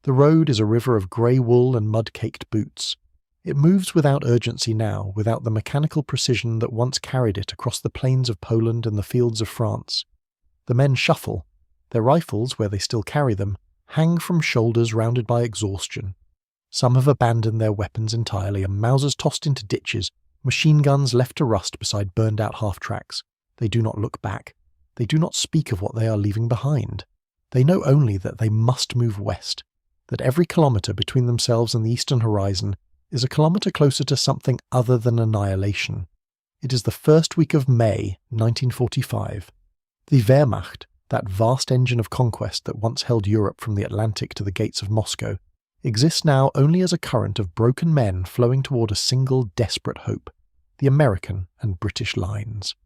The road is a river of grey wool and mud-caked boots. It moves without urgency now, without the mechanical precision that once carried it across the plains of Poland and the fields of France. The men shuffle. Their rifles, where they still carry them, hang from shoulders rounded by exhaustion. Some have abandoned their weapons entirely, and Mausers tossed into ditches, machine guns left to rust beside burned-out half-tracks. They do not look back. They do not speak of what they are leaving behind. They know only that they must move west, that every kilometre between themselves and the eastern horizon is a kilometre closer to something other than annihilation. It is the first week of May, 1945. The Wehrmacht, that vast engine of conquest that once held Europe from the Atlantic to the gates of Moscow, exists now only as a current of broken men flowing toward a single desperate hope, the American and British lines.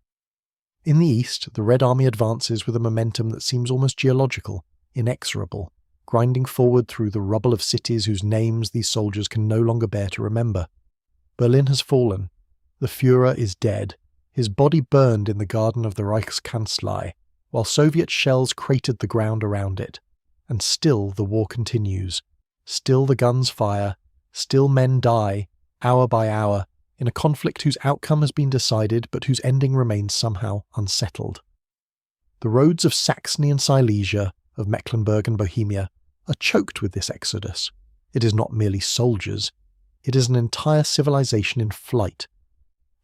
In the east, the Red Army advances with a momentum that seems almost geological, inexorable, grinding forward through the rubble of cities whose names these soldiers can no longer bear to remember. Berlin has fallen. The Führer is dead, his body burned in the garden of the Reichskanzlei, while Soviet shells cratered the ground around it. And still the war continues. Still the guns fire. Still men die, hour by hour, in a conflict whose outcome has been decided but whose ending remains somehow unsettled. The roads of Saxony and Silesia, of Mecklenburg and Bohemia, are choked with this exodus. It is not merely soldiers. It is an entire civilization in flight.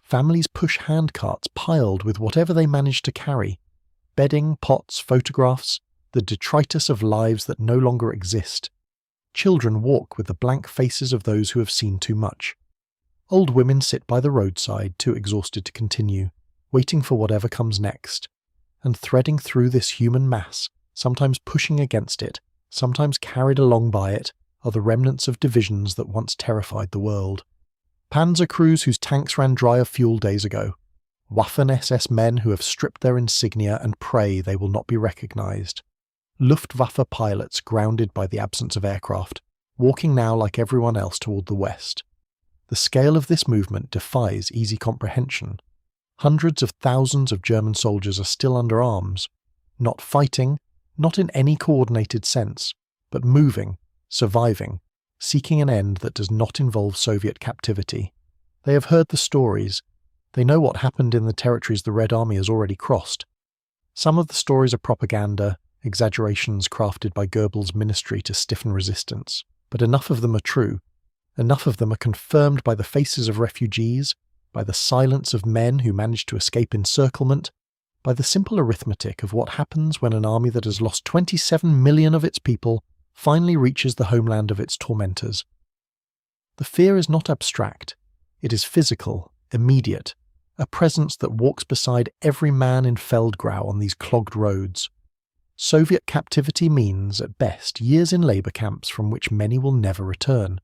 Families push handcarts piled with whatever they manage to carry. Bedding, pots, photographs, the detritus of lives that no longer exist. Children walk with the blank faces of those who have seen too much. Old women sit by the roadside, too exhausted to continue, waiting for whatever comes next. And threading through this human mass, sometimes pushing against it, sometimes carried along by it, are the remnants of divisions that once terrified the world. Panzer crews whose tanks ran dry of fuel days ago. Waffen-SS men who have stripped their insignia and pray they will not be recognized. Luftwaffe pilots grounded by the absence of aircraft, walking now like everyone else toward the west. The scale of this movement defies easy comprehension. Hundreds of thousands of German soldiers are still under arms, not fighting, not in any coordinated sense, but moving, surviving, seeking an end that does not involve Soviet captivity. They have heard the stories. They know what happened in the territories the Red Army has already crossed. Some of the stories are propaganda, exaggerations crafted by Goebbels' ministry to stiffen resistance, but enough of them are true. Enough of them are confirmed by the faces of refugees, by the silence of men who managed to escape encirclement, by the simple arithmetic of what happens when an army that has lost 27 million of its people finally reaches the homeland of its tormentors. The fear is not abstract. It is physical, immediate, a presence that walks beside every man in Feldgrau on these clogged roads. Soviet captivity means, at best, years in labour camps from which many will never return.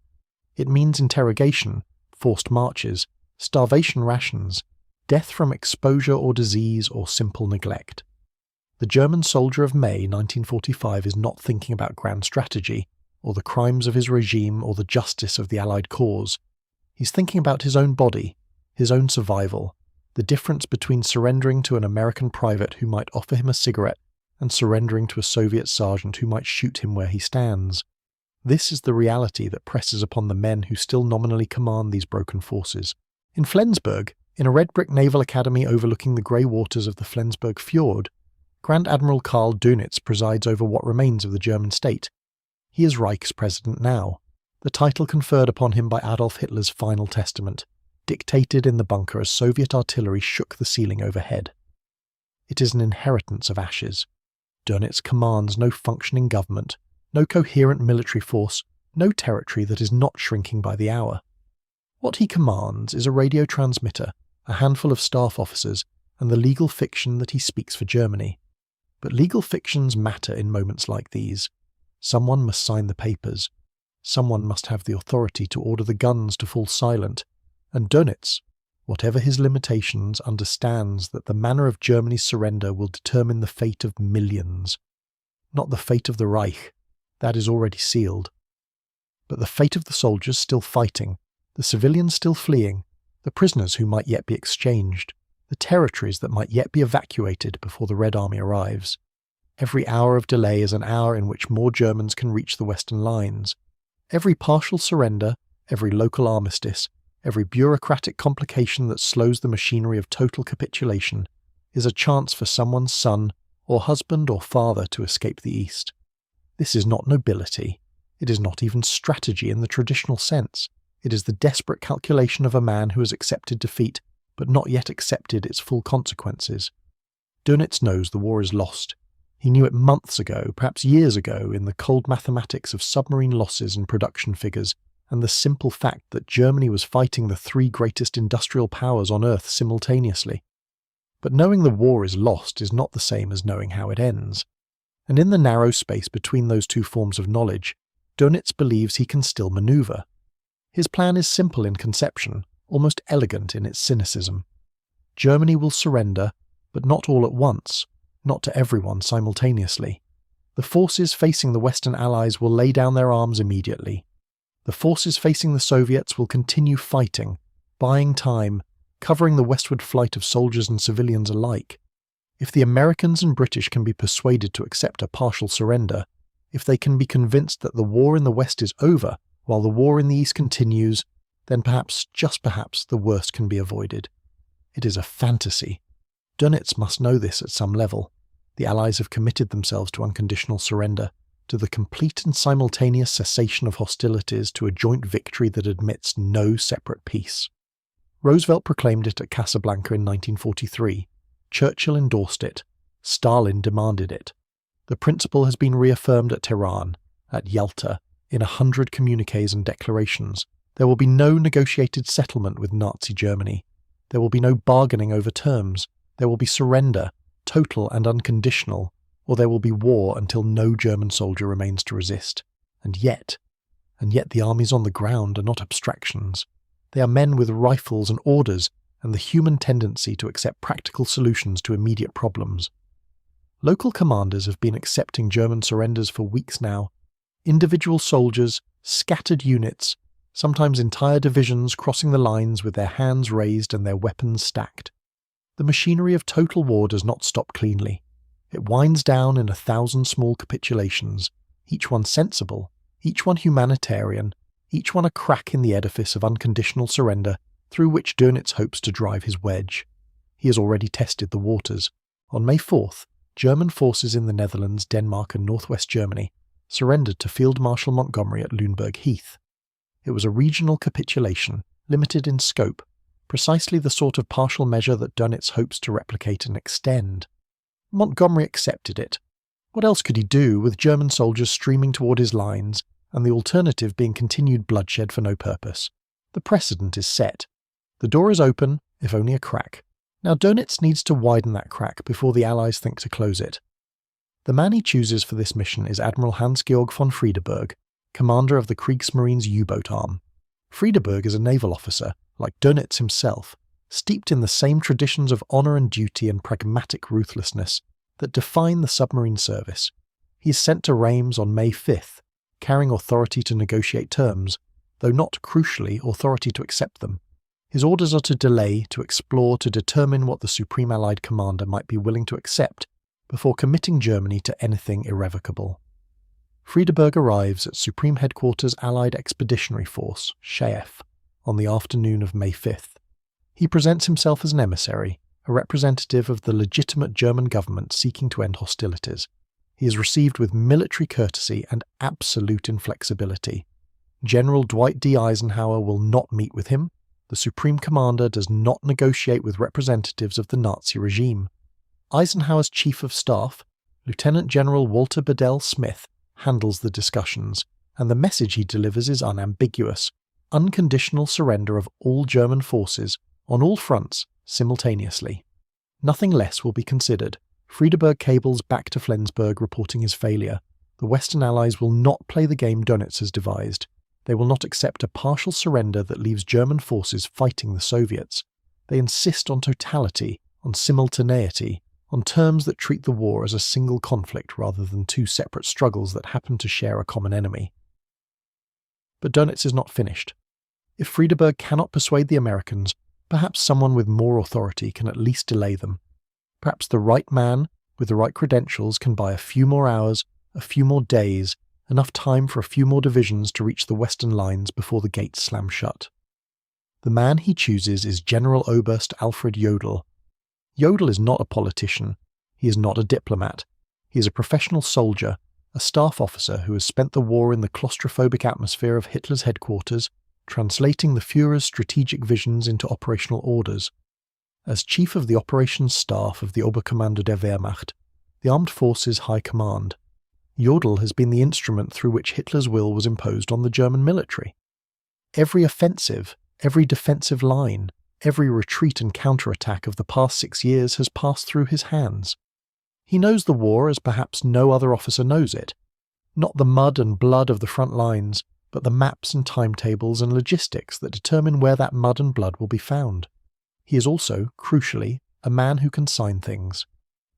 It means interrogation, forced marches, starvation rations, death from exposure or disease or simple neglect. The German soldier of May 1945 is not thinking about grand strategy, or the crimes of his regime or the justice of the Allied cause. He's thinking about his own body, his own survival, the difference between surrendering to an American private who might offer him a cigarette and surrendering to a Soviet sergeant who might shoot him where he stands. This is the reality that presses upon the men who still nominally command these broken forces. In Flensburg, in a red brick naval academy overlooking the grey waters of the Flensburg fjord, Grand Admiral Karl Dönitz presides over what remains of the German state. He is Reichspräsident now, the title conferred upon him by Adolf Hitler's final testament, dictated in the bunker as Soviet artillery shook the ceiling overhead. It is an inheritance of ashes. Dönitz commands no functioning government, no coherent military force, no territory that is not shrinking by the hour. What he commands is a radio transmitter, a handful of staff officers, and the legal fiction that he speaks for Germany. But legal fictions matter in moments like these. Someone must sign the papers. Someone must have the authority to order the guns to fall silent. And Dönitz, whatever his limitations, understands that the manner of Germany's surrender will determine the fate of millions. Not the fate of the Reich. That is already sealed. But the fate of the soldiers still fighting, the civilians still fleeing, the prisoners who might yet be exchanged, the territories that might yet be evacuated before the Red Army arrives. Every hour of delay is an hour in which more Germans can reach the Western lines. Every partial surrender, every local armistice, every bureaucratic complication that slows the machinery of total capitulation is a chance for someone's son or husband or father to escape the East. This is not nobility. It is not even strategy in the traditional sense. It is the desperate calculation of a man who has accepted defeat, but not yet accepted its full consequences. Dönitz knows the war is lost. He knew it months ago, perhaps years ago, in the cold mathematics of submarine losses and production figures, and the simple fact that Germany was fighting the three greatest industrial powers on Earth simultaneously. But knowing the war is lost is not the same as knowing how it ends. And in the narrow space between those two forms of knowledge, Dönitz believes he can still maneuver. His plan is simple in conception, almost elegant in its cynicism. Germany will surrender, but not all at once, not to everyone simultaneously. The forces facing the Western Allies will lay down their arms immediately. The forces facing the Soviets will continue fighting, buying time, covering the westward flight of soldiers and civilians alike. If the Americans and British can be persuaded to accept a partial surrender, if they can be convinced that the war in the West is over while the war in the East continues, then perhaps, just perhaps, the worst can be avoided. It is a fantasy. Dönitz must know this at some level. The Allies have committed themselves to unconditional surrender, to the complete and simultaneous cessation of hostilities, to a joint victory that admits no separate peace. Roosevelt proclaimed it at Casablanca in 1943. Churchill endorsed it. Stalin demanded it. The principle has been reaffirmed at Tehran, at Yalta, in 100 communiques and declarations. There will be no negotiated settlement with Nazi Germany. There will be no bargaining over terms. There will be surrender, total and unconditional, or there will be war until no German soldier remains to resist. And yet the armies on the ground are not abstractions. They are men with rifles and orders and the human tendency to accept practical solutions to immediate problems. Local commanders have been accepting German surrenders for weeks now. Individual soldiers, scattered units, sometimes entire divisions crossing the lines with their hands raised and their weapons stacked. The machinery of total war does not stop cleanly. It winds down in 1,000 small capitulations, each one sensible, each one humanitarian, each one a crack in the edifice of unconditional surrender through which Dönitz hopes to drive his wedge. He has already tested the waters. On May 4th, German forces in the Netherlands, Denmark and northwest Germany surrendered to Field Marshal Montgomery at Lüneburg Heath. It was a regional capitulation, limited in scope, precisely the sort of partial measure that Dönitz hopes to replicate and extend. Montgomery accepted it. What else could he do with German soldiers streaming toward his lines and the alternative being continued bloodshed for no purpose? The precedent is set. The door is open, if only a crack. Now Dönitz needs to widen that crack before the Allies think to close it. The man he chooses for this mission is Admiral Hans-Georg von Friedeberg, commander of the Kriegsmarine's U-boat arm. Friedeberg is a naval officer, like Dönitz himself, steeped in the same traditions of honour and duty and pragmatic ruthlessness that define the submarine service. He is sent to Reims on May 5th, carrying authority to negotiate terms, though not, crucially, authority to accept them. His orders are to delay, to explore, to determine what the Supreme Allied commander might be willing to accept before committing Germany to anything irrevocable. Friedeberg arrives at Supreme Headquarters Allied Expeditionary Force, SHAEF, on the afternoon of May 5th. He presents himself as an emissary, a representative of the legitimate German government seeking to end hostilities. He is received with military courtesy and absolute inflexibility. General Dwight D. Eisenhower will not meet with him. The Supreme Commander does not negotiate with representatives of the Nazi regime. Eisenhower's Chief of Staff, Lieutenant General Walter Bedell Smith, handles the discussions, and the message he delivers is unambiguous: unconditional surrender of all German forces, on all fronts, simultaneously. Nothing less will be considered. Friedeberg cables back to Flensburg reporting his failure. The Western Allies will not play the game Dönitz has devised. They will not accept a partial surrender that leaves German forces fighting the Soviets. They insist on totality, on simultaneity, on terms that treat the war as a single conflict rather than two separate struggles that happen to share a common enemy. But Dönitz is not finished. If Friedeberg cannot persuade the Americans, perhaps someone with more authority can at least delay them. Perhaps the right man, with the right credentials, can buy a few more hours, a few more days, enough time for a few more divisions to reach the western lines before the gates slam shut. The man he chooses is General Oberst Alfred Jodl. Jodl is not a politician. He is not a diplomat. He is a professional soldier, a staff officer who has spent the war in the claustrophobic atmosphere of Hitler's headquarters, translating the Führer's strategic visions into operational orders. As chief of the operations staff of the Oberkommando der Wehrmacht, the Armed Forces High Command, Jodl has been the instrument through which Hitler's will was imposed on the German military. Every offensive, every defensive line, every retreat and counterattack of the past 6 years has passed through his hands. He knows the war as perhaps no other officer knows it. Not the mud and blood of the front lines, but the maps and timetables and logistics that determine where that mud and blood will be found. He is also, crucially, a man who can sign things.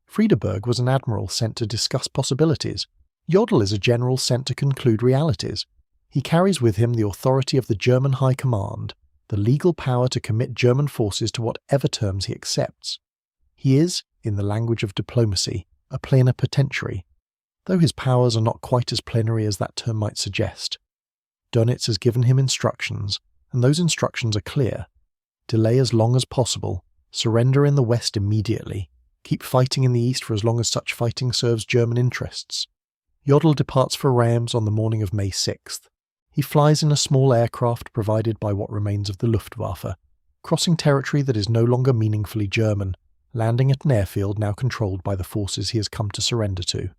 Friedeberg was an admiral sent to discuss possibilities. Jodl is a general sent to conclude realities. He carries with him the authority of the German High Command, the legal power to commit German forces to whatever terms he accepts. He is, in the language of diplomacy, a plenipotentiary, though his powers are not quite as plenary as that term might suggest. Dönitz has given him instructions, and those instructions are clear. Delay as long as possible, surrender in the west immediately, keep fighting in the east for as long as such fighting serves German interests. Jodl departs for Reims on the morning of May 6th. He flies in a small aircraft provided by what remains of the Luftwaffe, crossing territory that is no longer meaningfully German, landing at an airfield now controlled by the forces he has come to surrender to.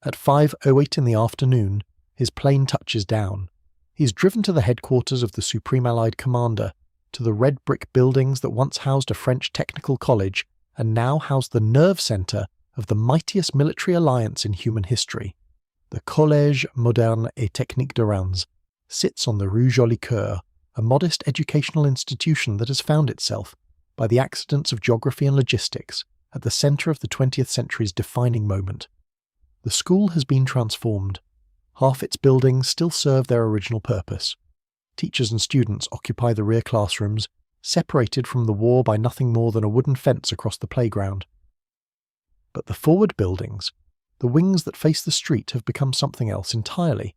At 5:08 in the afternoon, his plane touches down. He is driven to the headquarters of the Supreme Allied Commander, to the red brick buildings that once housed a French technical college and now house the nerve centre of the mightiest military alliance in human history. The Collège Moderne et Technique de Reims sits on the Rue Jolicoeur, a modest educational institution that has found itself, by the accidents of geography and logistics, at the centre of the 20th century's defining moment. The school has been transformed. Half its buildings still serve their original purpose. Teachers and students occupy the rear classrooms, separated from the war by nothing more than a wooden fence across the playground. But the forward buildings, the wings that face the street, have become something else entirely.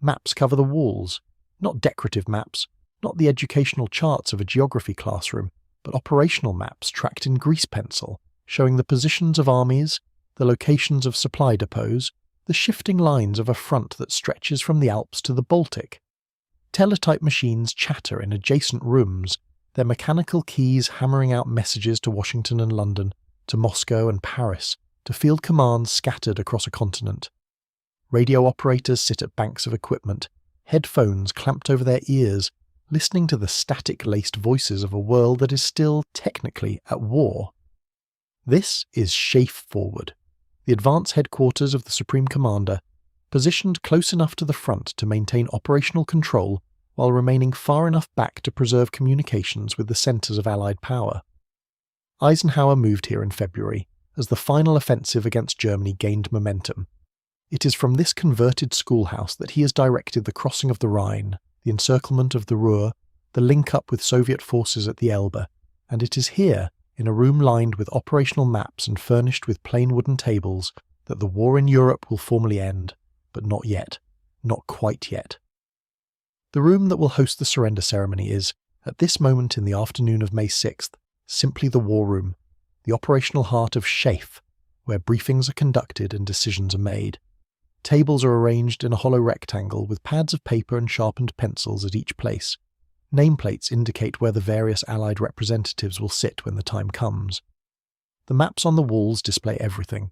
Maps cover the walls, not decorative maps, not the educational charts of a geography classroom, but operational maps tracked in grease pencil, showing the positions of armies, the locations of supply depots, the shifting lines of a front that stretches from the Alps to the Baltic. Teletype machines chatter in adjacent rooms, their mechanical keys hammering out messages to Washington and London, to Moscow and Paris, to field commands scattered across a continent. Radio operators sit at banks of equipment, headphones clamped over their ears, listening to the static-laced voices of a world that is still, technically, at war. This is SHAEF Forward, the advance headquarters of the Supreme Commander, positioned close enough to the front to maintain operational control while remaining far enough back to preserve communications with the centres of Allied power. Eisenhower moved here in February, as the final offensive against Germany gained momentum. It is from this converted schoolhouse that he has directed the crossing of the Rhine, the encirclement of the Ruhr, the link-up with Soviet forces at the Elbe, and it is here, in a room lined with operational maps and furnished with plain wooden tables, that the war in Europe will formally end, but not yet, not quite yet. The room that will host the surrender ceremony is, at this moment in the afternoon of May 6th, simply the war room, the operational heart of SHAEF, where briefings are conducted and decisions are made. Tables are arranged in a hollow rectangle with pads of paper and sharpened pencils at each place. Nameplates indicate where the various Allied representatives will sit when the time comes. The maps on the walls display everything: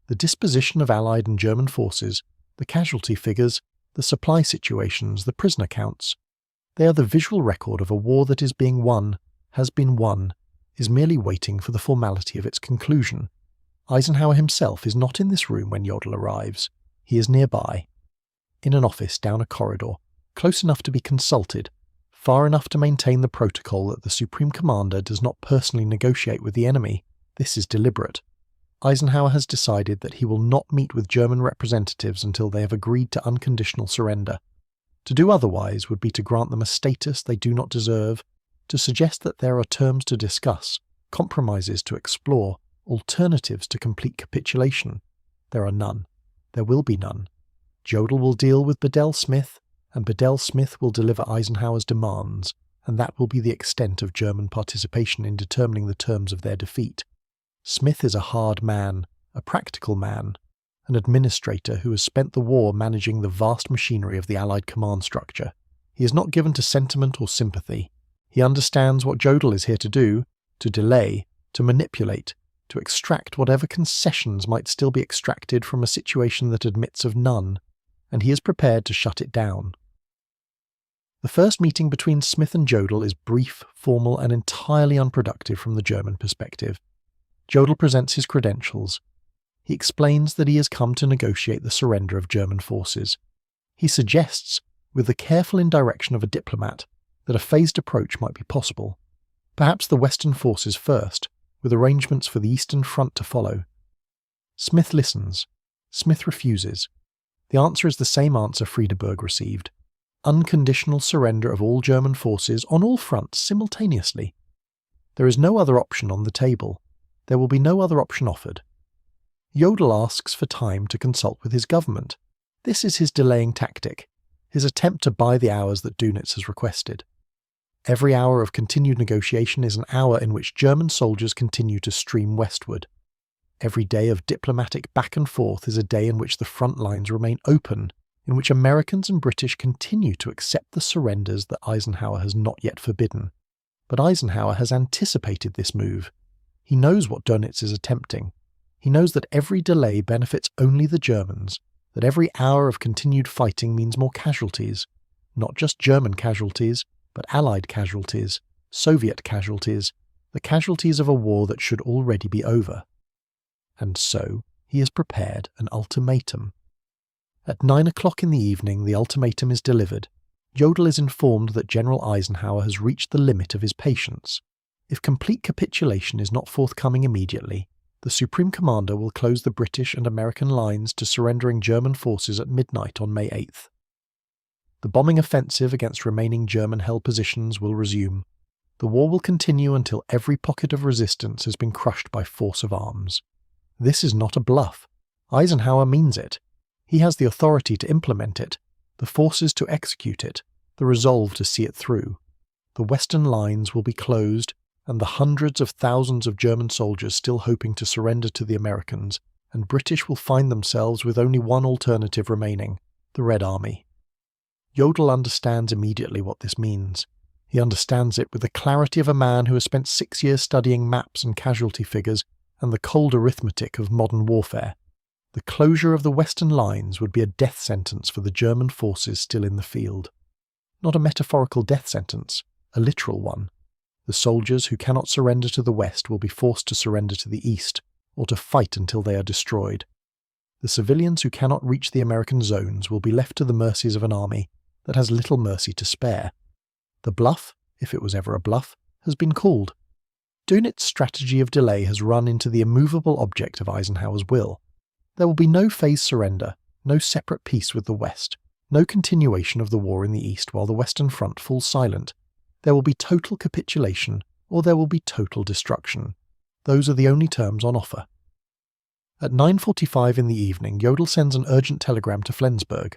the disposition of Allied and German forces, the casualty figures, the supply situations, the prisoner counts. They are the visual record of a war that is being won, has been won, is merely waiting for the formality of its conclusion. Eisenhower himself is not in this room when Jodl arrives. He is nearby, in an office down a corridor, close enough to be consulted, far enough to maintain the protocol that the Supreme Commander does not personally negotiate with the enemy. This is deliberate. Eisenhower has decided that he will not meet with German representatives until they have agreed to unconditional surrender. To do otherwise would be to grant them a status they do not deserve, to suggest that there are terms to discuss, compromises to explore, alternatives to complete capitulation. There are none. There will be none. Jodl will deal with Bedell-Smith, and Bedell-Smith will deliver Eisenhower's demands, and that will be the extent of German participation in determining the terms of their defeat. Smith is a hard man, a practical man, an administrator who has spent the war managing the vast machinery of the Allied command structure. He is not given to sentiment or sympathy. He understands what Jodl is here to do, to delay, to manipulate, to extract whatever concessions might still be extracted from a situation that admits of none, and he is prepared to shut it down. The first meeting between Smith and Jodl is brief, formal, and entirely unproductive from the German perspective. Jodl presents his credentials. He explains that he has come to negotiate the surrender of German forces. He suggests, with the careful indirection of a diplomat, that a phased approach might be possible. Perhaps the Western forces first, with arrangements for the Eastern Front to follow. Smith listens. Smith refuses. The answer is the same answer Friedeberg received. Unconditional surrender of all German forces on all fronts simultaneously. There is no other option on the table. There will be no other option offered. Jodl asks for time to consult with his government. This is his delaying tactic, his attempt to buy the hours that Dönitz has requested. Every hour of continued negotiation is an hour in which German soldiers continue to stream westward. Every day of diplomatic back and forth is a day in which the front lines remain open, in which Americans and British continue to accept the surrenders that Eisenhower has not yet forbidden. But Eisenhower has anticipated this move. He knows what Dönitz is attempting. He knows that every delay benefits only the Germans, that every hour of continued fighting means more casualties, not just German casualties, but Allied casualties, Soviet casualties, the casualties of a war that should already be over. And so he has prepared an ultimatum. At 9 o'clock in the evening the ultimatum is delivered. Jodl is informed that General Eisenhower has reached the limit of his patience. If complete capitulation is not forthcoming immediately, the Supreme Commander will close the British and American lines to surrendering German forces at midnight on May 8th. The bombing offensive against remaining German-held positions will resume. The war will continue until every pocket of resistance has been crushed by force of arms. This is not a bluff. Eisenhower means it. He has the authority to implement it, the forces to execute it, the resolve to see it through. The Western lines will be closed, and the hundreds of thousands of German soldiers still hoping to surrender to the Americans, and British will find themselves with only one alternative remaining, the Red Army. Jodl understands immediately what this means. He understands it with the clarity of a man who has spent 6 years studying maps and casualty figures and the cold arithmetic of modern warfare. The closure of the Western lines would be a death sentence for the German forces still in the field. Not a metaphorical death sentence, a literal one. The soldiers who cannot surrender to the West will be forced to surrender to the East, or to fight until they are destroyed. The civilians who cannot reach the American zones will be left to the mercies of an army that has little mercy to spare. The bluff, if it was ever a bluff, has been called. Dönitz's strategy of delay has run into the immovable object of Eisenhower's will. There will be no phased surrender, no separate peace with the West, no continuation of the war in the East while the Western Front falls silent. There will be total capitulation, or there will be total destruction. Those are the only terms on offer. At 9:45 in the evening, Jodl sends an urgent telegram to Flensburg.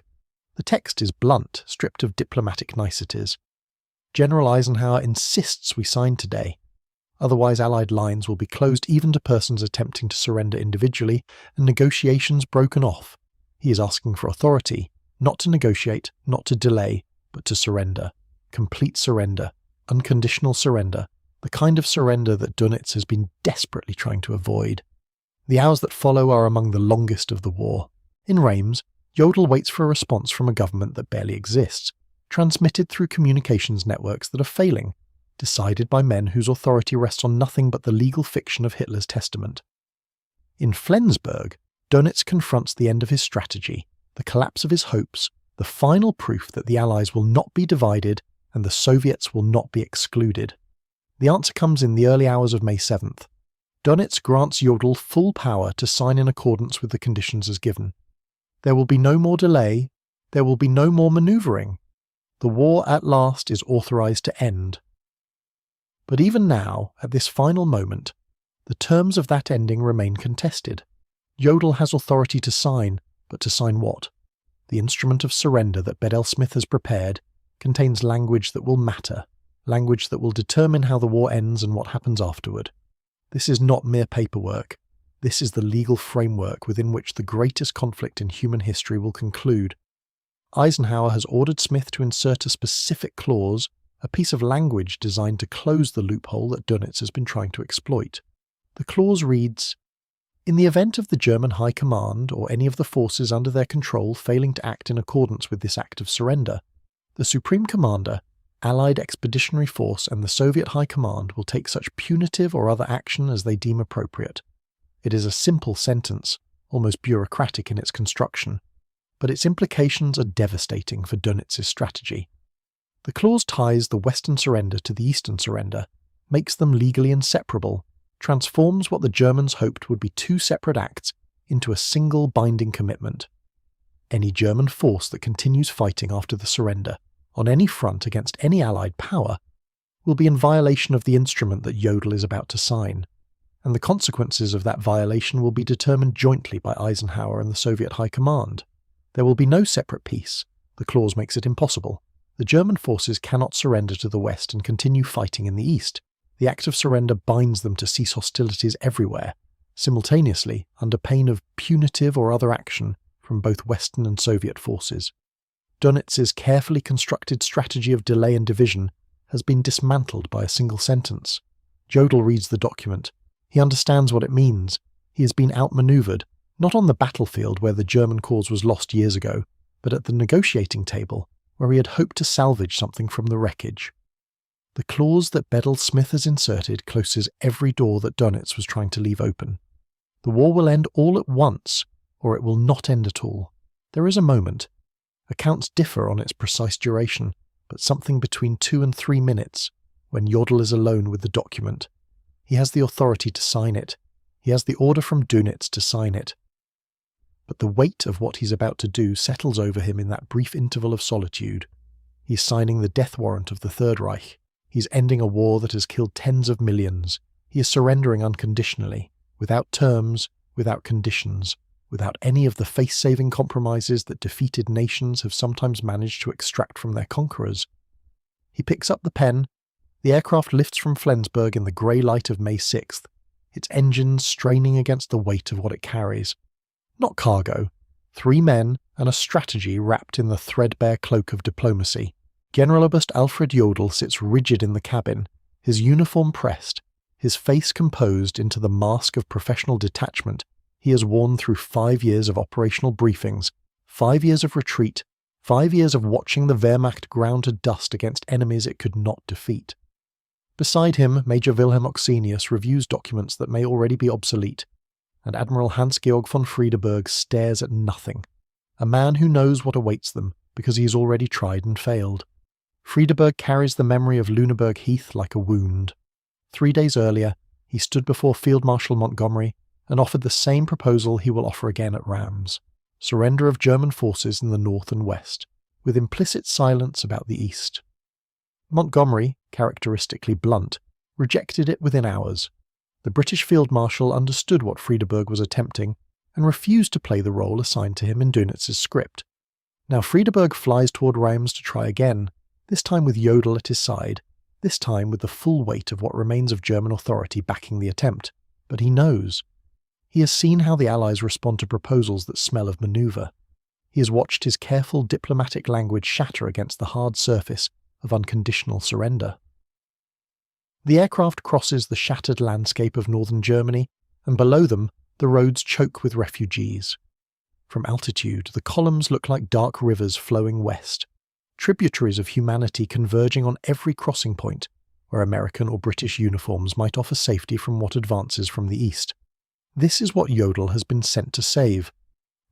The text is blunt, stripped of diplomatic niceties. General Eisenhower insists we sign today. Otherwise Allied lines will be closed even to persons attempting to surrender individually, and negotiations broken off. He is asking for authority, not to negotiate, not to delay, but to surrender. Complete surrender, unconditional surrender, the kind of surrender that Dönitz has been desperately trying to avoid. The hours that follow are among the longest of the war. In Reims, Jodl waits for a response from a government that barely exists, transmitted through communications networks that are failing, decided by men whose authority rests on nothing but the legal fiction of Hitler's testament. In Flensburg, Dönitz confronts the end of his strategy, the collapse of his hopes, the final proof that the Allies will not be divided and the Soviets will not be excluded. The answer comes in the early hours of May 7th. Dönitz grants Jodl full power to sign in accordance with the conditions as given. There will be no more delay, there will be no more manoeuvring. The war at last is authorized to end. But even now, at this final moment, The terms of that ending remain contested. Jodl has authority to sign, but to sign what? The instrument of surrender that Bedell Smith has prepared contains language that will matter, language that will determine how the war ends and what happens afterward. This is not mere paperwork. This is the legal framework within which the greatest conflict in human history will conclude. Eisenhower has ordered Smith to insert a specific clause, a piece of language designed to close the loophole that Dönitz has been trying to exploit. The clause reads, "In the event of the German High Command or any of the forces under their control failing to act in accordance with this act of surrender, the Supreme Commander, Allied Expeditionary Force and the Soviet High Command will take such punitive or other action as they deem appropriate." It is a simple sentence, almost bureaucratic in its construction, but its implications are devastating for Dönitz's strategy. The clause ties the Western surrender to the Eastern surrender, makes them legally inseparable, transforms what the Germans hoped would be two separate acts into a single binding commitment. Any German force that continues fighting after the surrender, on any front against any Allied power, will be in violation of the instrument that Jodl is about to sign, and the consequences of that violation will be determined jointly by Eisenhower and the Soviet High Command. There will be no separate peace. The clause makes it impossible. The German forces cannot surrender to the West and continue fighting in the East. The act of surrender binds them to cease hostilities everywhere, simultaneously under pain of punitive or other action from both Western and Soviet forces. Dönitz's carefully constructed strategy of delay and division has been dismantled by a single sentence. Jodl reads the document. He understands what it means. He has been outmaneuvered, not on the battlefield where the German cause was lost years ago, but at the negotiating table where he had hoped to salvage something from the wreckage. The clause that Bedell Smith has inserted closes every door that Dönitz was trying to leave open. The war will end all at once, or it will not end at all. There is a moment. Accounts differ on its precise duration, but something between 2 and 3 minutes, when Jodl is alone with the document. He has the authority to sign it. He has the order from Dönitz to sign it. But the weight of what he's about to do settles over him in that brief interval of solitude. He's signing the death warrant of the Third Reich. He's ending a war that has killed tens of millions. He is surrendering unconditionally, without terms, without conditions, without any of the face-saving compromises that defeated nations have sometimes managed to extract from their conquerors. He picks up the pen. The aircraft lifts from Flensburg in the grey light of May 6th, its engines straining against the weight of what it carries. Not cargo. 3 men and a strategy wrapped in the threadbare cloak of diplomacy. Generaloberst Alfred Jodl sits rigid in the cabin, his uniform pressed, his face composed into the mask of professional detachment he has worn through 5 years of operational briefings, 5 years of retreat, 5 years of watching the Wehrmacht ground to dust against enemies it could not defeat. Beside him, Major Wilhelm Oxenius reviews documents that may already be obsolete, and Admiral Hans-Georg von Friedeberg stares at nothing, a man who knows what awaits them because he has already tried and failed. Friedeberg carries the memory of Lüneburg Heath like a wound. 3 days earlier, he stood before Field Marshal Montgomery and offered the same proposal he will offer again at Rams: surrender of German forces in the north and west, with implicit silence about the east. Montgomery, characteristically blunt, rejected it within hours. The British Field Marshal understood what Friedeberg was attempting and refused to play the role assigned to him in Dönitz's script. Now Friedeberg flies toward Reims to try again, this time with Jodl at his side, this time with the full weight of what remains of German authority backing the attempt. But he knows. He has seen how the Allies respond to proposals that smell of manoeuvre. He has watched his careful diplomatic language shatter against the hard surface of unconditional surrender. The aircraft crosses the shattered landscape of northern Germany, and below them the roads choke with refugees. From altitude, the columns look like dark rivers flowing west, tributaries of humanity converging on every crossing point, where American or British uniforms might offer safety from what advances from the east. This is what Jodl has been sent to save,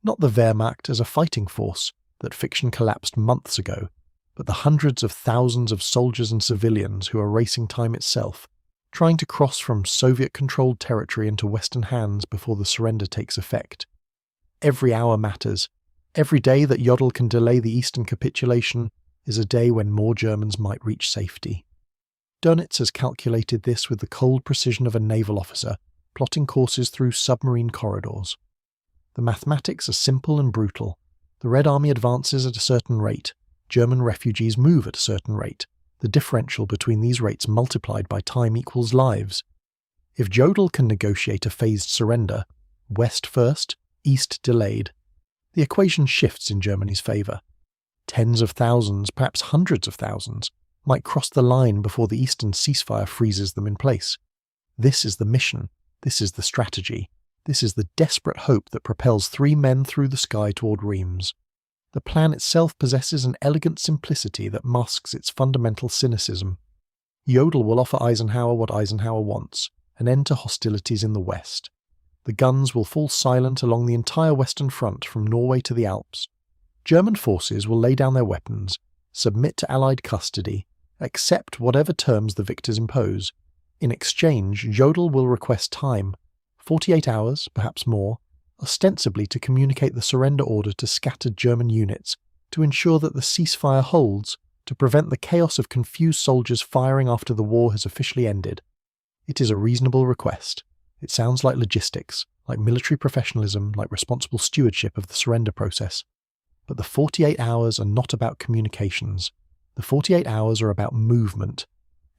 not the Wehrmacht as a fighting force that fiction collapsed months ago, but the hundreds of thousands of soldiers and civilians who are racing time itself, trying to cross from Soviet-controlled territory into Western hands before the surrender takes effect. Every hour matters. Every day that Jodl can delay the Eastern capitulation is a day when more Germans might reach safety. Dönitz has calculated this with the cold precision of a naval officer, plotting courses through submarine corridors. The mathematics are simple and brutal. The Red Army advances at a certain rate. German refugees move at a certain rate. The differential between these rates multiplied by time equals lives. If Jodl can negotiate a phased surrender, west first, east delayed, the equation shifts in Germany's favour. Tens of thousands, perhaps hundreds of thousands, might cross the line before the eastern ceasefire freezes them in place. This is the mission. This is the strategy. This is the desperate hope that propels 3 men through the sky toward Reims. The plan itself possesses an elegant simplicity that masks its fundamental cynicism. Jodl will offer Eisenhower what Eisenhower wants, an end to hostilities in the west. The guns will fall silent along the entire Western Front from Norway to the Alps. German forces will lay down their weapons, submit to Allied custody, accept whatever terms the victors impose. In exchange, Jodl will request time, 48 hours, perhaps more, ostensibly to communicate the surrender order to scattered German units, to ensure that the ceasefire holds, to prevent the chaos of confused soldiers firing after the war has officially ended. It is a reasonable request. It sounds like logistics, like military professionalism, like responsible stewardship of the surrender process. But the 48 hours are not about communications. The 48 hours are about movement.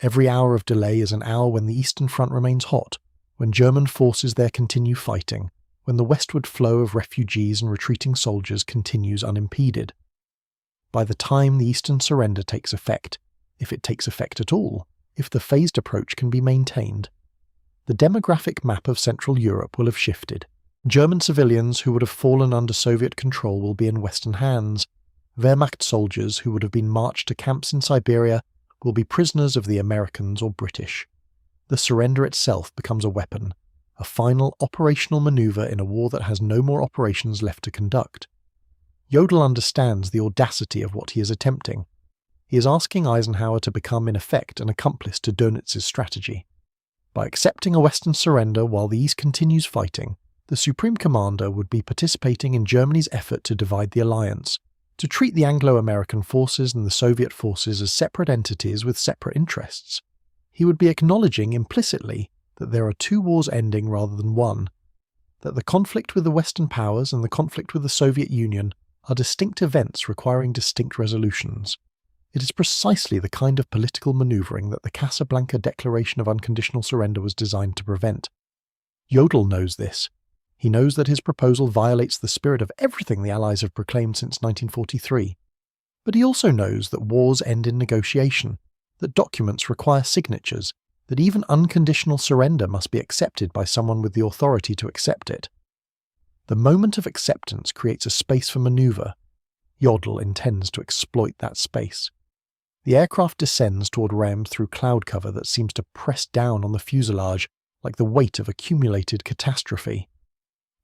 Every hour of delay is an hour when the Eastern Front remains hot, when German forces there continue fighting, when the westward flow of refugees and retreating soldiers continues unimpeded. By the time the Eastern surrender takes effect, if it takes effect at all, if the phased approach can be maintained, the demographic map of Central Europe will have shifted. German civilians who would have fallen under Soviet control will be in Western hands. Wehrmacht soldiers who would have been marched to camps in Siberia will be prisoners of the Americans or British. The surrender itself becomes a weapon, a final operational maneuver in a war that has no more operations left to conduct. Jodl understands the audacity of what he is attempting. He is asking Eisenhower to become, in effect, an accomplice to Dönitz's strategy. By accepting a Western surrender while the East continues fighting, the Supreme Commander would be participating in Germany's effort to divide the alliance, to treat the Anglo-American forces and the Soviet forces as separate entities with separate interests. He would be acknowledging implicitly that there are 2 wars ending rather than one, that the conflict with the Western powers and the conflict with the Soviet Union are distinct events requiring distinct resolutions. It is precisely the kind of political maneuvering that the Casablanca Declaration of Unconditional Surrender was designed to prevent. Jodl knows this. He knows that his proposal violates the spirit of everything the Allies have proclaimed since 1943. But he also knows that wars end in negotiation, that documents require signatures, that even unconditional surrender must be accepted by someone with the authority to accept it. The moment of acceptance creates a space for maneuver. Jodl intends to exploit that space. The aircraft descends toward Reims through cloud cover that seems to press down on the fuselage like the weight of accumulated catastrophe.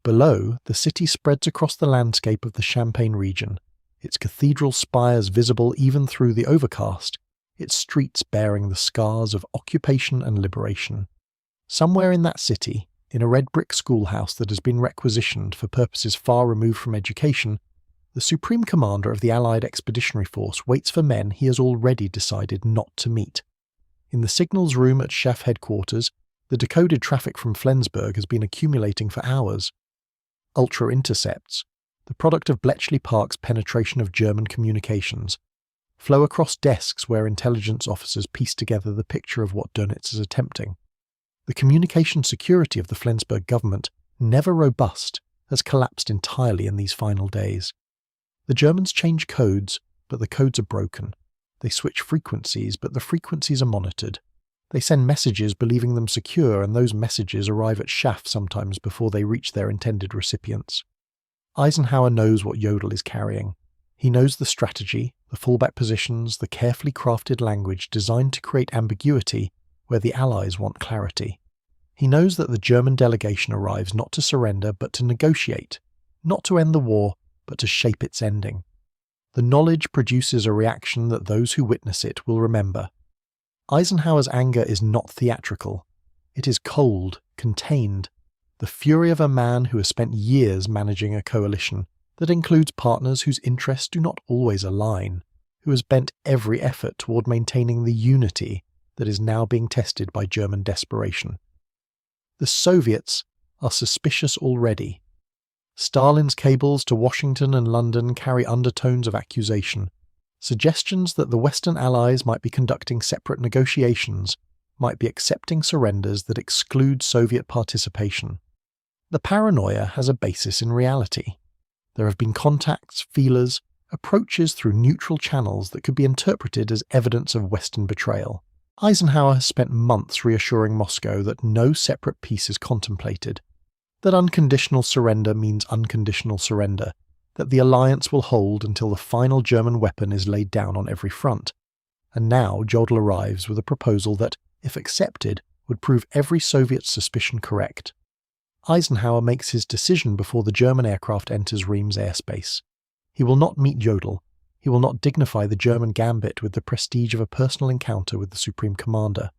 Below, the city spreads across the landscape of the Champagne region, its cathedral spires visible even through the overcast, its streets bearing the scars of occupation and liberation. Somewhere in that city, in a red brick schoolhouse that has been requisitioned for purposes far removed from education, the Supreme Commander of the Allied Expeditionary Force waits for men he has already decided not to meet. In the signals room at Chef headquarters, the decoded traffic from Flensburg has been accumulating for hours. Ultra-intercepts, the product of Bletchley Park's penetration of German communications, flow across desks where intelligence officers piece together the picture of what Dönitz is attempting. The communication security of the Flensburg government, never robust, has collapsed entirely in these final days. The Germans change codes, but the codes are broken. They switch frequencies, but the frequencies are monitored. They send messages believing them secure, and those messages arrive at Schaff sometimes before they reach their intended recipients. Eisenhower knows what Jodl is carrying. He knows the strategy, the fallback positions, the carefully crafted language designed to create ambiguity where the Allies want clarity. He knows that the German delegation arrives not to surrender but to negotiate, not to end the war but to shape its ending. The knowledge produces a reaction that those who witness it will remember. Eisenhower's anger is not theatrical. It is cold, contained, the fury of a man who has spent years managing a coalition that includes partners whose interests do not always align, who has bent every effort toward maintaining the unity that is now being tested by German desperation. The Soviets are suspicious already. Stalin's cables to Washington and London carry undertones of accusation, suggestions that the Western Allies might be conducting separate negotiations, might be accepting surrenders that exclude Soviet participation. The paranoia has a basis in reality. There have been contacts, feelers, approaches through neutral channels that could be interpreted as evidence of Western betrayal. Eisenhower has spent months reassuring Moscow that no separate peace is contemplated, that unconditional surrender means unconditional surrender, that the alliance will hold until the final German weapon is laid down on every front. And now Jodl arrives with a proposal that, if accepted, would prove every Soviet suspicion correct. Eisenhower makes his decision before the German aircraft enters Reims airspace. He will not meet Jodl. He will not dignify the German gambit with the prestige of a personal encounter with the Supreme Commander.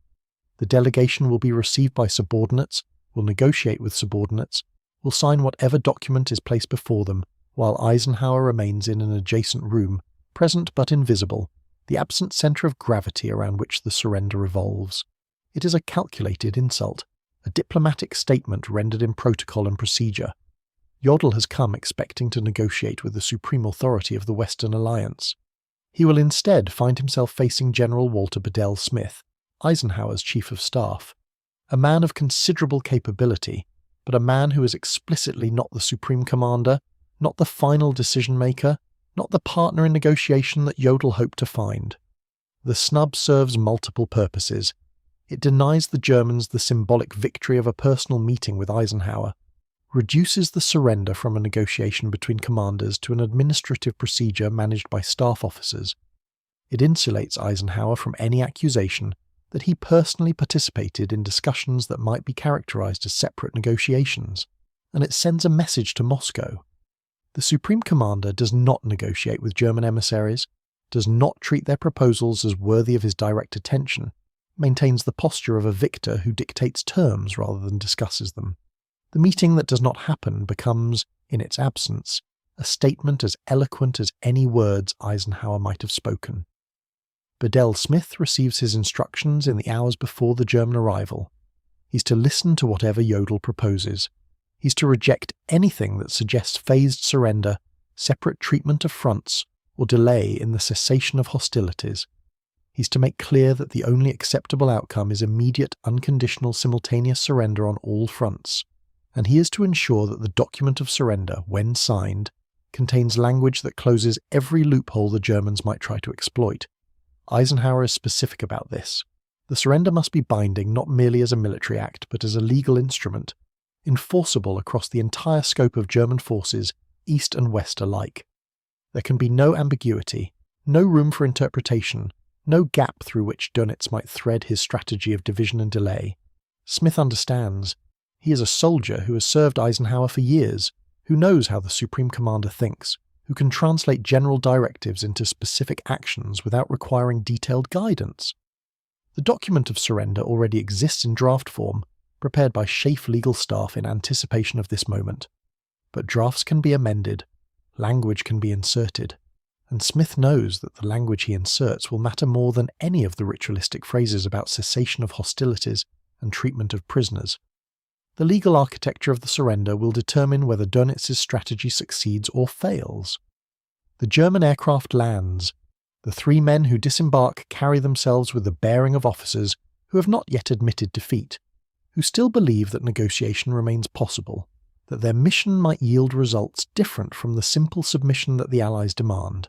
The delegation will be received by subordinates, will negotiate with subordinates, will sign whatever document is placed before them, while Eisenhower remains in an adjacent room, present but invisible, the absent centre of gravity around which the surrender revolves. It is a calculated insult, a diplomatic statement rendered in protocol and procedure. Jodl has come expecting to negotiate with the supreme authority of the Western Alliance. He will instead find himself facing General Walter Bedell Smith, Eisenhower's Chief of Staff, a man of considerable capability, but a man who is explicitly not the Supreme Commander, not the final decision-maker, not the partner in negotiation that Jodl hoped to find. The snub serves multiple purposes. It denies the Germans the symbolic victory of a personal meeting with Eisenhower, reduces the surrender from a negotiation between commanders to an administrative procedure managed by staff officers. It insulates Eisenhower from any accusation that he personally participated in discussions that might be characterized as separate negotiations, and it sends a message to Moscow. The Supreme Commander does not negotiate with German emissaries, does not treat their proposals as worthy of his direct attention, maintains the posture of a victor who dictates terms rather than discusses them. The meeting that does not happen becomes, in its absence, a statement as eloquent as any words Eisenhower might have spoken. Bedell Smith receives his instructions in the hours before the German arrival. He's to listen to whatever Jodl proposes. He's to reject anything that suggests phased surrender, separate treatment of fronts, or delay in the cessation of hostilities. He's to make clear that the only acceptable outcome is immediate, unconditional, simultaneous surrender on all fronts. And he is to ensure that the document of surrender, when signed, contains language that closes every loophole the Germans might try to exploit. Eisenhower is specific about this. The surrender must be binding not merely as a military act, but as a legal instrument, enforceable across the entire scope of German forces, east and west alike. There can be no ambiguity, no room for interpretation, no gap through which Dönitz might thread his strategy of division and delay. Smith understands. He is a soldier who has served Eisenhower for years, who knows how the Supreme Commander thinks, who can translate general directives into specific actions without requiring detailed guidance. The document of surrender already exists in draft form, prepared by Schaeff legal staff in anticipation of this moment. But drafts can be amended, language can be inserted, and Smith knows that the language he inserts will matter more than any of the ritualistic phrases about cessation of hostilities and treatment of prisoners. The legal architecture of the surrender will determine whether Dönitz's strategy succeeds or fails. The German aircraft lands. The three men who disembark carry themselves with the bearing of officers who have not yet admitted defeat, who still believe that negotiation remains possible, that their mission might yield results different from the simple submission that the Allies demand.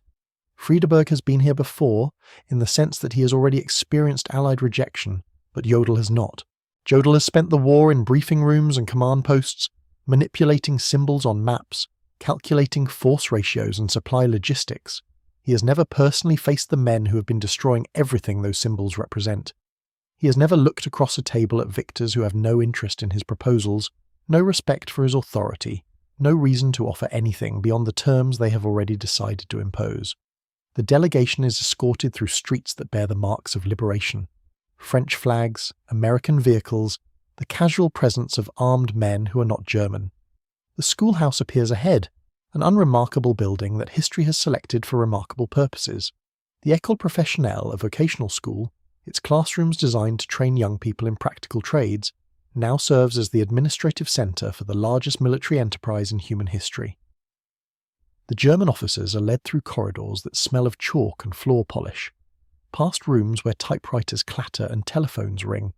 Friedeberg has been here before, in the sense that he has already experienced Allied rejection, but Jodl has not. Jodl has spent the war in briefing rooms and command posts, manipulating symbols on maps, calculating force ratios and supply logistics. He has never personally faced the men who have been destroying everything those symbols represent. He has never looked across a table at victors who have no interest in his proposals, no respect for his authority, no reason to offer anything beyond the terms they have already decided to impose. The delegation is escorted through streets that bear the marks of liberation. French flags, American vehicles, the casual presence of armed men who are not German. The schoolhouse appears ahead, an unremarkable building that history has selected for remarkable purposes. The École Professionnelle, a vocational school, its classrooms designed to train young people in practical trades, now serves as the administrative centre for the largest military enterprise in human history. The German officers are led through corridors that smell of chalk and floor polish, past rooms where typewriters clatter and telephones ring,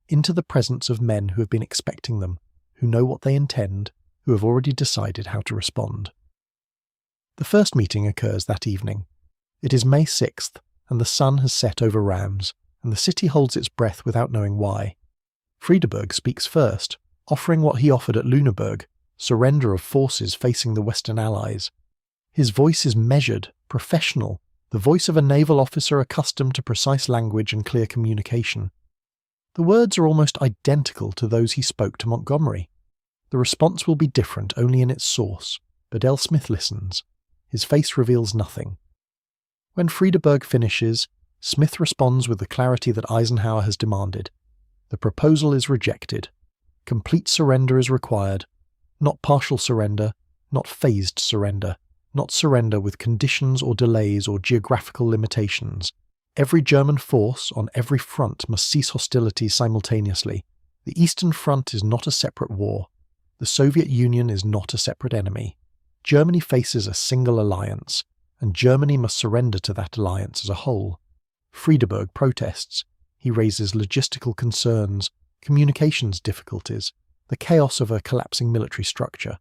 into the presence of men who have been expecting them, who know what they intend, who have already decided how to respond. The first meeting occurs that evening. It is May 6th, and the sun has set over Rams, and the city holds its breath without knowing why. Friedeberg speaks first, offering what he offered at Lüneburg, surrender of forces facing the Western Allies. His voice is measured, professional, the voice of a naval officer accustomed to precise language and clear communication. The words are almost identical to those he spoke to Montgomery. The response will be different only in its source, but L. Smith listens. His face reveals nothing. When Friedeberg finishes, Smith responds with the clarity that Eisenhower has demanded. The proposal is rejected. Complete surrender is required, not partial surrender, not phased surrender, not surrender with conditions or delays or geographical limitations. Every German force on every front must cease hostilities simultaneously. The Eastern Front is not a separate war. The Soviet Union is not a separate enemy. Germany faces a single alliance, and Germany must surrender to that alliance as a whole. Friedeberg protests. He raises logistical concerns, communications difficulties, the chaos of a collapsing military structure.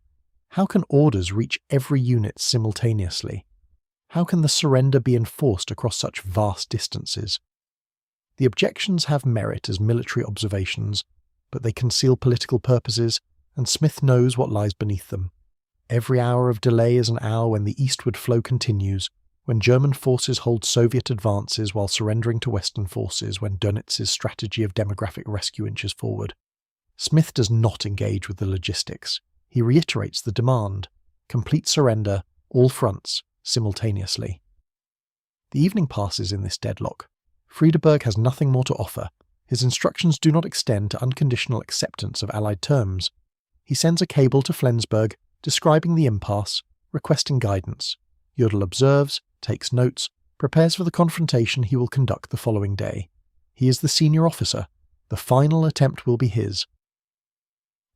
How can orders reach every unit simultaneously? How can the surrender be enforced across such vast distances? The objections have merit as military observations, but they conceal political purposes, and Smith knows what lies beneath them. Every hour of delay is an hour when the eastward flow continues, when German forces hold Soviet advances while surrendering to Western forces, when Dönitz's strategy of demographic rescue inches forward. Smith does not engage with the logistics. He reiterates the demand: complete surrender, all fronts, simultaneously. The evening passes in this deadlock. Friedeberg has nothing more to offer. His instructions do not extend to unconditional acceptance of Allied terms. He sends a cable to Flensburg, describing the impasse, requesting guidance. Jodl observes, takes notes, prepares for the confrontation he will conduct the following day. He is the senior officer. The final attempt will be his.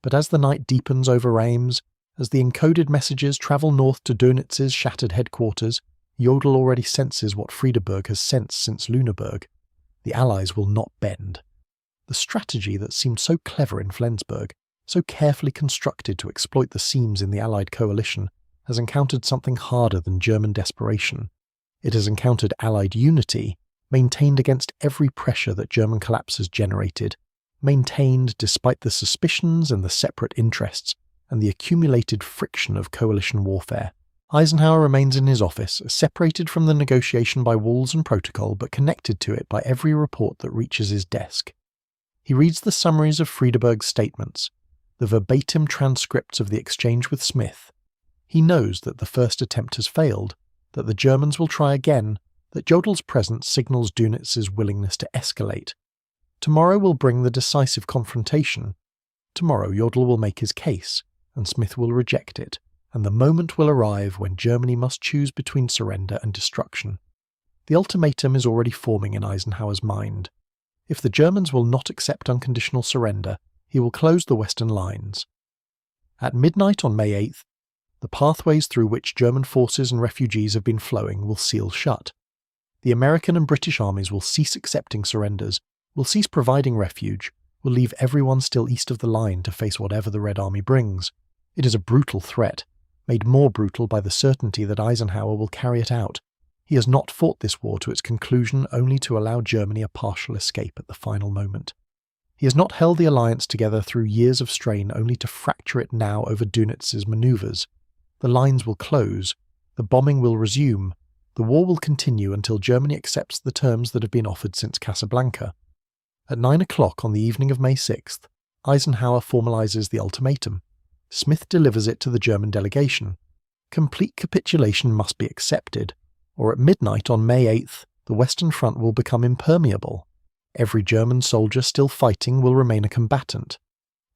But as the night deepens over Reims, as the encoded messages travel north to Dönitz's shattered headquarters, Jodl already senses what Friedeberg has sensed since Lüneburg. The Allies will not bend. The strategy that seemed so clever in Flensburg, so carefully constructed to exploit the seams in the Allied coalition, has encountered something harder than German desperation. It has encountered Allied unity, maintained against every pressure that German collapse has generated, maintained despite the suspicions and the separate interests, and the accumulated friction of coalition warfare. Eisenhower remains in his office, separated from the negotiation by walls and protocol, but connected to it by every report that reaches his desk. He reads the summaries of Friedeberg's statements, the verbatim transcripts of the exchange with Smith. He knows that the first attempt has failed, that the Germans will try again, that Jodl's presence signals Dönitz's willingness to escalate. Tomorrow will bring the decisive confrontation. Tomorrow Jodl will make his case, and Smith will reject it, and the moment will arrive when Germany must choose between surrender and destruction. The ultimatum is already forming in Eisenhower's mind. If the Germans will not accept unconditional surrender, he will close the western lines. At midnight on May 8th, the pathways through which German forces and refugees have been flowing will seal shut. The American and British armies will cease accepting surrenders, will cease providing refuge, will leave everyone still east of the line to face whatever the Red Army brings. It is a brutal threat, made more brutal by the certainty that Eisenhower will carry it out. He has not fought this war to its conclusion only to allow Germany a partial escape at the final moment. He has not held the alliance together through years of strain only to fracture it now over Dönitz's manoeuvres. The lines will close, the bombing will resume, the war will continue until Germany accepts the terms that have been offered since Casablanca. At 9 o'clock on the evening of May 6th, Eisenhower formalizes the ultimatum. Smith delivers it to the German delegation. Complete capitulation must be accepted, or at midnight on May 8th, the Western Front will become impermeable. Every German soldier still fighting will remain a combatant.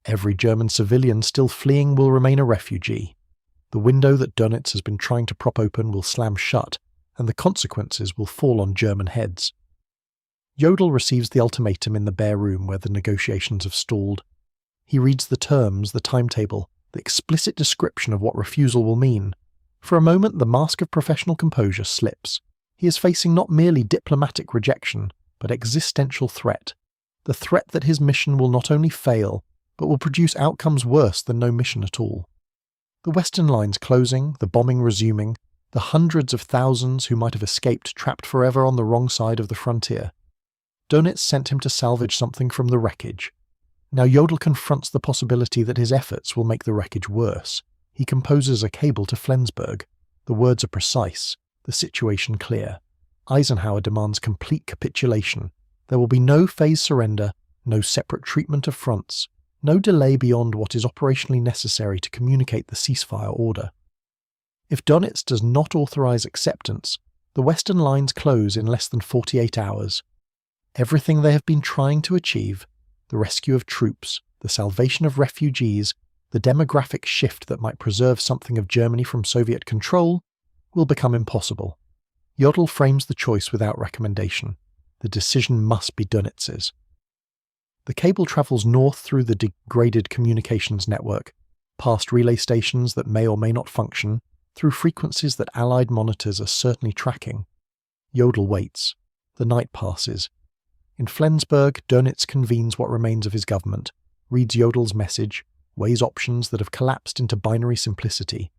Every German civilian still fleeing will remain a refugee. The window that Dönitz has been trying to prop open will slam shut, and the consequences will fall on German heads. Jodl receives the ultimatum in the bare room where the negotiations have stalled. He reads the terms, the timetable, the explicit description of what refusal will mean. For a moment, the mask of professional composure slips. He is facing not merely diplomatic rejection, but existential threat. The threat that his mission will not only fail, but will produce outcomes worse than no mission at all. The Western lines closing, the bombing resuming, the hundreds of thousands who might have escaped trapped forever on the wrong side of the frontier. Dönitz sent him to salvage something from the wreckage. Now Jodl confronts the possibility that his efforts will make the wreckage worse. He composes a cable to Flensburg. The words are precise, the situation clear. Eisenhower demands complete capitulation. There will be no phase surrender, no separate treatment of fronts, no delay beyond what is operationally necessary to communicate the ceasefire order. If Dönitz does not authorize acceptance, the Western lines close in less than 48 hours. Everything they have been trying to achieve, the rescue of troops, the salvation of refugees, the demographic shift that might preserve something of Germany from Soviet control, will become impossible. Jodl frames the choice without recommendation. The decision must be Dönitz's. The cable travels north through the degraded communications network, past relay stations that may or may not function, through frequencies that Allied monitors are certainly tracking. Jodl waits. The night passes. In Flensburg, Dönitz convenes what remains of his government, reads Jodl's message, weighs options that have collapsed into binary simplicity.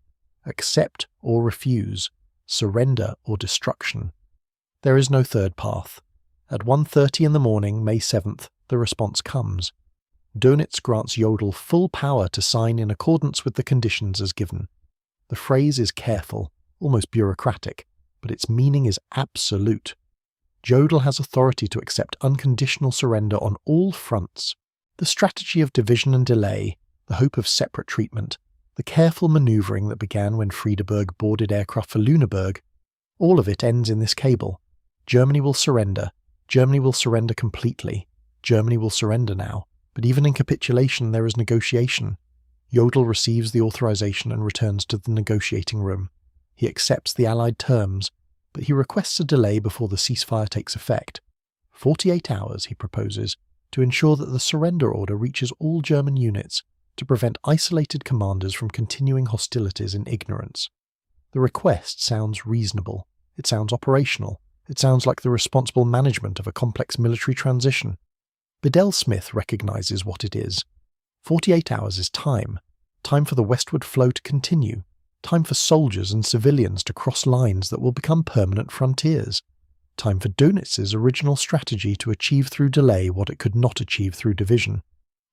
Accept or refuse, surrender or destruction. There is no third path. At 1:30 in the morning, May 7th, the response comes. Dönitz grants Jodl full power to sign in accordance with the conditions as given. The phrase is careful, almost bureaucratic, but its meaning is absolute. Jodl has authority to accept unconditional surrender on all fronts. The strategy of division and delay, the hope of separate treatment, the careful manoeuvring that began when Friedeberg boarded aircraft for Lüneburg, all of it ends in this cable. Germany will surrender. Germany will surrender completely. Germany will surrender now. But even in capitulation there is negotiation. Jodl receives the authorization and returns to the negotiating room. He accepts the Allied terms, but he requests a delay before the ceasefire takes effect. 48 hours, he proposes, to ensure that the surrender order reaches all German units, to prevent isolated commanders from continuing hostilities in ignorance. The request sounds reasonable. It sounds operational. It sounds like the responsible management of a complex military transition. Bedell Smith recognizes what it is. 48 hours is time. Time for the westward flow to continue. Time for soldiers and civilians to cross lines that will become permanent frontiers. Time for Dönitz's original strategy to achieve through delay what it could not achieve through division.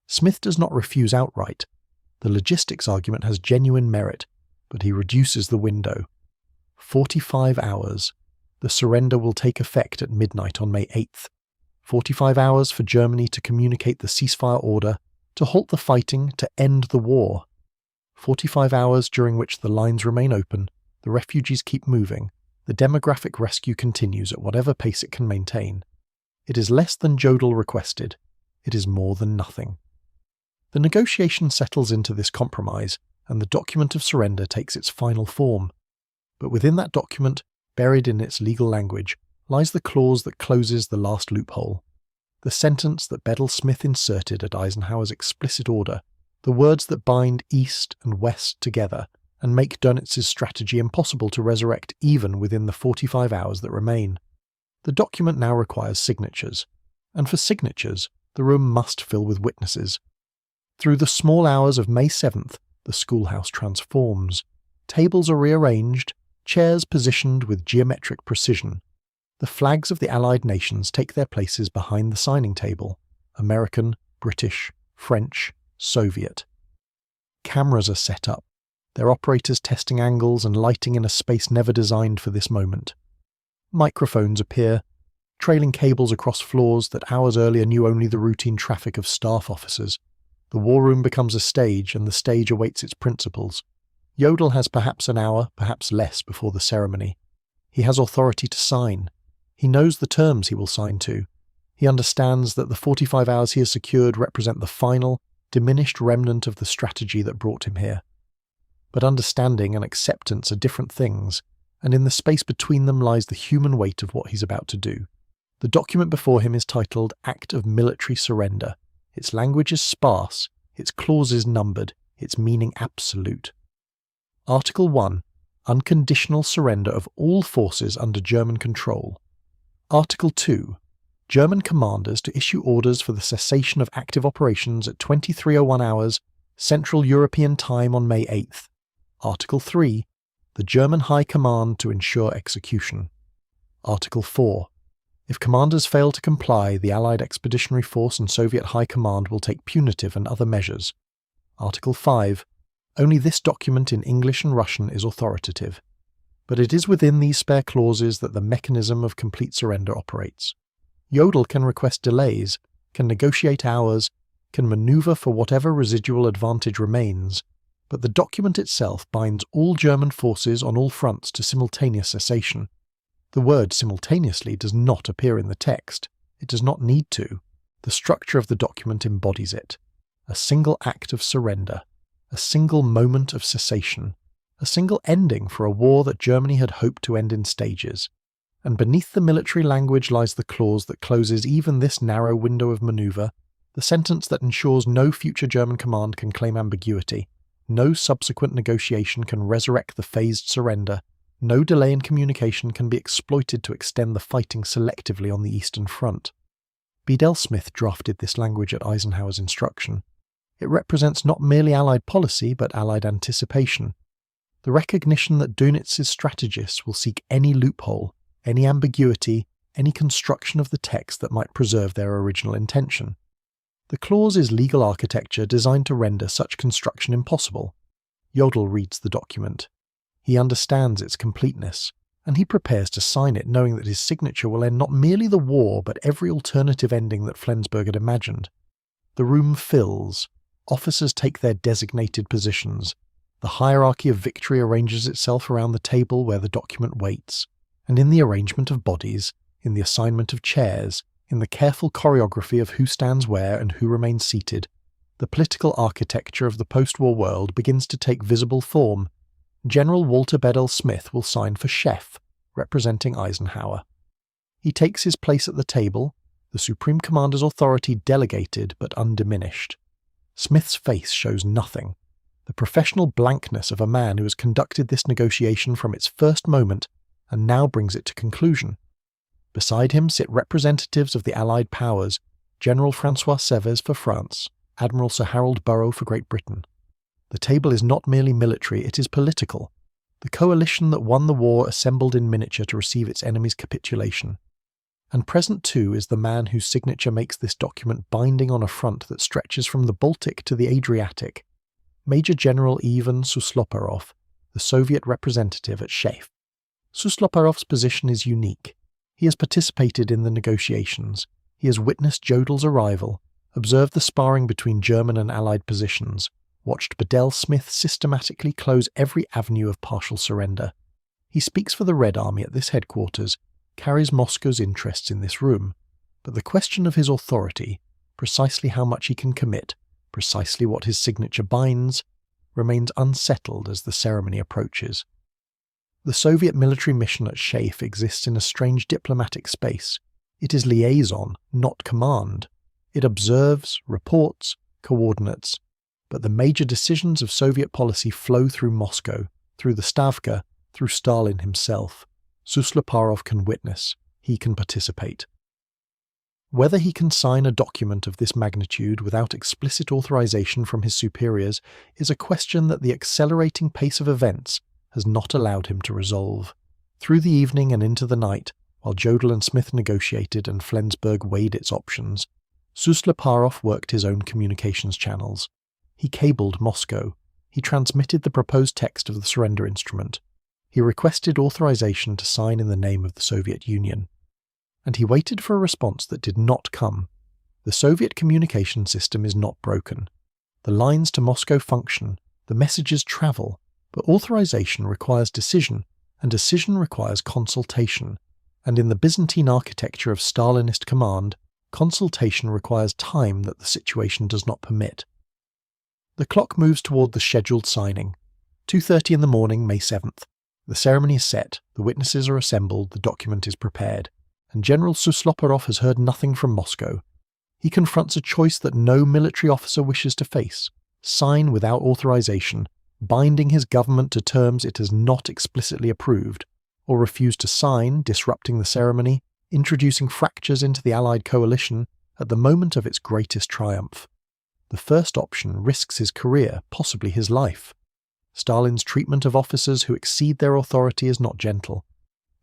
Smith does not refuse outright. The logistics argument has genuine merit, but he reduces the window. 45 hours. The surrender will take effect at midnight on May 8th. 45 hours for Germany to communicate the ceasefire order, to halt the fighting, to end the war. 45 hours during which the lines remain open, the refugees keep moving, the demographic rescue continues at whatever pace it can maintain. It is less than Jodl requested. It is more than nothing. The negotiation settles into this compromise, and the document of surrender takes its final form. But within that document, buried in its legal language, lies the clause that closes the last loophole. The sentence that Bedell Smith inserted at Eisenhower's explicit order, the words that bind East and West together and make Dönitz's strategy impossible to resurrect even within the 45 hours that remain. The document now requires signatures, and for signatures, the room must fill with witnesses. Through the small hours of May 7th, the schoolhouse transforms. Tables are rearranged, chairs positioned with geometric precision. The flags of the Allied nations take their places behind the signing table: American, British, French, Soviet. Cameras are set up, their operators testing angles and lighting in a space never designed for this moment. Microphones appear, trailing cables across floors that hours earlier knew only the routine traffic of staff officers. The war room becomes a stage, and the stage awaits its principals. Jodl has perhaps an hour, perhaps less, before the ceremony. He has authority to sign. He knows the terms he will sign to. He understands that the 45 hours he has secured represent the final, diminished remnant of the strategy that brought him here. But understanding and acceptance are different things, and in the space between them lies the human weight of what he's about to do. The document before him is titled Act of Military Surrender. Its language is sparse, its clauses numbered, its meaning absolute. Article 1. Unconditional surrender of all forces under German control. Article 2. German commanders to issue orders for the cessation of active operations at 23:01 hours, Central European Time on May 8th. Article 3. The German High Command to ensure execution. Article 4. If commanders fail to comply, the Allied Expeditionary Force and Soviet High Command will take punitive and other measures. Article 5. Only this document in English and Russian is authoritative, but it is within these spare clauses that the mechanism of complete surrender operates. Jodl can request delays, can negotiate hours, can maneuver for whatever residual advantage remains, but the document itself binds all German forces on all fronts to simultaneous cessation. The word simultaneously does not appear in the text. It does not need to. The structure of the document embodies it. A single act of surrender. A single moment of cessation, a single ending for a war that Germany had hoped to end in stages, and beneath the military language lies the clause that closes even this narrow window of manoeuvre, the sentence that ensures no future German command can claim ambiguity, no subsequent negotiation can resurrect the phased surrender, no delay in communication can be exploited to extend the fighting selectively on the Eastern Front. Bedell-Smith drafted this language at Eisenhower's instruction. It represents not merely Allied policy, but Allied anticipation. The recognition that Dönitz's strategists will seek any loophole, any ambiguity, any construction of the text that might preserve their original intention. The clause is legal architecture designed to render such construction impossible. Jodl reads the document. He understands its completeness, and he prepares to sign it knowing that his signature will end not merely the war, but every alternative ending that Flensburg had imagined. The room fills. Officers take their designated positions. The hierarchy of victory arranges itself around the table where the document waits, and in the arrangement of bodies, in the assignment of chairs, in the careful choreography of who stands where and who remains seated, the political architecture of the post-war world begins to take visible form. General Walter Bedell-Smith will sign for Chef, representing Eisenhower. He takes his place at the table, the Supreme Commander's authority delegated but undiminished. Smith's face shows nothing, the professional blankness of a man who has conducted this negotiation from its first moment and now brings it to conclusion. Beside him sit representatives of the Allied powers, General François Sévez for France, Admiral Sir Harold Burrow for Great Britain. The table is not merely military, it is political. The coalition that won the war assembled in miniature to receive its enemy's capitulation. And present too is the man whose signature makes this document binding on a front that stretches from the Baltic to the Adriatic, Major General Ivan Susloparov, the Soviet representative at Chef. Susloparov's position is unique. He has participated in the negotiations. He has witnessed Jodl's arrival, observed the sparring between German and Allied positions, watched Bedell-Smith systematically close every avenue of partial surrender. He speaks for the Red Army at this headquarters, carries Moscow's interests in this room, but the question of his authority, precisely how much he can commit, precisely what his signature binds, remains unsettled as the ceremony approaches. The Soviet military mission at Chef exists in a strange diplomatic space. It is liaison, not command. It observes, reports, coordinates, but the major decisions of Soviet policy flow through Moscow, through the Stavka, through Stalin himself. Susloparov can witness, he can participate. Whether he can sign a document of this magnitude without explicit authorization from his superiors is a question that the accelerating pace of events has not allowed him to resolve. Through the evening and into the night, while Jodl and Smith negotiated and Flensburg weighed its options, Susloparov worked his own communications channels. He cabled Moscow. He transmitted the proposed text of the surrender instrument. He requested authorization to sign in the name of the Soviet Union. And he waited for a response that did not come. The Soviet communication system is not broken. The lines to Moscow function, the messages travel, but authorization requires decision, and decision requires consultation. And in the Byzantine architecture of Stalinist command, consultation requires time that the situation does not permit. The clock moves toward the scheduled signing. 2:30 in the morning, May 7th. The ceremony is set, the witnesses are assembled, the document is prepared, and General Susloparov has heard nothing from Moscow. He confronts a choice that no military officer wishes to face: sign without authorization, binding his government to terms it has not explicitly approved, or refuse to sign, disrupting the ceremony, introducing fractures into the Allied coalition at the moment of its greatest triumph. The first option risks his career, possibly his life. Stalin's treatment of officers who exceed their authority is not gentle.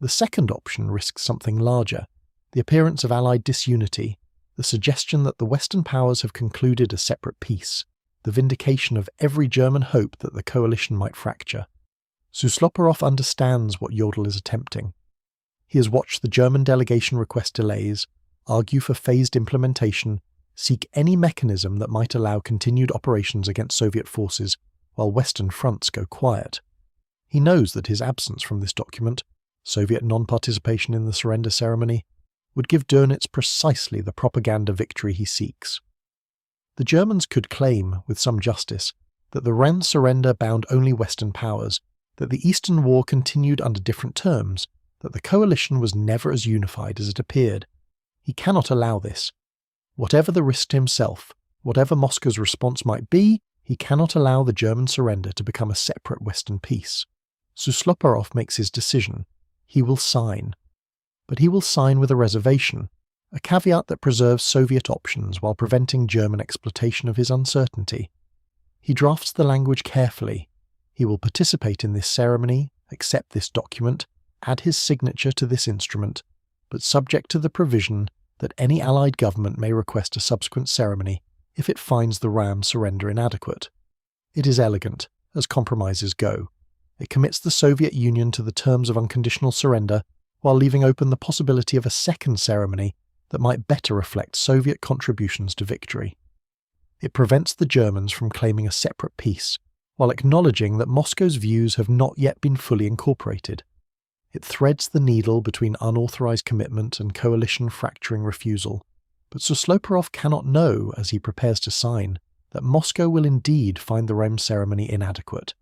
The second option risks something larger: the appearance of Allied disunity, the suggestion that the Western powers have concluded a separate peace, the vindication of every German hope that the coalition might fracture. Susloperoff understands what Jodl is attempting. He has watched the German delegation request delays, argue for phased implementation, seek any mechanism that might allow continued operations against Soviet forces while Western fronts go quiet. He knows that his absence from this document, Soviet non-participation in the surrender ceremony, would give Dönitz precisely the propaganda victory he seeks. The Germans could claim, with some justice, that the Rhine surrender bound only Western powers, that the Eastern War continued under different terms, that the coalition was never as unified as it appeared. He cannot allow this. Whatever the risk to himself, whatever Moscow's response might be, he cannot allow the German surrender to become a separate Western peace. Susloperoff makes his decision. He will sign. But he will sign with a reservation, a caveat that preserves Soviet options while preventing German exploitation of his uncertainty. He drafts the language carefully. He will participate in this ceremony, accept this document, add his signature to this instrument, but subject to the provision that any Allied government may request a subsequent ceremony if it finds the RAM surrender inadequate. It is elegant, as compromises go. It commits the Soviet Union to the terms of unconditional surrender while leaving open the possibility of a second ceremony that might better reflect Soviet contributions to victory. It prevents the Germans from claiming a separate peace, while acknowledging that Moscow's views have not yet been fully incorporated. It threads the needle between unauthorized commitment and coalition fracturing refusal, but Susloperoff cannot know, as he prepares to sign, that Moscow will indeed find the Rhine ceremony inadequate.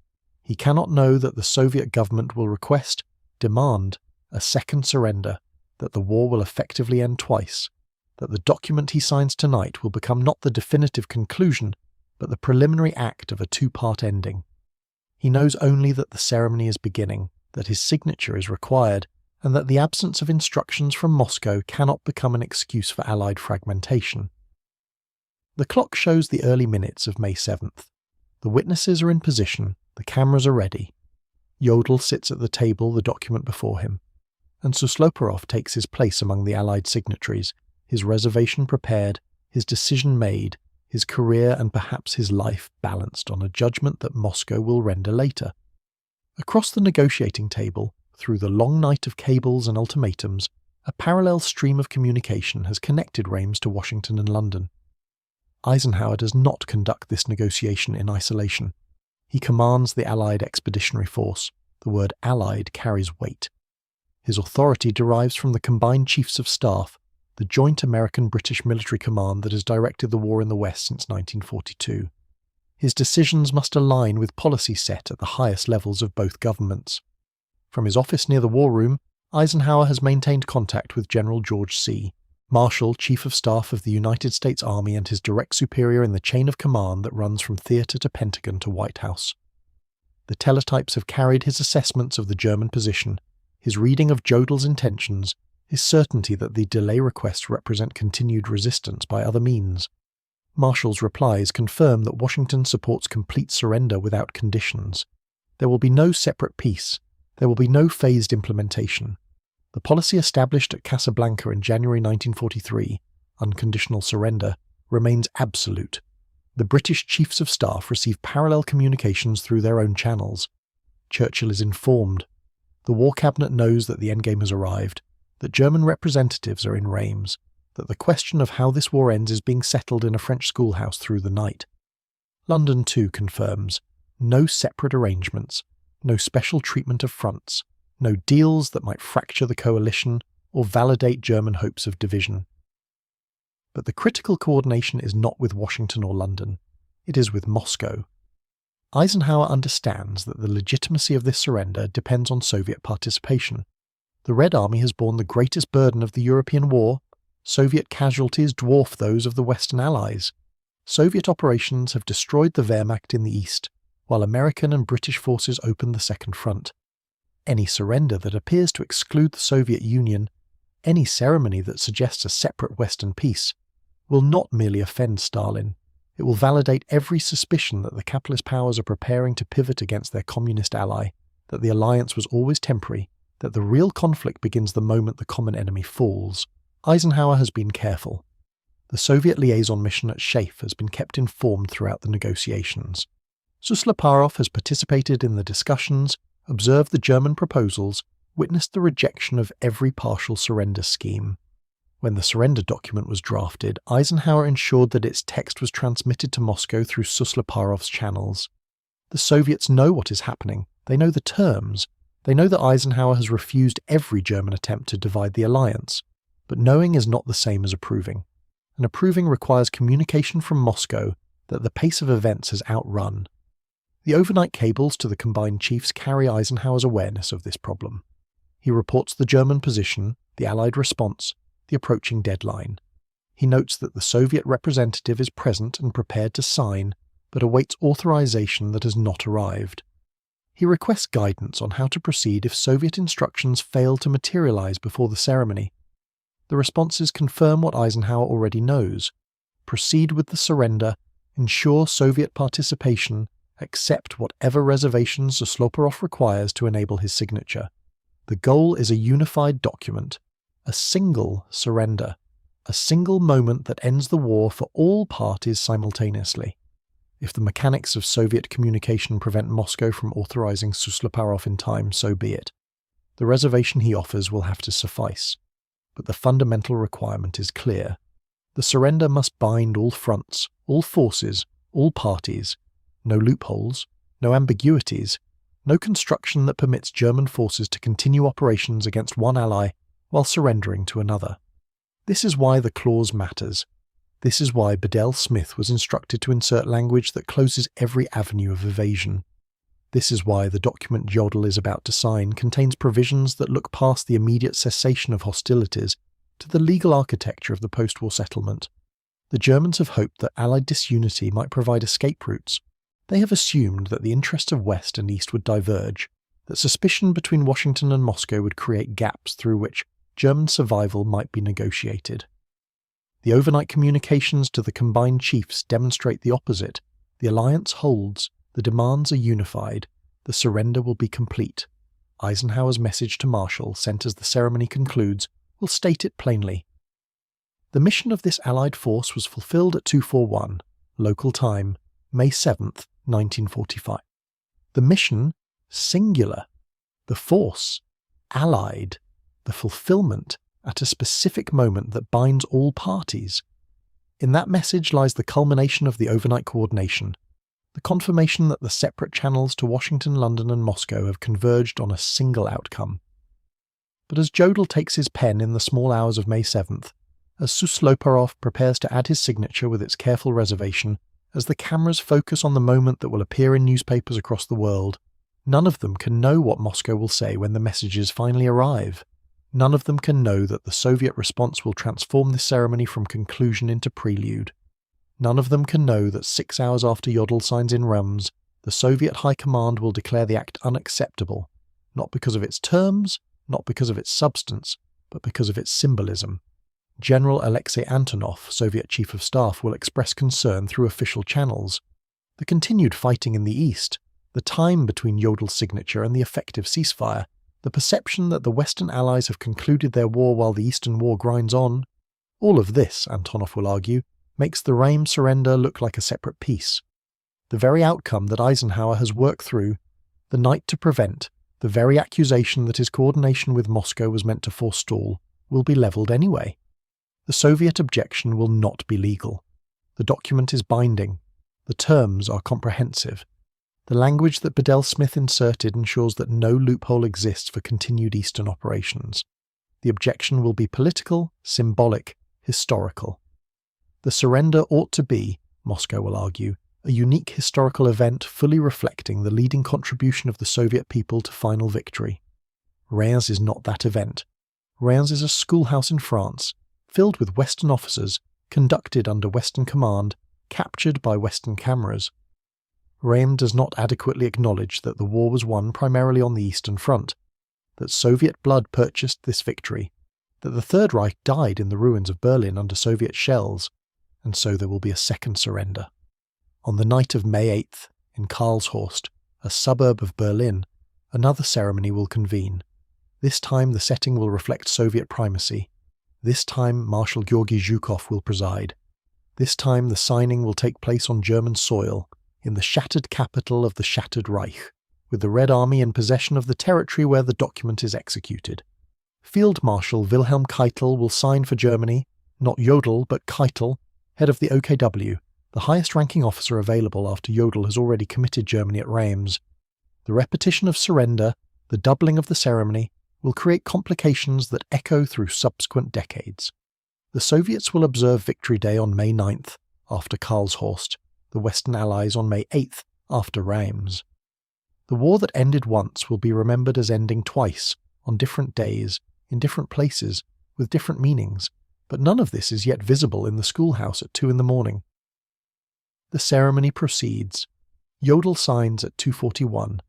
He cannot know that the Soviet government will request, demand, a second surrender, that the war will effectively end twice, that the document he signs tonight will become not the definitive conclusion, but the preliminary act of a two-part ending. He knows only that the ceremony is beginning, that his signature is required, and that the absence of instructions from Moscow cannot become an excuse for Allied fragmentation. The clock shows the early minutes of May 7th. The witnesses are in position, the cameras are ready. Jodl sits at the table, the document before him, and Susloperoff takes his place among the Allied signatories, his reservation prepared, his decision made, his career and perhaps his life balanced on a judgment that Moscow will render later. Across the negotiating table, through the long night of cables and ultimatums, a parallel stream of communication has connected Reims to Washington and London. Eisenhower does not conduct this negotiation in isolation. He commands the Allied Expeditionary Force. The word Allied carries weight. His authority derives from the combined Chiefs of Staff, the joint American-British military command that has directed the war in the West since 1942. His decisions must align with policy set at the highest levels of both governments. From his office near the War Room, Eisenhower has maintained contact with General George C., Marshal, Chief of Staff of the United States Army and his direct superior in the chain of command that runs from theatre to Pentagon to White House. The teletypes have carried his assessments of the German position, his reading of Jodl's intentions, his certainty that the delay requests represent continued resistance by other means. Marshall's replies confirm that Washington supports complete surrender without conditions. There will be no separate peace. There will be no phased implementation. The policy established at Casablanca in January 1943, unconditional surrender, remains absolute. The British Chiefs of Staff receive parallel communications through their own channels. Churchill is informed. The War Cabinet knows that the endgame has arrived, that German representatives are in Reims, that the question of how this war ends is being settled in a French schoolhouse through the night. London, too, confirms no separate arrangements, no special treatment of fronts, no deals that might fracture the coalition or validate German hopes of division. But the critical coordination is not with Washington or London. It is with Moscow. Eisenhower understands that the legitimacy of this surrender depends on Soviet participation. The Red Army has borne the greatest burden of the European war. Soviet casualties dwarf those of the Western Allies. Soviet operations have destroyed the Wehrmacht in the east, while American and British forces open the Second Front. Any surrender that appears to exclude the Soviet Union, any ceremony that suggests a separate Western peace, will not merely offend Stalin. It will validate every suspicion that the capitalist powers are preparing to pivot against their communist ally, that the alliance was always temporary, that the real conflict begins the moment the common enemy falls. Eisenhower has been careful. The Soviet liaison mission at Shafe has been kept informed throughout the negotiations. Susloparov has participated in the discussions, observed the German proposals, witnessed the rejection of every partial surrender scheme. When the surrender document was drafted, Eisenhower ensured that its text was transmitted to Moscow through Susloparov's channels. The Soviets know what is happening. They know the terms. They know that Eisenhower has refused every German attempt to divide the alliance. But knowing is not the same as approving. And approving requires communication from Moscow that the pace of events has outrun. The overnight cables to the combined chiefs carry Eisenhower's awareness of this problem. He reports the German position, the Allied response, the approaching deadline. He notes that the Soviet representative is present and prepared to sign, but awaits authorization that has not arrived. He requests guidance on how to proceed if Soviet instructions fail to materialize before the ceremony. The responses confirm what Eisenhower already knows. Proceed with the surrender, ensure Soviet participation, accept whatever reservations Susloparov requires to enable his signature. The goal is a unified document, a single surrender, a single moment that ends the war for all parties simultaneously. If the mechanics of Soviet communication prevent Moscow from authorizing Susloparov in time, so be it. The reservation he offers will have to suffice. But the fundamental requirement is clear. The surrender must bind all fronts, all forces, all parties. No loopholes, no ambiguities, no construction that permits German forces to continue operations against one ally while surrendering to another. This is why the clause matters. This is why Bedell Smith was instructed to insert language that closes every avenue of evasion. This is why the document Jodl is about to sign contains provisions that look past the immediate cessation of hostilities to the legal architecture of the post-war settlement. The Germans have hoped that Allied disunity might provide escape routes. They have assumed that the interests of West and East would diverge, that suspicion between Washington and Moscow would create gaps through which German survival might be negotiated. The overnight communications to the combined chiefs demonstrate the opposite. The alliance holds, the demands are unified, the surrender will be complete. Eisenhower's message to Marshall, sent as the ceremony concludes, will state it plainly. The mission of this Allied force was fulfilled at 241, local time, May 7th, 1945. The mission, singular. The force, Allied. The fulfillment, at a specific moment that binds all parties. In that message lies the culmination of the overnight coordination, the confirmation that the separate channels to Washington, London and Moscow have converged on a single outcome. But as Jodl takes his pen in the small hours of May 7th, as Susloparov prepares to add his signature with its careful reservation, as the cameras focus on the moment that will appear in newspapers across the world, none of them can know what Moscow will say when the messages finally arrive. None of them can know that the Soviet response will transform this ceremony from conclusion into prelude. None of them can know that 6 hours after Jodl signs in Rams, the Soviet High Command will declare the act unacceptable, not because of its terms, not because of its substance, but because of its symbolism. General Alexei Antonov, Soviet Chief of Staff, will express concern through official channels. The continued fighting in the East, the time between Jodl's signature and the effective ceasefire, the perception that the Western Allies have concluded their war while the Eastern War grinds on, all of this, Antonov will argue, makes the Rheims surrender look like a separate piece. The very outcome that Eisenhower has worked through, the night to prevent, the very accusation that his coordination with Moscow was meant to forestall, will be levelled anyway. The Soviet objection will not be legal. The document is binding. The terms are comprehensive. The language that Bedell Smith inserted ensures that no loophole exists for continued Eastern operations. The objection will be political, symbolic, historical. The surrender ought to be, Moscow will argue, a unique historical event fully reflecting the leading contribution of the Soviet people to final victory. Reims is not that event. Reims is a schoolhouse in France, filled with Western officers, conducted under Western command, captured by Western cameras. Rheims does not adequately acknowledge that the war was won primarily on the Eastern Front, that Soviet blood purchased this victory, that the Third Reich died in the ruins of Berlin under Soviet shells, and so there will be a second surrender. On the night of May 8th, in Karlshorst, a suburb of Berlin, another ceremony will convene. This time the setting will reflect Soviet primacy. This time Marshal Georgy Zhukov will preside. This time the signing will take place on German soil, in the shattered capital of the shattered Reich, with the Red Army in possession of the territory where the document is executed. Field Marshal Wilhelm Keitel will sign for Germany, not Jodl but Keitel, head of the OKW, the highest-ranking officer available after Jodl has already committed Germany at Rheims. The repetition of surrender, the doubling of the ceremony, will create complications that echo through subsequent decades. The Soviets will observe Victory Day on May 9th, after Karlshorst, the Western Allies on May 8th, after Rheims. The war that ended once will be remembered as ending twice, on different days, in different places, with different meanings, but none of this is yet visible in the schoolhouse at 2 a.m. The ceremony proceeds. Jodl signs at 2:41.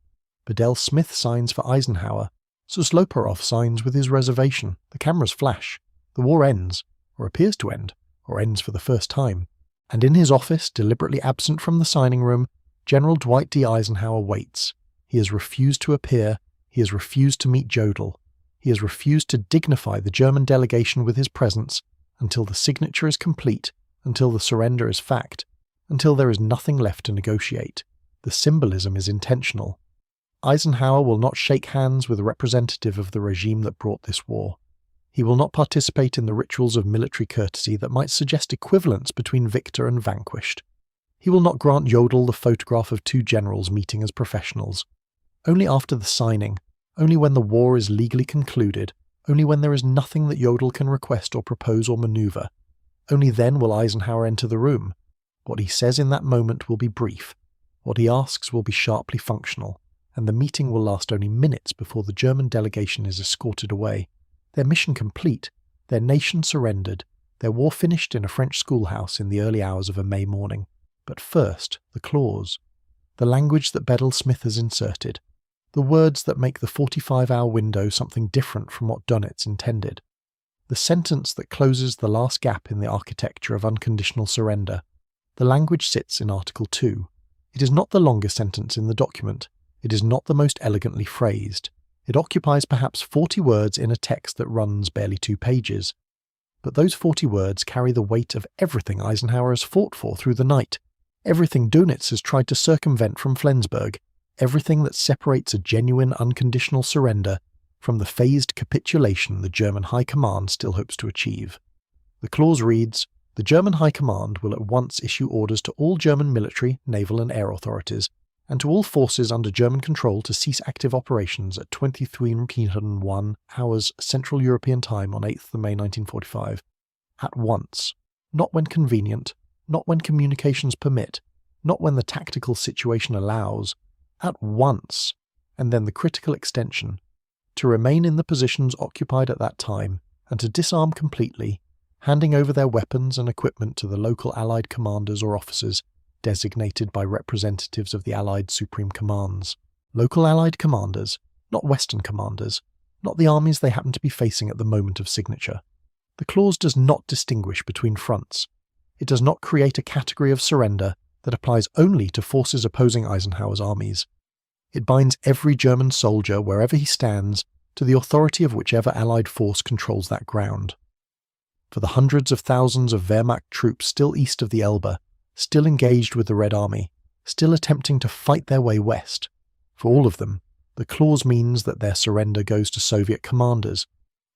Bedell-Smith signs for Eisenhower. Susloparov signs with his reservation. The cameras flash. The war ends, or appears to end, or ends for the first time. And in his office, deliberately absent from the signing room, General Dwight D. Eisenhower waits. He has refused to appear. He has refused to meet Jodl. He has refused to dignify the German delegation with his presence until the signature is complete, until the surrender is fact, until there is nothing left to negotiate. The symbolism is intentional. Eisenhower will not shake hands with a representative of the regime that brought this war. He will not participate in the rituals of military courtesy that might suggest equivalence between victor and vanquished. He will not grant Jodl the photograph of two generals meeting as professionals. Only after the signing, only when the war is legally concluded, only when there is nothing that Jodl can request or propose or maneuver, only then will Eisenhower enter the room. What he says in that moment will be brief. What he asks will be sharply functional, and the meeting will last only minutes before the German delegation is escorted away. Their mission complete, their nation surrendered, their war finished in a French schoolhouse in the early hours of a May morning. But first, the clause. The language that Bedell-Smith has inserted. The words that make the 45-hour window something different from what Dönitz intended. The sentence that closes the last gap in the architecture of unconditional surrender. The language sits in Article 2. It is not the longest sentence in the document. It is not the most elegantly phrased. It occupies perhaps 40 words in a text that runs barely 2 pages. But those 40 words carry the weight of everything Eisenhower has fought for through the night, everything Dönitz has tried to circumvent from Flensburg, everything that separates a genuine unconditional surrender from the phased capitulation the German High Command still hopes to achieve. The clause reads, "The German High Command will at once issue orders to all German military, naval and air authorities, and to all forces under German control to cease active operations at 23:01 hours Central European Time on 8th May 1945. At once. Not when convenient, not when communications permit, not when the tactical situation allows. At once." And then the critical extension. To remain in the positions occupied at that time, and to disarm completely, handing over their weapons and equipment to the local Allied commanders or officers designated by representatives of the Allied Supreme Commands. Local Allied commanders, not Western commanders, not the armies they happen to be facing at the moment of signature. The clause does not distinguish between fronts. It does not create a category of surrender that applies only to forces opposing Eisenhower's armies. It binds every German soldier, wherever he stands, to the authority of whichever Allied force controls that ground. For the hundreds of thousands of Wehrmacht troops still east of the Elbe, still engaged with the Red Army, still attempting to fight their way west, for all of them, the clause means that their surrender goes to Soviet commanders.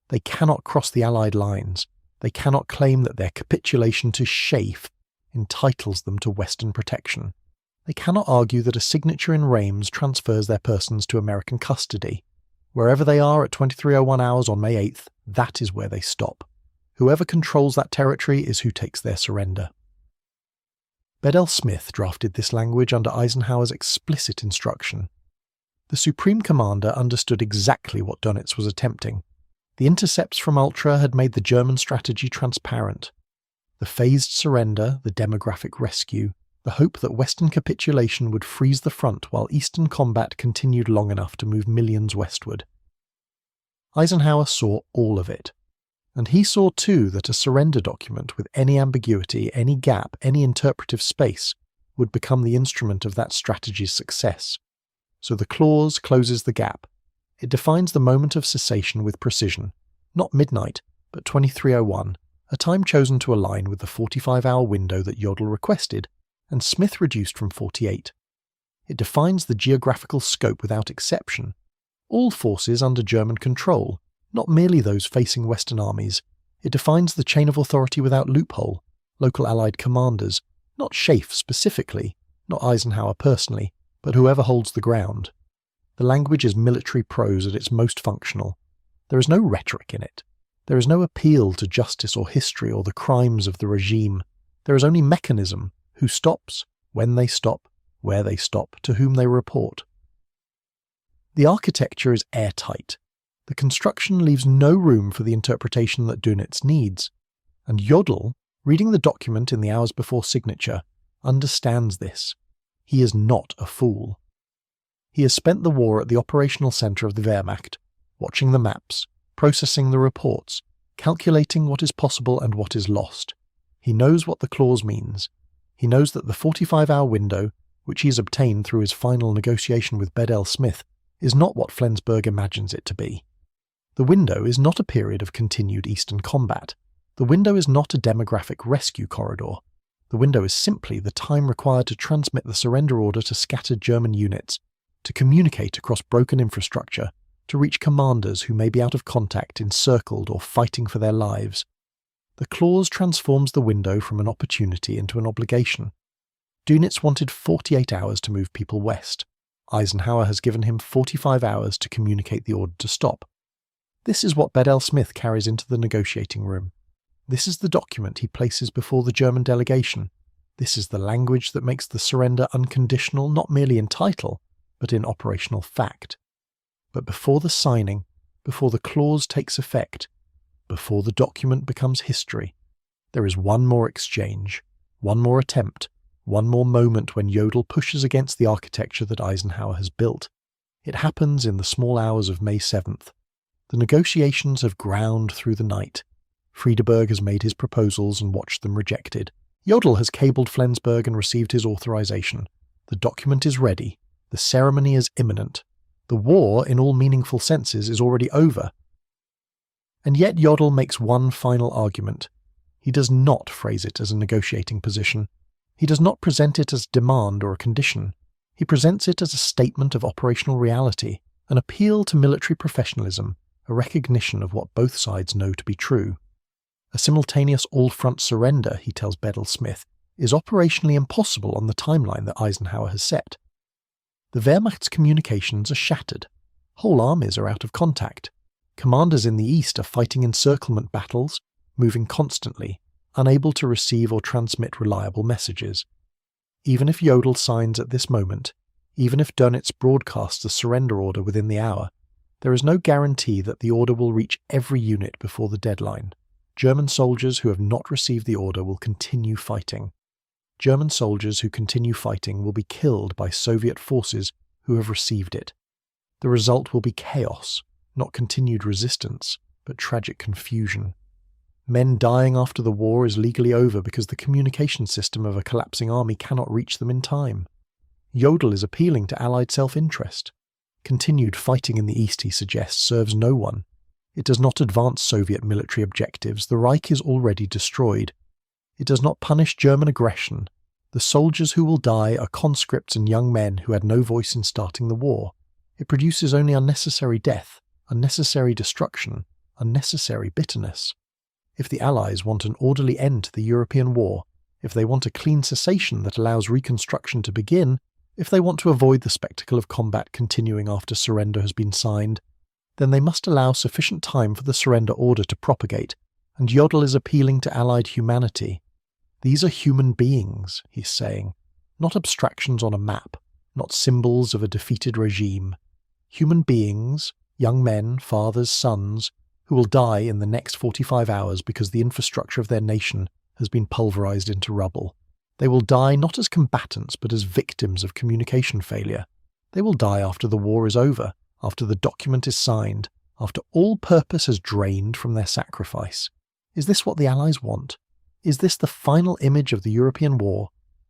They cannot cross the Allied lines. They cannot claim that their capitulation to SHAEF entitles them to Western protection. They cannot argue that a signature in Rheims transfers their persons to American custody. Wherever they are at 23:01 hours on May 8th, that is where they stop. Whoever controls that territory is who takes their surrender. Bedell-Smith drafted this language under Eisenhower's explicit instruction. The Supreme Commander understood exactly what Dönitz was attempting. The intercepts from Ultra had made the German strategy transparent. The phased surrender, the demographic rescue, the hope that Western capitulation would freeze the front while Eastern combat continued long enough to move millions westward. Eisenhower saw all of it. And he saw too that a surrender document with any ambiguity, any gap, any interpretive space would become the instrument of that strategy's success. So the clause closes the gap. It defines the moment of cessation with precision, not midnight, but 23:01, a time chosen to align with the 45-hour window that Jodl requested, and Smith reduced from 48. It defines the geographical scope without exception. All forces under German control, not merely those facing Western armies. It defines the chain of authority without loophole, local Allied commanders, not Schaeff specifically, not Eisenhower personally, but whoever holds the ground. The language is military prose at its most functional. There is no rhetoric in it. There is no appeal to justice or history or the crimes of the regime. There is only mechanism, who stops, when they stop, where they stop, to whom they report. The architecture is airtight. The construction leaves no room for the interpretation that Dönitz needs, and Jodl, reading the document in the hours before signature, understands this. He is not a fool. He has spent the war at the operational centre of the Wehrmacht, watching the maps, processing the reports, calculating what is possible and what is lost. He knows what the clause means. He knows that the 45-hour window, which he has obtained through his final negotiation with Bedell Smith, is not what Flensburg imagines it to be. The window is not a period of continued Eastern combat. The window is not a demographic rescue corridor. The window is simply the time required to transmit the surrender order to scattered German units, to communicate across broken infrastructure, to reach commanders who may be out of contact, encircled, or fighting for their lives. The clause transforms the window from an opportunity into an obligation. Dönitz wanted 48 hours to move people west. Eisenhower has given him 45 hours to communicate the order to stop. This is what Bedell Smith carries into the negotiating room. This is the document he places before the German delegation. This is the language that makes the surrender unconditional not merely in title, but in operational fact. But before the signing, before the clause takes effect, before the document becomes history, there is one more exchange, one more attempt, one more moment when Jodl pushes against the architecture that Eisenhower has built. It happens in the small hours of May 7th. The negotiations have ground through the night. Friedeberg has made his proposals and watched them rejected. Jodl has cabled Flensburg and received his authorization. The document is ready. The ceremony is imminent. The war, in all meaningful senses, is already over. And yet Jodl makes one final argument. He does not phrase it as a negotiating position. He does not present it as demand or a condition. He presents it as a statement of operational reality, an appeal to military professionalism, a recognition of what both sides know to be true. A simultaneous all-front surrender, he tells Bedell Smith, is operationally impossible on the timeline that Eisenhower has set. The Wehrmacht's communications are shattered. Whole armies are out of contact. Commanders in the east are fighting encirclement battles, moving constantly, unable to receive or transmit reliable messages. Even if Jodl signs at this moment, even if Dönitz broadcasts the surrender order within the hour, there is no guarantee that the order will reach every unit before the deadline. German soldiers who have not received the order will continue fighting. German soldiers who continue fighting will be killed by Soviet forces who have received it. The result will be chaos, not continued resistance, but tragic confusion. Men dying after the war is legally over because the communication system of a collapsing army cannot reach them in time. Jodl is appealing to Allied self-interest. Continued fighting in the East, he suggests, serves no one. It does not advance Soviet military objectives. The Reich is already destroyed. It does not punish German aggression. The soldiers who will die are conscripts and young men who had no voice in starting the war. It produces only unnecessary death, unnecessary destruction, unnecessary bitterness. If the Allies want an orderly end to the European war, if they want a clean cessation that allows reconstruction to begin, if they want to avoid the spectacle of combat continuing after surrender has been signed, then they must allow sufficient time for the surrender order to propagate, and Jodl is appealing to Allied humanity. These are human beings, he's saying, not abstractions on a map, not symbols of a defeated regime. Human beings, young men, fathers, sons, who will die in the next 45 hours because the infrastructure of their nation has been pulverized into rubble. They will die not as combatants but as victims of communication failure. They will die after the war is over, after the document is signed, after all purpose has drained from their sacrifice. Is this what the Allies want? Is this the final image of the European war?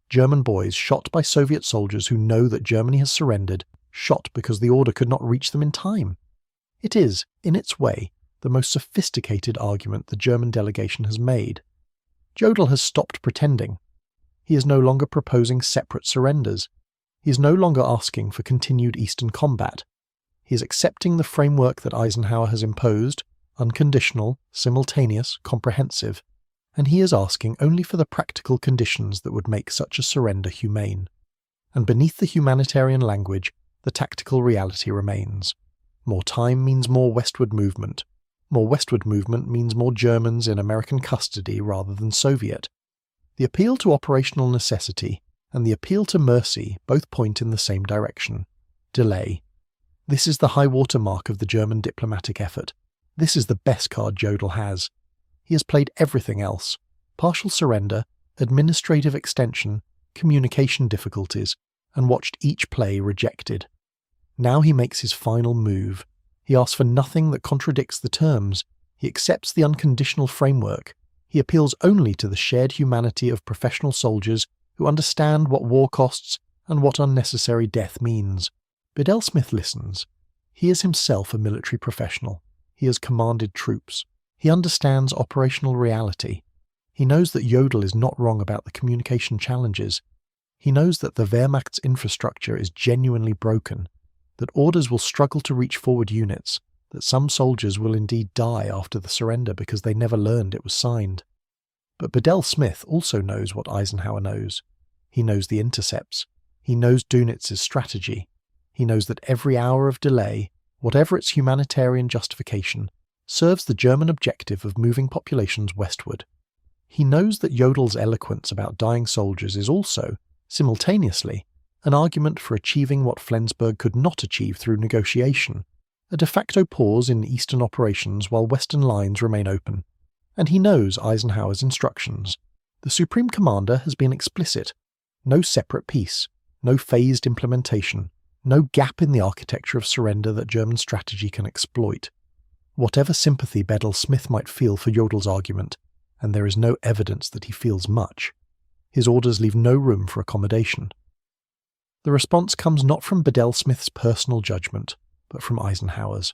German boys shot by Soviet soldiers who know that Germany has surrendered, shot because the order could not reach them in time. It is, in its way, the most sophisticated argument the German delegation has made. Jodl has stopped pretending. He is no longer proposing separate surrenders. He is no longer asking for continued Eastern combat. He is accepting the framework that Eisenhower has imposed, unconditional, simultaneous, comprehensive, and he is asking only for the practical conditions that would make such a surrender humane. And beneath the humanitarian language, the tactical reality remains. More time means more westward movement. More westward movement means more Germans in American custody rather than Soviet. The appeal to operational necessity and the appeal to mercy both point in the same direction. Delay. This is the high-water mark of the German diplomatic effort. This is the best card Jodl has. He has played everything else: partial surrender, administrative extension, communication difficulties, and watched each play rejected. Now he makes his final move. He asks for nothing that contradicts the terms. He accepts the unconditional framework. He appeals only to the shared humanity of professional soldiers who understand what war costs and what unnecessary death means. Bedell Smith listens. He is himself a military professional. He has commanded troops. He understands operational reality. He knows that Jodl is not wrong about the communication challenges. He knows that the Wehrmacht's infrastructure is genuinely broken, that orders will struggle to reach forward units, that some soldiers will indeed die after the surrender because they never learned it was signed. But Bedell Smith also knows what Eisenhower knows. He knows the intercepts. He knows Dönitz's strategy. He knows that every hour of delay, whatever its humanitarian justification, serves the German objective of moving populations westward. He knows that Jodl's eloquence about dying soldiers is also, simultaneously, an argument for achieving what Flensburg could not achieve through negotiation, a de facto pause in eastern operations while western lines remain open. And he knows Eisenhower's instructions. The Supreme Commander has been explicit. No separate peace, no phased implementation, no gap in the architecture of surrender that German strategy can exploit. Whatever sympathy Bedell Smith might feel for Jodl's argument, and there is no evidence that he feels much, his orders leave no room for accommodation. The response comes not from Bedell Smith's personal judgment, but from Eisenhower's.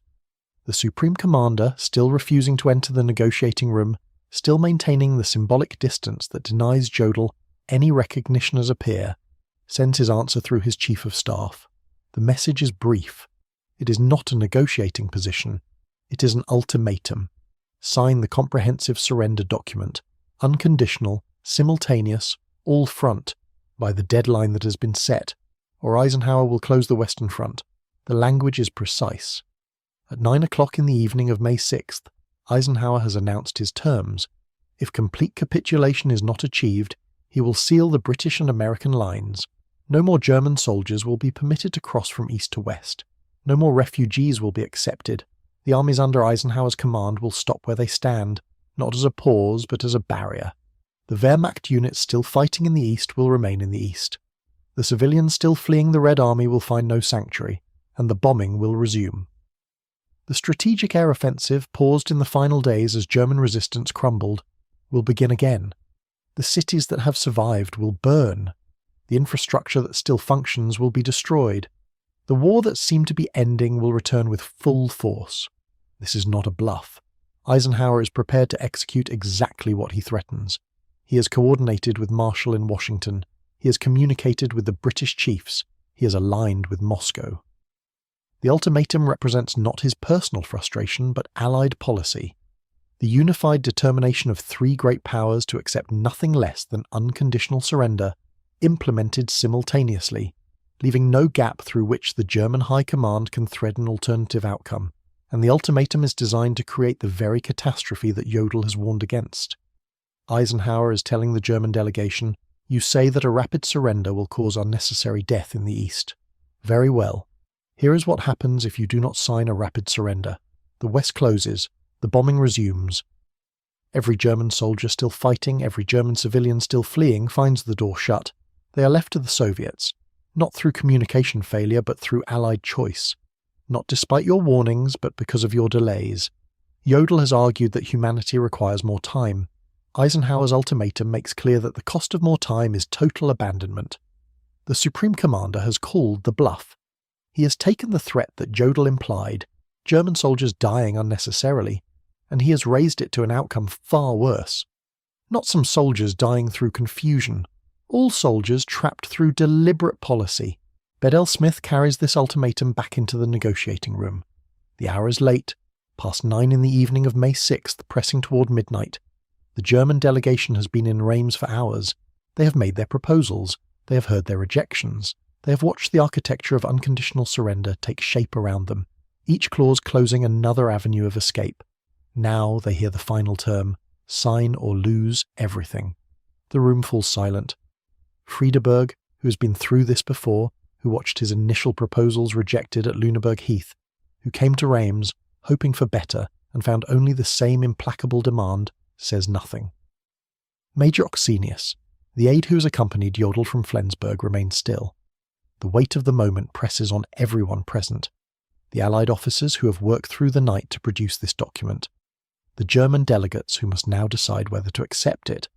The Supreme Commander, still refusing to enter the negotiating room, still maintaining the symbolic distance that denies Jodl any recognition as a peer, sends his answer through his Chief of Staff. The message is brief. It is not a negotiating position. It is an ultimatum. Sign the comprehensive surrender document, unconditional, simultaneous, all front, by the deadline that has been set, or Eisenhower will close the Western Front. The language is precise. At 9 o'clock in the evening of May 6th, Eisenhower has announced his terms. If complete capitulation is not achieved, he will seal the British and American lines. No more German soldiers will be permitted to cross from east to west. No more refugees will be accepted. The armies under Eisenhower's command will stop where they stand, not as a pause but as a barrier. The Wehrmacht units still fighting in the east will remain in the east. The civilians still fleeing the Red Army will find no sanctuary, and the bombing will resume. The strategic air offensive, paused in the final days as German resistance crumbled, will begin again. The cities that have survived will burn. The infrastructure that still functions will be destroyed. The war that seemed to be ending will return with full force. This is not a bluff. Eisenhower is prepared to execute exactly what he threatens. He has coordinated with Marshall in Washington. He has communicated with the British chiefs. He is aligned with Moscow. The ultimatum represents not his personal frustration, but Allied policy. The unified determination of three great powers to accept nothing less than unconditional surrender, implemented simultaneously, leaving no gap through which the German High Command can thread an alternative outcome, and the ultimatum is designed to create the very catastrophe that Jodl has warned against. Eisenhower is telling the German delegation, "You say that a rapid surrender will cause unnecessary death in the East. Very well. Here is what happens if you do not sign a rapid surrender. The West closes, The bombing resumes. Every German soldier still fighting, every German civilian still fleeing finds the door shut. They are left to the Soviets, not through communication failure but through Allied choice. Not despite your warnings, but because of your delays. Jodl has argued that humanity requires more time. Eisenhower's ultimatum makes clear that the cost of more time is total abandonment. The Supreme Commander has called the bluff. He has taken the threat that Jodl implied, German soldiers dying unnecessarily, and he has raised it to an outcome far worse. Not some soldiers dying through confusion, all soldiers trapped through deliberate policy. Bedell Smith carries this ultimatum back into the negotiating room. The hour is late, past 9 in the evening of May 6th, pressing toward midnight. The German delegation has been in Reims for hours. They have made their proposals. They have heard their rejections. They have watched the architecture of unconditional surrender take shape around them, each clause closing another avenue of escape. Now they hear the final term, sign or lose everything. The room falls silent. Friedeberg, who has been through this before, who watched his initial proposals rejected at Lüneburg Heath, who came to Reims, hoping for better, and found only the same implacable demand, says nothing. Major Oxenius, the aide who has accompanied Jodl from Flensburg, remains still. The weight of the moment presses on everyone present. The Allied officers who have worked through the night to produce this document. The German delegates who must now decide whether to accept it.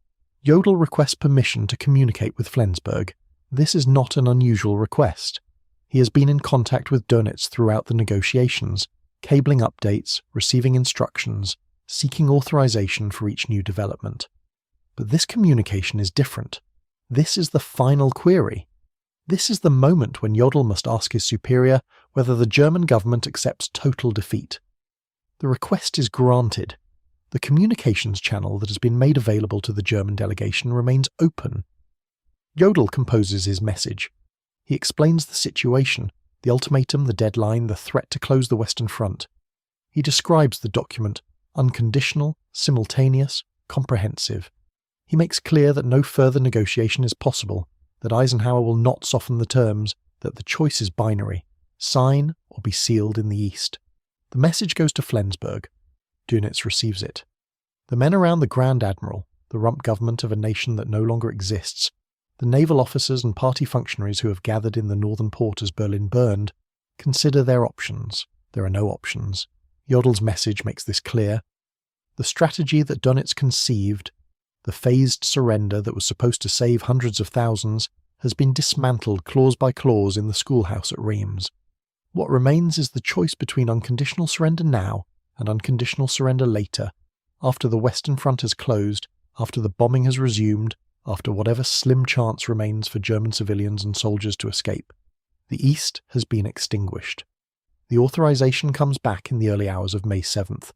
Jodl requests permission to communicate with Flensburg. This is not an unusual request. He has been in contact with Dönitz throughout the negotiations, cabling updates, receiving instructions, seeking authorization for each new development. But this communication is different. This is the final query. This is the moment when Jodl must ask his superior whether the German government accepts total defeat. The request is granted. The communications channel that has been made available to the German delegation remains open. Jodl composes his message. He explains the situation, the ultimatum, the deadline, the threat to close the Western Front. He describes the document, unconditional, simultaneous, comprehensive. He makes clear that no further negotiation is possible, that Eisenhower will not soften the terms, that the choice is binary, sign or be sealed in the East. The message goes to Flensburg. Dönitz receives it. The men around the Grand Admiral, the rump government of a nation that no longer exists, the naval officers and party functionaries who have gathered in the northern port as Berlin burned, consider their options. There are no options. Jodl's message makes this clear. The strategy that Dönitz conceived, the phased surrender that was supposed to save hundreds of thousands, has been dismantled clause by clause in the schoolhouse at Reims. What remains is the choice between unconditional surrender now and unconditional surrender later, after the Western Front has closed, after the bombing has resumed, after whatever slim chance remains for German civilians and soldiers to escape. The East has been extinguished. The authorization comes back in the early hours of May 7th.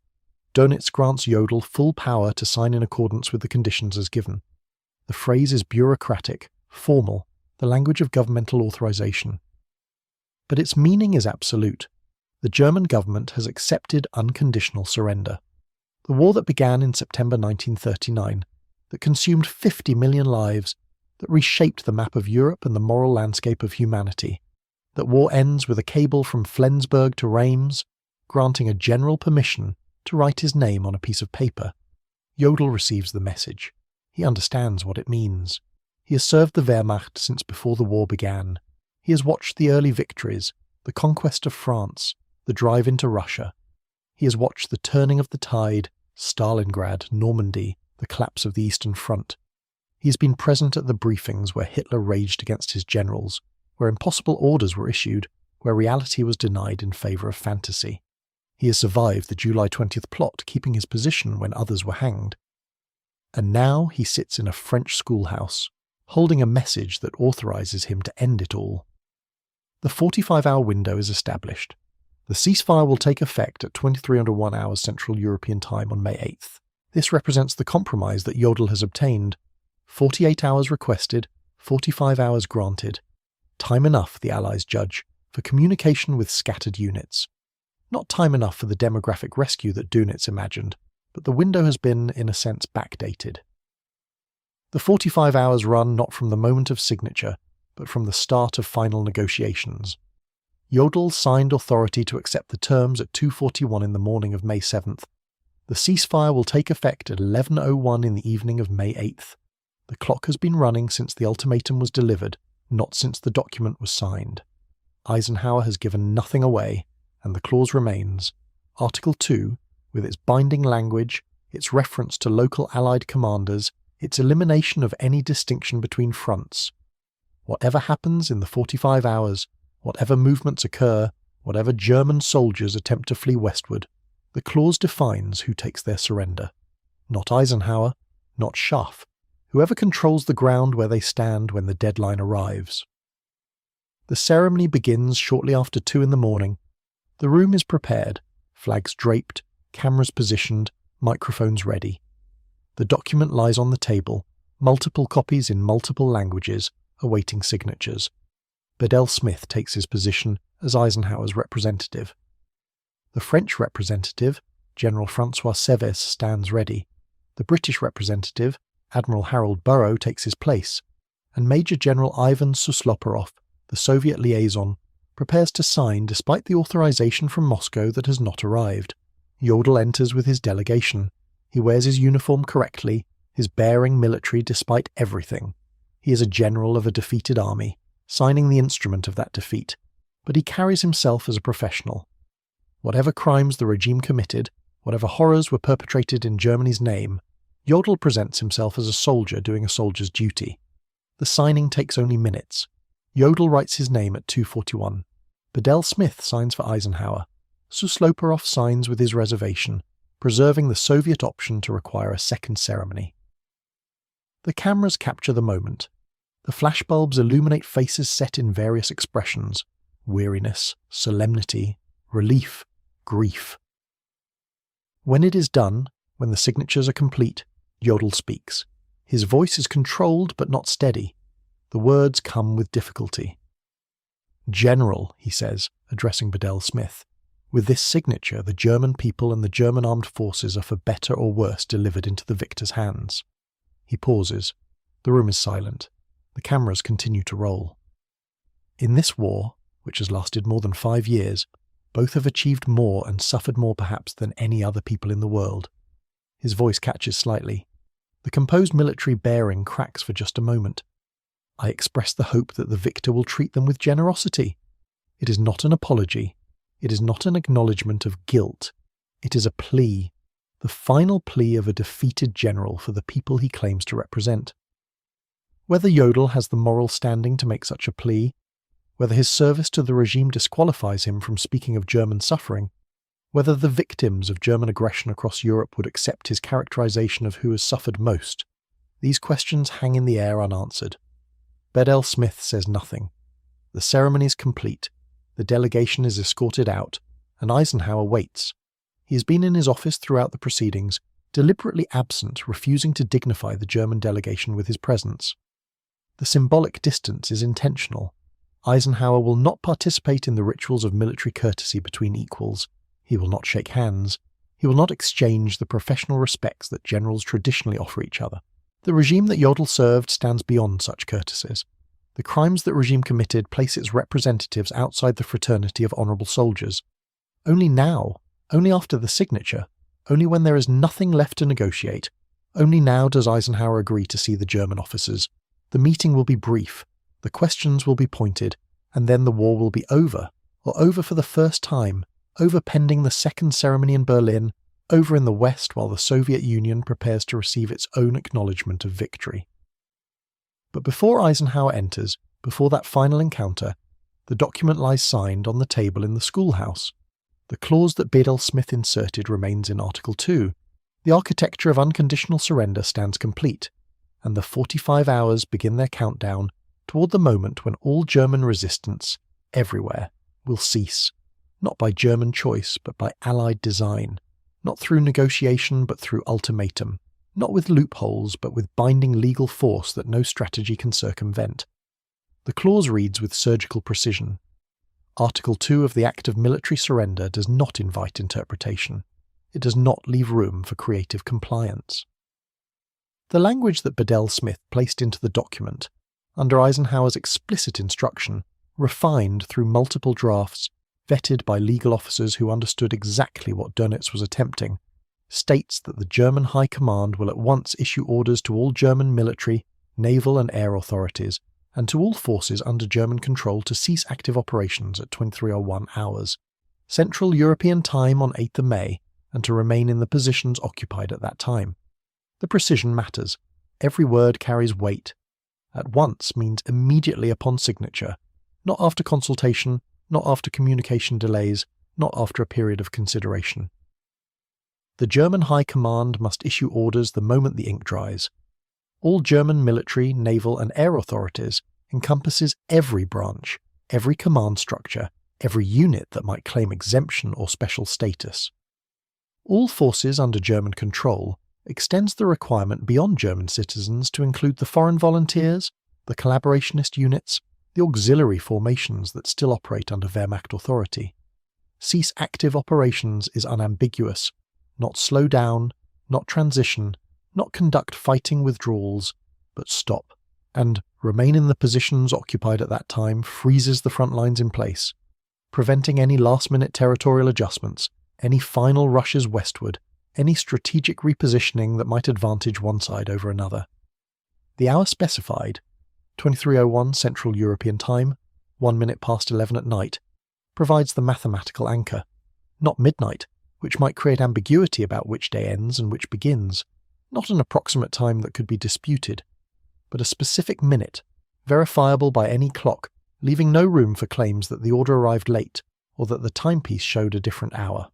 Dönitz grants Jodl full power to sign in accordance with the conditions as given. The phrase is bureaucratic, formal, the language of governmental authorization. But its meaning is absolute. The German government has accepted unconditional surrender. The war that began in September 1939, that consumed 50 million lives, that reshaped the map of Europe and the moral landscape of humanity. That war ends with a cable from Flensburg to Reims, granting a general permission to write his name on a piece of paper. Jodl receives the message. He understands what it means. He has served the Wehrmacht since before the war began. He has watched the early victories, the conquest of France, the drive into Russia. He has watched the turning of the tide, Stalingrad, Normandy, the collapse of the Eastern Front. He has been present at the briefings where Hitler raged against his generals, where impossible orders were issued, where reality was denied in favour of fantasy. He has survived the July 20th plot, keeping his position when others were hanged. And now he sits in a French schoolhouse, holding a message that authorises him to end it all. The 45-hour window is established. The ceasefire will take effect at 2301 hours Central European Time on May 8th. This represents the compromise that Jodl has obtained. 48 hours requested, 45 hours granted. Time enough, the Allies judge, for communication with scattered units. Not time enough for the demographic rescue that Dönitz imagined, but the window has been, in a sense, backdated. The 45 hours run not from the moment of signature, but from the start of final negotiations. Jodl signed authority to accept the terms at 2:41 in the morning of May 7th. The ceasefire will take effect at 11:01 in the evening of May 8th. The clock has been running since the ultimatum was delivered, not since the document was signed. Eisenhower has given nothing away, and the clause remains. Article 2, with its binding language, its reference to local Allied commanders, its elimination of any distinction between fronts. Whatever happens in the 45 hours, whatever movements occur, whatever German soldiers attempt to flee westward, the clause defines who takes their surrender. Not Eisenhower, not Schaff, whoever controls the ground where they stand when the deadline arrives. The ceremony begins shortly after 2 in the morning. The room is prepared, flags draped, cameras positioned, microphones ready. The document lies on the table, multiple copies in multiple languages, awaiting signatures. Bedell Smith takes his position as Eisenhower's representative. The French representative, General François Seves, stands ready. The British representative, Admiral Harold Burrow, takes his place, and Major General Ivan Susloporov, the Soviet liaison, prepares to sign despite the authorization from Moscow that has not arrived. Jodl enters with his delegation. He wears his uniform correctly, his bearing military despite everything. He is a general of a defeated army, signing the instrument of that defeat, but he carries himself as a professional. Whatever crimes the regime committed, whatever horrors were perpetrated in Germany's name, Jodl presents himself as a soldier doing a soldier's duty. The signing takes only minutes. Jodl writes his name at 2:41. Bedell Smith signs for Eisenhower. Susloporov signs with his reservation, preserving the Soviet option to require a second ceremony. The cameras capture the moment. The flashbulbs illuminate faces set in various expressions: weariness, solemnity, relief, grief. When it is done, when the signatures are complete, Jodl speaks. His voice is controlled but not steady. The words come with difficulty. "General," he says, addressing Bedell Smith, "with this signature the German people and the German armed forces are for better or worse delivered into the victor's hands." He pauses. The room is silent. The cameras continue to roll. In this war, which has lasted more than 5 years, both have achieved more and suffered more perhaps than any other people in the world. His voice catches slightly. The composed military bearing cracks for just a moment. "I express the hope that the victor will treat them with generosity." It is not an apology. It is not an acknowledgement of guilt. It is a plea, the final plea of a defeated general for the people he claims to represent. Whether Jodl has the moral standing to make such a plea, whether his service to the regime disqualifies him from speaking of German suffering, whether the victims of German aggression across Europe would accept his characterization of who has suffered most, these questions hang in the air unanswered. Bedell Smith says nothing. The ceremony is complete, the delegation is escorted out, and Eisenhower waits. He has been in his office throughout the proceedings, deliberately absent, refusing to dignify the German delegation with his presence. The symbolic distance is intentional. Eisenhower will not participate in the rituals of military courtesy between equals. He will not shake hands. He will not exchange the professional respects that generals traditionally offer each other. The regime that Jodl served stands beyond such courtesies. The crimes that regime committed place its representatives outside the fraternity of honourable soldiers. Only now, only after the signature, only when there is nothing left to negotiate, only now does Eisenhower agree to see the German officers. The meeting will be brief, the questions will be pointed, and then the war will be over, or over for the first time, over pending the second ceremony in Berlin, over in the West while the Soviet Union prepares to receive its own acknowledgement of victory. But before Eisenhower enters, before that final encounter, the document lies signed on the table in the schoolhouse. The clause that Bedell Smith inserted remains in Article 2. The architecture of unconditional surrender stands complete, and the 45 hours begin their countdown toward the moment when all German resistance, everywhere, will cease, not by German choice but by Allied design, not through negotiation but through ultimatum, not with loopholes but with binding legal force that no strategy can circumvent. The clause reads with surgical precision. Article 2 of the Act of Military Surrender does not invite interpretation. It does not leave room for creative compliance. The language that Bedell Smith placed into the document, under Eisenhower's explicit instruction, refined through multiple drafts, vetted by legal officers who understood exactly what Dönitz was attempting, states that the German High Command will at once issue orders to all German military, naval and air authorities, and to all forces under German control to cease active operations at 23:01 hours, Central European Time on 8th May, and to remain in the positions occupied at that time. The precision matters. Every word carries weight. At once means immediately upon signature, not after consultation, not after communication delays, not after a period of consideration. The German High Command must issue orders the moment the ink dries. All German military, naval and air authorities encompasses every branch, every command structure, every unit that might claim exemption or special status. All forces under German control extends the requirement beyond German citizens to include the foreign volunteers, the collaborationist units, the auxiliary formations that still operate under Wehrmacht authority. Cease active operations is unambiguous, not slow down, not transition, not conduct fighting withdrawals, but stop, and remain in the positions occupied at that time freezes the front lines in place, preventing any last-minute territorial adjustments, any final rushes westward, any strategic repositioning that might advantage one side over another. The hour specified, 23:01 Central European Time, 1 minute past 11 at night, provides the mathematical anchor, not midnight, which might create ambiguity about which day ends and which begins, not an approximate time that could be disputed, but a specific minute, verifiable by any clock, leaving no room for claims that the order arrived late or that the timepiece showed a different hour.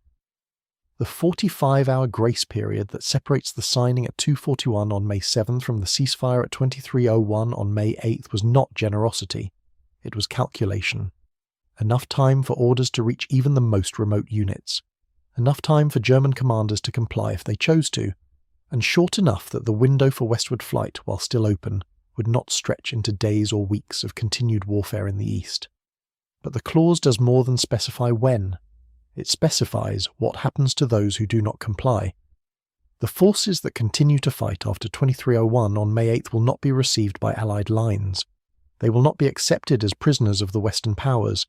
The 45-hour grace period that separates the signing at 2:41 on May 7th from the ceasefire at 23:01 on May 8th was not generosity, it was calculation. Enough time for orders to reach even the most remote units. Enough time for German commanders to comply if they chose to, and short enough that the window for westward flight, while still open, would not stretch into days or weeks of continued warfare in the east. But the clause does more than specify when. It specifies what happens to those who do not comply. The forces that continue to fight after 23:01 on May 8th will not be received by Allied lines. They will not be accepted as prisoners of the Western powers.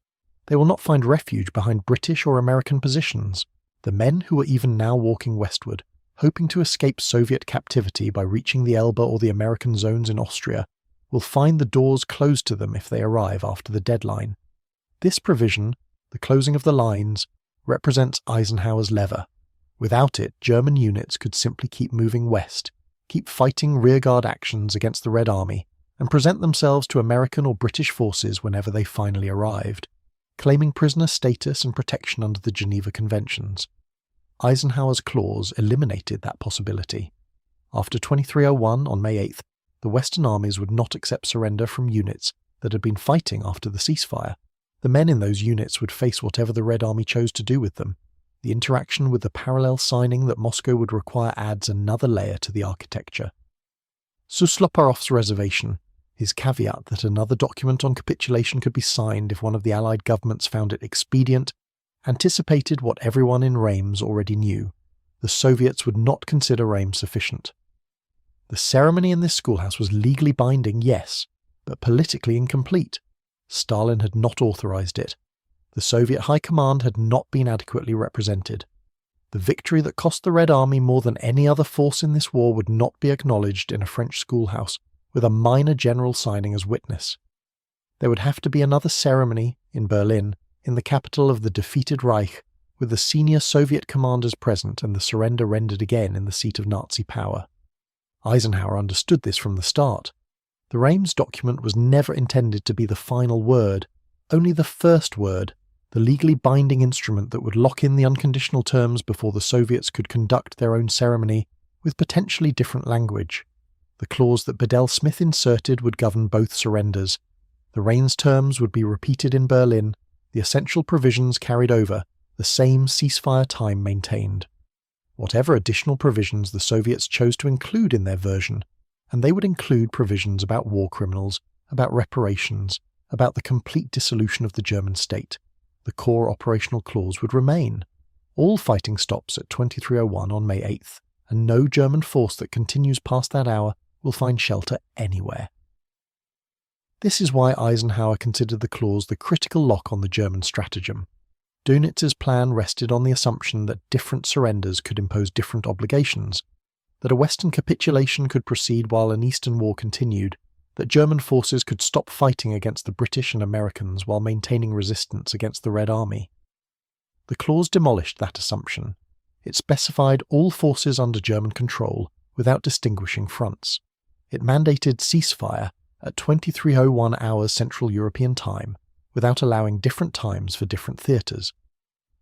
They will not find refuge behind British or American positions. The men who are even now walking westward, hoping to escape Soviet captivity by reaching the Elbe or the American zones in Austria, will find the doors closed to them if they arrive after the deadline. This provision, the closing of the lines, represents Eisenhower's lever. Without it, German units could simply keep moving west, keep fighting rearguard actions against the Red Army, and present themselves to American or British forces whenever they finally arrived, claiming prisoner status and protection under the Geneva Conventions. Eisenhower's clause eliminated that possibility. After 23:01 on May 8th, the Western armies would not accept surrender from units that had been fighting after the ceasefire. The men in those units would face whatever the Red Army chose to do with them. The interaction with the parallel signing that Moscow would require adds another layer to the architecture. Susloperov's reservation, his caveat that another document on capitulation could be signed if one of the Allied governments found it expedient, anticipated what everyone in Reims already knew. The Soviets would not consider Reims sufficient. The ceremony in this schoolhouse was legally binding, yes, but politically incomplete. Stalin had not authorized it. The Soviet High Command had not been adequately represented. The victory that cost the Red Army more than any other force in this war would not be acknowledged in a French schoolhouse, with a minor general signing as witness. There would have to be another ceremony, in Berlin, in the capital of the defeated Reich, with the senior Soviet commanders present and the surrender rendered again in the seat of Nazi power. Eisenhower understood this from the start. The Reims document was never intended to be the final word, only the first word, the legally binding instrument that would lock in the unconditional terms before the Soviets could conduct their own ceremony with potentially different language. The clause that Bedell-Smith inserted would govern both surrenders. The Reims terms would be repeated in Berlin, the essential provisions carried over, the same ceasefire time maintained. Whatever additional provisions the Soviets chose to include in their version, and they would include provisions about war criminals, about reparations, about the complete dissolution of the German state. The core operational clause would remain. All fighting stops at 23:01 on May 8th, and no German force that continues past that hour will find shelter anywhere. This is why Eisenhower considered the clause the critical lock on the German stratagem. Dönitz's plan rested on the assumption that different surrenders could impose different obligations, that a Western capitulation could proceed while an Eastern war continued, that German forces could stop fighting against the British and Americans while maintaining resistance against the Red Army. The clause demolished that assumption. It specified all forces under German control without distinguishing fronts. It mandated ceasefire at 23:01 hours Central European time, without allowing different times for different theatres.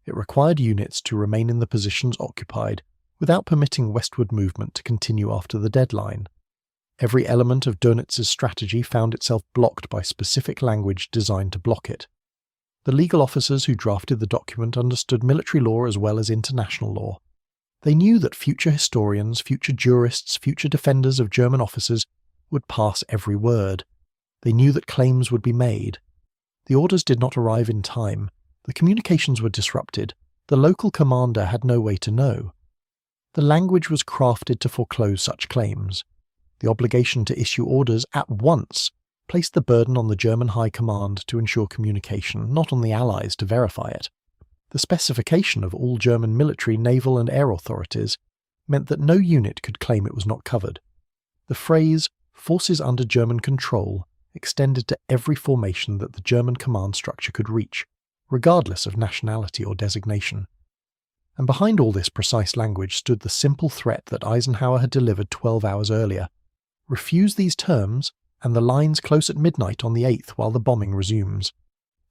It required units to remain in the positions occupied without permitting westward movement to continue after the deadline. Every element of Dönitz's strategy found itself blocked by specific language designed to block it. The legal officers who drafted the document understood military law as well as international law. They knew that future historians, future jurists, future defenders of German officers would parse every word. They knew that claims would be made. The orders did not arrive in time. The communications were disrupted. The local commander had no way to know. The language was crafted to foreclose such claims. The obligation to issue orders at once placed the burden on the German High Command to ensure communication, not on the Allies to verify it. The specification of all German military, naval and air authorities meant that no unit could claim it was not covered. The phrase, "forces under German control," extended to every formation that the German command structure could reach, regardless of nationality or designation. And behind all this precise language stood the simple threat that Eisenhower had delivered 12 hours earlier. Refuse these terms, and the lines close at midnight on the 8th while the bombing resumes.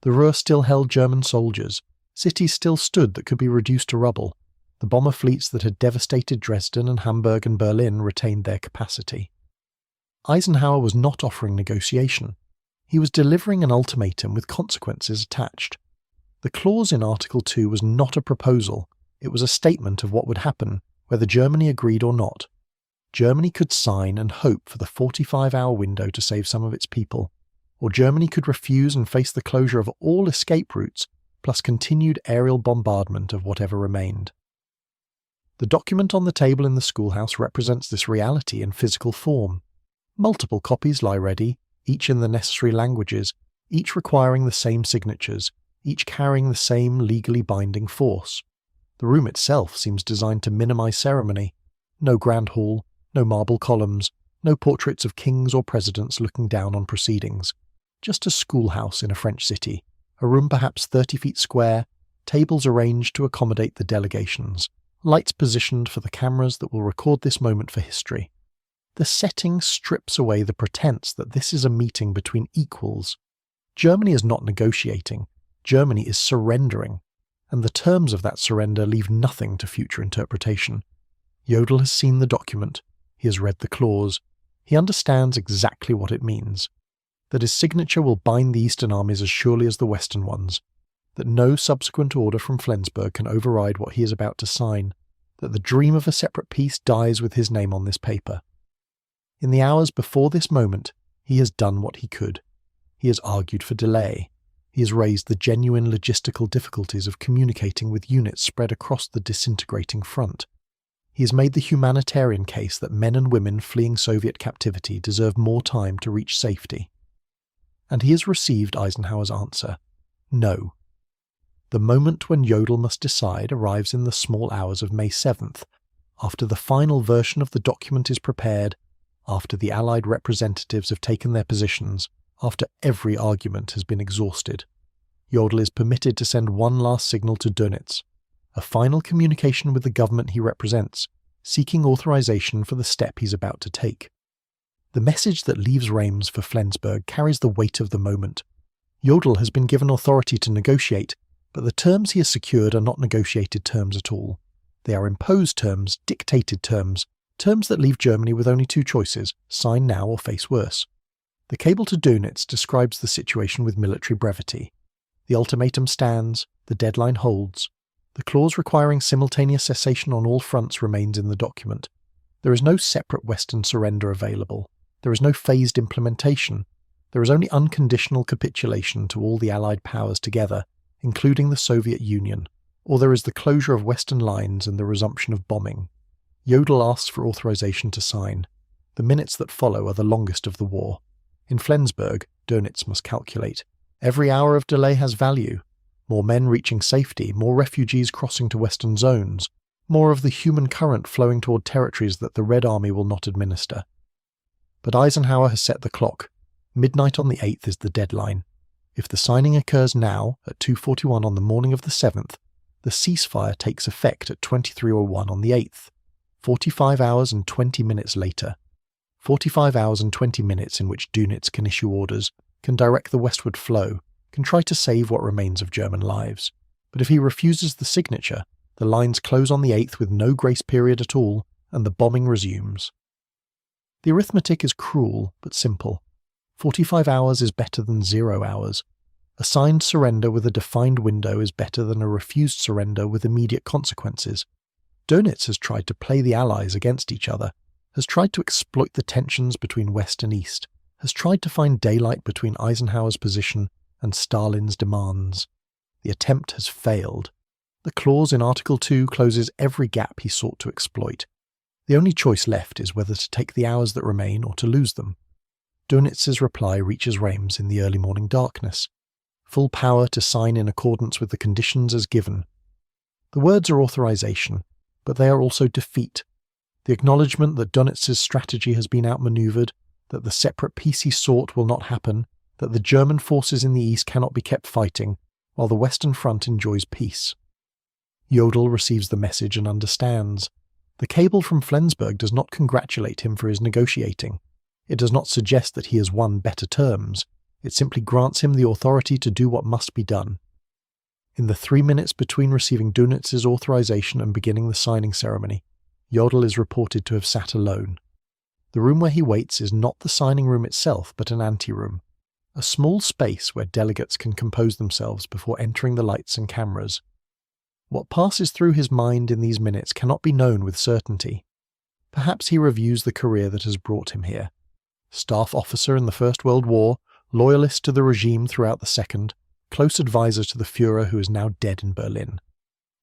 The Ruhr still held German soldiers. Cities still stood that could be reduced to rubble. The bomber fleets that had devastated Dresden and Hamburg and Berlin retained their capacity. Eisenhower was not offering negotiation. He was delivering an ultimatum with consequences attached. The clause in Article 2 was not a proposal. It was a statement of what would happen, whether Germany agreed or not. Germany could sign and hope for the 45-hour window to save some of its people, or Germany could refuse and face the closure of all escape routes, plus continued aerial bombardment of whatever remained. The document on the table in the schoolhouse represents this reality in physical form. Multiple copies lie ready, each in the necessary languages, each requiring the same signatures, each carrying the same legally binding force. The room itself seems designed to minimize ceremony. No grand hall, no marble columns, no portraits of kings or presidents looking down on proceedings. Just a schoolhouse in a French city, a room perhaps 30 feet square, tables arranged to accommodate the delegations, lights positioned for the cameras that will record this moment for history. The setting strips away the pretense that this is a meeting between equals. Germany is not negotiating. Germany is surrendering, and the terms of that surrender leave nothing to future interpretation. Jodl has seen the document. He has read the clause. He understands exactly what it means. That his signature will bind the Eastern armies as surely as the Western ones. That no subsequent order from Flensburg can override what he is about to sign. That the dream of a separate peace dies with his name on this paper. In the hours before this moment, he has done what he could. He has argued for delay. He has raised the genuine logistical difficulties of communicating with units spread across the disintegrating front. He has made the humanitarian case that men and women fleeing Soviet captivity deserve more time to reach safety. And he has received Eisenhower's answer: no. The moment when Jodl must decide arrives in the small hours of May 7th, after the final version of the document is prepared, after the Allied representatives have taken their positions, after every argument has been exhausted. Jodl is permitted to send one last signal to Dönitz, a final communication with the government he represents, seeking authorization for the step he's about to take. The message that leaves Reims for Flensburg carries the weight of the moment. Jodl has been given authority to negotiate, but the terms he has secured are not negotiated terms at all. They are imposed terms, dictated terms, terms that leave Germany with only two choices: sign now or face worse. The cable to Dönitz describes the situation with military brevity. The ultimatum stands, the deadline holds. The clause requiring simultaneous cessation on all fronts remains in the document. There is no separate Western surrender available. There is no phased implementation. There is only unconditional capitulation to all the Allied powers together, including the Soviet Union, or there is the closure of Western lines and the resumption of bombing. Jodl asks for authorization to sign. The minutes that follow are the longest of the war. In Flensburg, Dönitz must calculate. Every hour of delay has value. More men reaching safety, more refugees crossing to western zones, more of the human current flowing toward territories that the Red Army will not administer. But Eisenhower has set the clock. Midnight on the 8th is the deadline. If the signing occurs now, at 2:41 on the morning of the 7th, the ceasefire takes effect at 23:01 on the 8th. 45 hours and 20 minutes later. 45 hours and 20 minutes in which Dönitz can issue orders, can direct the westward flow, can try to save what remains of German lives. But if he refuses the signature, the lines close on the 8th with no grace period at all, and the bombing resumes. The arithmetic is cruel, but simple. 45 hours is better than 0 hours. A signed surrender with a defined window is better than a refused surrender with immediate consequences. Dönitz has tried to play the Allies against each other, has tried to exploit the tensions between West and East, has tried to find daylight between Eisenhower's position and Stalin's demands. The attempt has failed. The clause in Article 2 closes every gap he sought to exploit. The only choice left is whether to take the hours that remain or to lose them. Dönitz's reply reaches Reims in the early morning darkness. Full power to sign in accordance with the conditions as given. The words are authorization, but they are also defeat. The acknowledgement that Dönitz's strategy has been outmaneuvered, that the separate peace he sought will not happen, that the German forces in the east cannot be kept fighting, while the Western Front enjoys peace. Jodl receives the message and understands. The cable from Flensburg does not congratulate him for his negotiating. It does not suggest that he has won better terms. It simply grants him the authority to do what must be done. In the 3 minutes between receiving Dönitz's authorization and beginning the signing ceremony, Jodl is reported to have sat alone. The room where he waits is not the signing room itself, but an anteroom, a small space where delegates can compose themselves before entering the lights and cameras. What passes through his mind in these minutes cannot be known with certainty. Perhaps he reviews the career that has brought him here. Staff officer in the First World War, loyalist to the regime throughout the Second, close advisor to the Führer who is now dead in Berlin.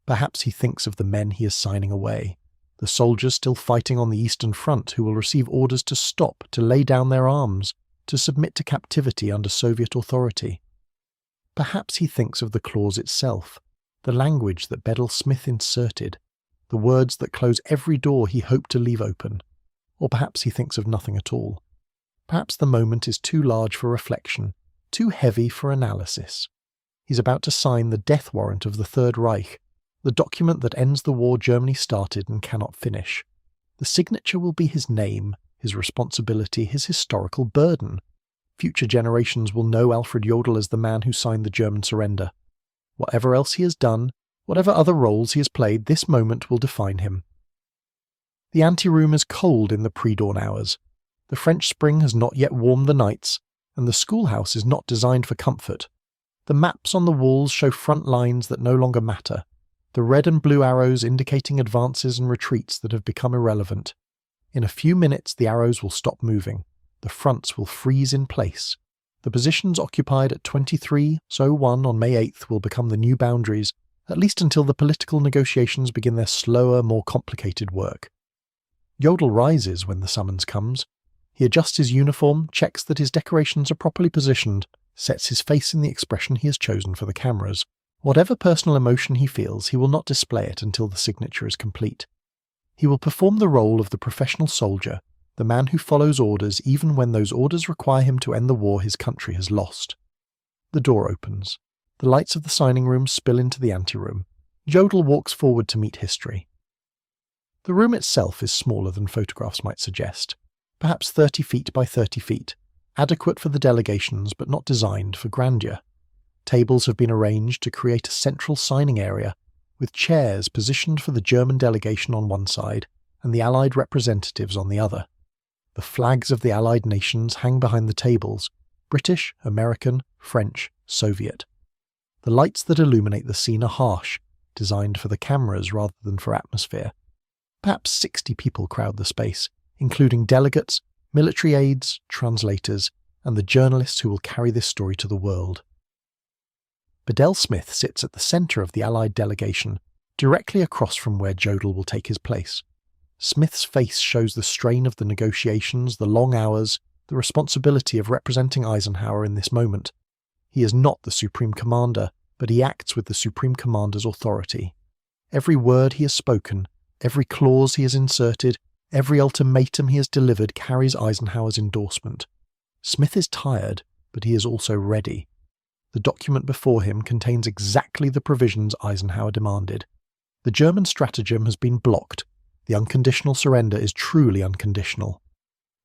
Perhaps he thinks of the men he is signing away, the soldiers still fighting on the Eastern Front who will receive orders to stop, to lay down their arms, to submit to captivity under Soviet authority. Perhaps he thinks of the clause itself, the language that Bedell Smith inserted, the words that close every door he hoped to leave open. Or perhaps he thinks of nothing at all. Perhaps the moment is too large for reflection, too heavy for analysis. He's about to sign the death warrant of the Third Reich, the document that ends the war Germany started and cannot finish. The signature will be his name, his responsibility, his historical burden. Future generations will know Alfred Jodl as the man who signed the German surrender. Whatever else he has done, whatever other roles he has played, this moment will define him. The anteroom is cold in the pre-dawn hours. The French spring has not yet warmed the nights, and the schoolhouse is not designed for comfort. The maps on the walls show front lines that no longer matter, the red and blue arrows indicating advances and retreats that have become irrelevant. In a few minutes the arrows will stop moving, the fronts will freeze in place. The positions occupied at 23:01 on May 8th will become the new boundaries, at least until the political negotiations begin their slower, more complicated work. Jodl rises when the summons comes. He adjusts his uniform, checks that his decorations are properly positioned, sets his face in the expression he has chosen for the cameras. Whatever personal emotion he feels, he will not display it until the signature is complete. He will perform the role of the professional soldier, the man who follows orders even when those orders require him to end the war his country has lost. The door opens. The lights of the signing room spill into the anteroom. Jodl walks forward to meet history. The room itself is smaller than photographs might suggest, perhaps 30 feet by 30 feet, adequate for the delegations but not designed for grandeur. Tables have been arranged to create a central signing area, with chairs positioned for the German delegation on one side and the Allied representatives on the other. The flags of the Allied nations hang behind the tables, British, American, French, Soviet. The lights that illuminate the scene are harsh, designed for the cameras rather than for atmosphere. Perhaps 60 people crowd the space, including delegates, military aides, translators, and the journalists who will carry this story to the world. Bedell Smith sits at the centre of the Allied delegation, directly across from where Jodl will take his place. Smith's face shows the strain of the negotiations, the long hours, the responsibility of representing Eisenhower in this moment. He is not the supreme commander, but he acts with the Supreme Commander's authority. Every word he has spoken, every clause he has inserted, every ultimatum he has delivered carries Eisenhower's endorsement. Smith is tired, but he is also ready. The document before him contains exactly the provisions Eisenhower demanded. The German stratagem has been blocked. The unconditional surrender is truly unconditional.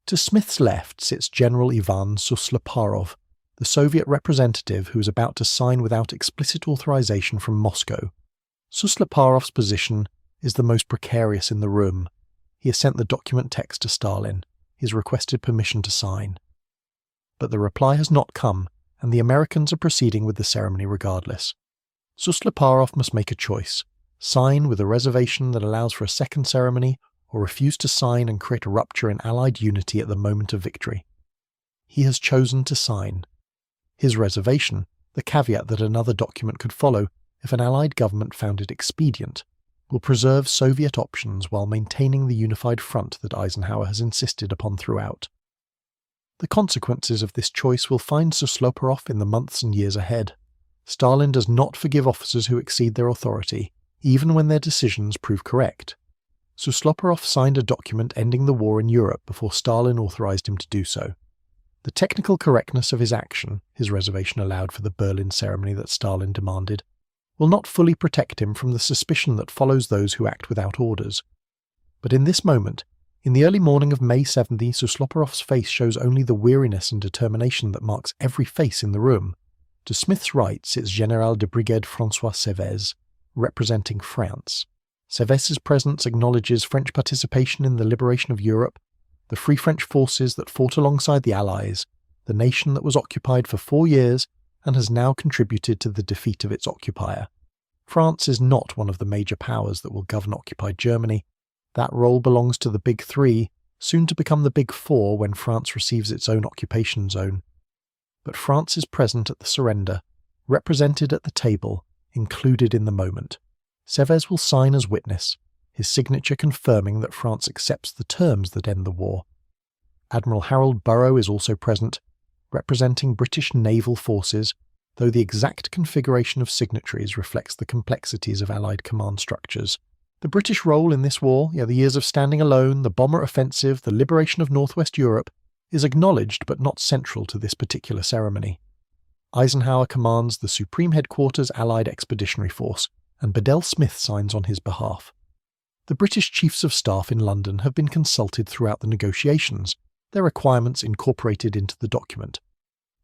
To Smith's left sits General Ivan Susloparov, the Soviet representative who is about to sign without explicit authorization from Moscow. Susloparov's position is the most precarious in the room. He has sent the document text to Stalin. He has requested permission to sign. But the reply has not come, and the Americans are proceeding with the ceremony regardless. Susloparov must make a choice: sign with a reservation that allows for a second ceremony, or refuse to sign and create a rupture in Allied unity at the moment of victory. He has chosen to sign. His reservation, the caveat that another document could follow if an Allied government found it expedient, will preserve Soviet options while maintaining the unified front that Eisenhower has insisted upon throughout. The consequences of this choice will find Susloparov in the months and years ahead. Stalin does not forgive officers who exceed their authority, even when their decisions prove correct. Susloparov signed a document ending the war in Europe before Stalin authorized him to do so. The technical correctness of his action, his reservation allowed for the Berlin ceremony that Stalin demanded, will not fully protect him from the suspicion that follows those who act without orders. But in this moment, in the early morning of May 70, Susloparov's face shows only the weariness and determination that marks every face in the room. To Smith's right sits General de Brigade François Sévez, representing France. Sévez's presence acknowledges French participation in the liberation of Europe, the Free French forces that fought alongside the Allies, the nation that was occupied for 4 years and has now contributed to the defeat of its occupier. France is not one of the major powers that will govern occupied Germany. That role belongs to the Big Three, soon to become the Big Four when France receives its own occupation zone. But France is present at the surrender, represented at the table, included in the moment. Sévez will sign as witness, his signature confirming that France accepts the terms that end the war. Admiral Harold Burrow is also present, representing British naval forces, though the exact configuration of signatories reflects the complexities of Allied command structures. The British role in this war, the years of standing alone, the bomber offensive, the liberation of northwest Europe, is acknowledged but not central to this particular ceremony. Eisenhower commands the Supreme Headquarters Allied Expeditionary Force, and Bedell Smith signs on his behalf. The British Chiefs of Staff in London have been consulted throughout the negotiations, their requirements incorporated into the document.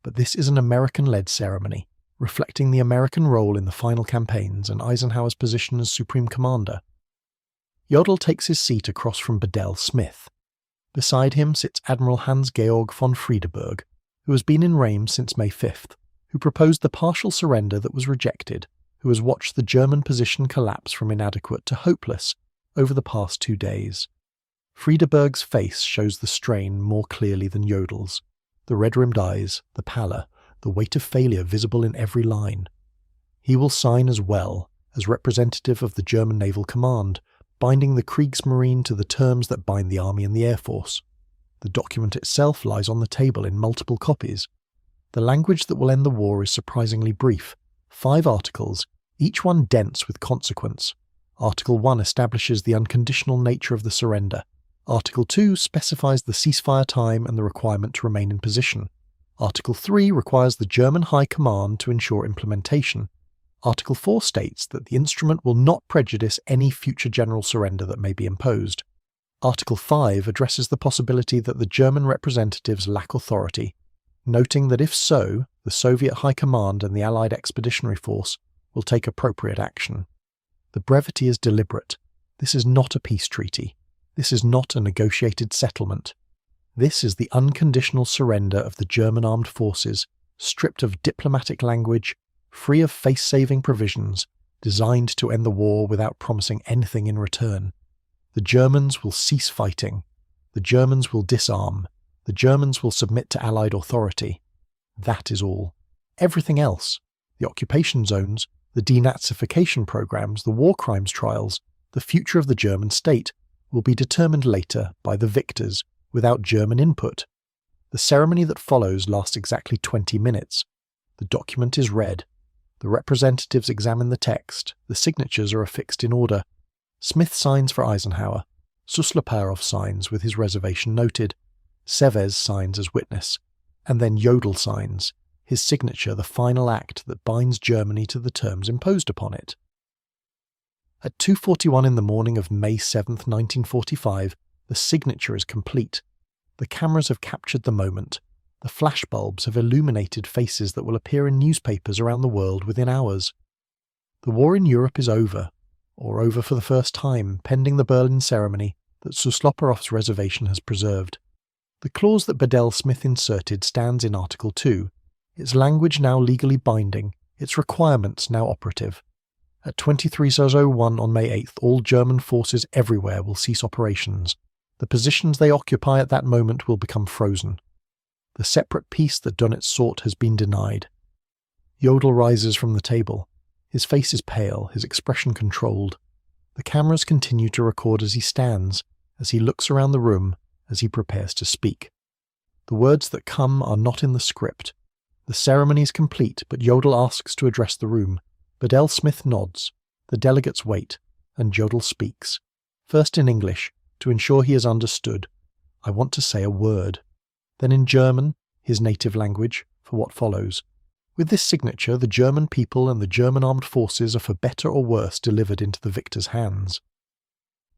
But this is an American-led ceremony, reflecting the American role in the final campaigns and Eisenhower's position as Supreme Commander. Jodl takes his seat across from Bedell Smith. Beside him sits Admiral Hans-Georg von Friedeberg, who has been in Reims since May 5th, who proposed the partial surrender that was rejected, who has watched the German position collapse from inadequate to hopeless over the past 2 days. Friedeberg's face shows the strain more clearly than Jodl's. The red-rimmed eyes, the pallor, the weight of failure visible in every line. He will sign as well, as representative of the German Naval Command, binding the Kriegsmarine to the terms that bind the Army and the Air Force. The document itself lies on the table in multiple copies. The language that will end the war is surprisingly brief. 5 articles, each one dense with consequence. Article 1 establishes the unconditional nature of the surrender. Article 2 specifies the ceasefire time and the requirement to remain in position. Article 3 requires the German High Command to ensure implementation. Article 4 states that the instrument will not prejudice any future general surrender that may be imposed. Article 5 addresses the possibility that the German representatives lack authority, noting that if so, the Soviet High Command and the Allied Expeditionary Force will take appropriate action. The brevity is deliberate. This is not a peace treaty. This is not a negotiated settlement. This is the unconditional surrender of the German armed forces, stripped of diplomatic language, free of face-saving provisions, designed to end the war without promising anything in return. The Germans will cease fighting. The Germans will disarm. The Germans will submit to Allied authority. That is all. Everything else, the occupation zones, the denazification programs, the war crimes trials, the future of the German state, will be determined later by the victors without German input. The ceremony that follows lasts exactly 20 minutes. The document is read. The representatives examine the text, the signatures are affixed in order. Smith signs for Eisenhower, Suslopurov signs with his reservation noted, Sevez signs as witness, and then Jodl signs, his signature the final act that binds Germany to the terms imposed upon it. At 2:41 in the morning of May 7, 1945, the signature is complete. The cameras have captured the moment. The flashbulbs have illuminated faces that will appear in newspapers around the world within hours. The war in Europe is over, or over for the first time, pending the Berlin ceremony that Suslopurov's reservation has preserved. The clause that Bedell Smith inserted stands in Article 2, its language now legally binding, its requirements now operative. At 23:01 on May 8th, all German forces everywhere will cease operations. The positions they occupy at that moment will become frozen. The separate peace that Dönitz sought has been denied. Jodl rises from the table. His face is pale, his expression controlled. The cameras continue to record as he stands, as he looks around the room, as he prepares to speak. The words that come are not in the script. The ceremony is complete, but Jodl asks to address the room. Bedell Smith nods. The delegates wait, and Jodl speaks. First in English, to ensure he is understood. I want to say a word. Then in German, his native language, for what follows. With this signature, the German people and the German armed forces are for better or worse delivered into the victor's hands.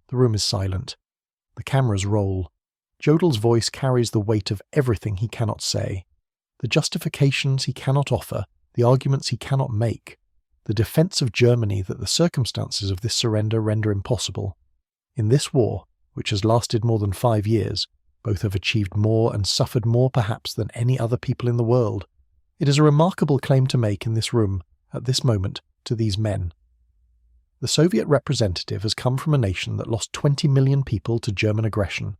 The room is silent. The cameras roll. Jodl's voice carries the weight of everything he cannot say. The justifications he cannot offer, the arguments he cannot make, the defence of Germany that the circumstances of this surrender render impossible. In this war, which has lasted more than 5 years, both have achieved more and suffered more perhaps than any other people in the world. It is a remarkable claim to make in this room, at this moment, to these men. The Soviet representative has come from a nation that lost 20 million people to German aggression.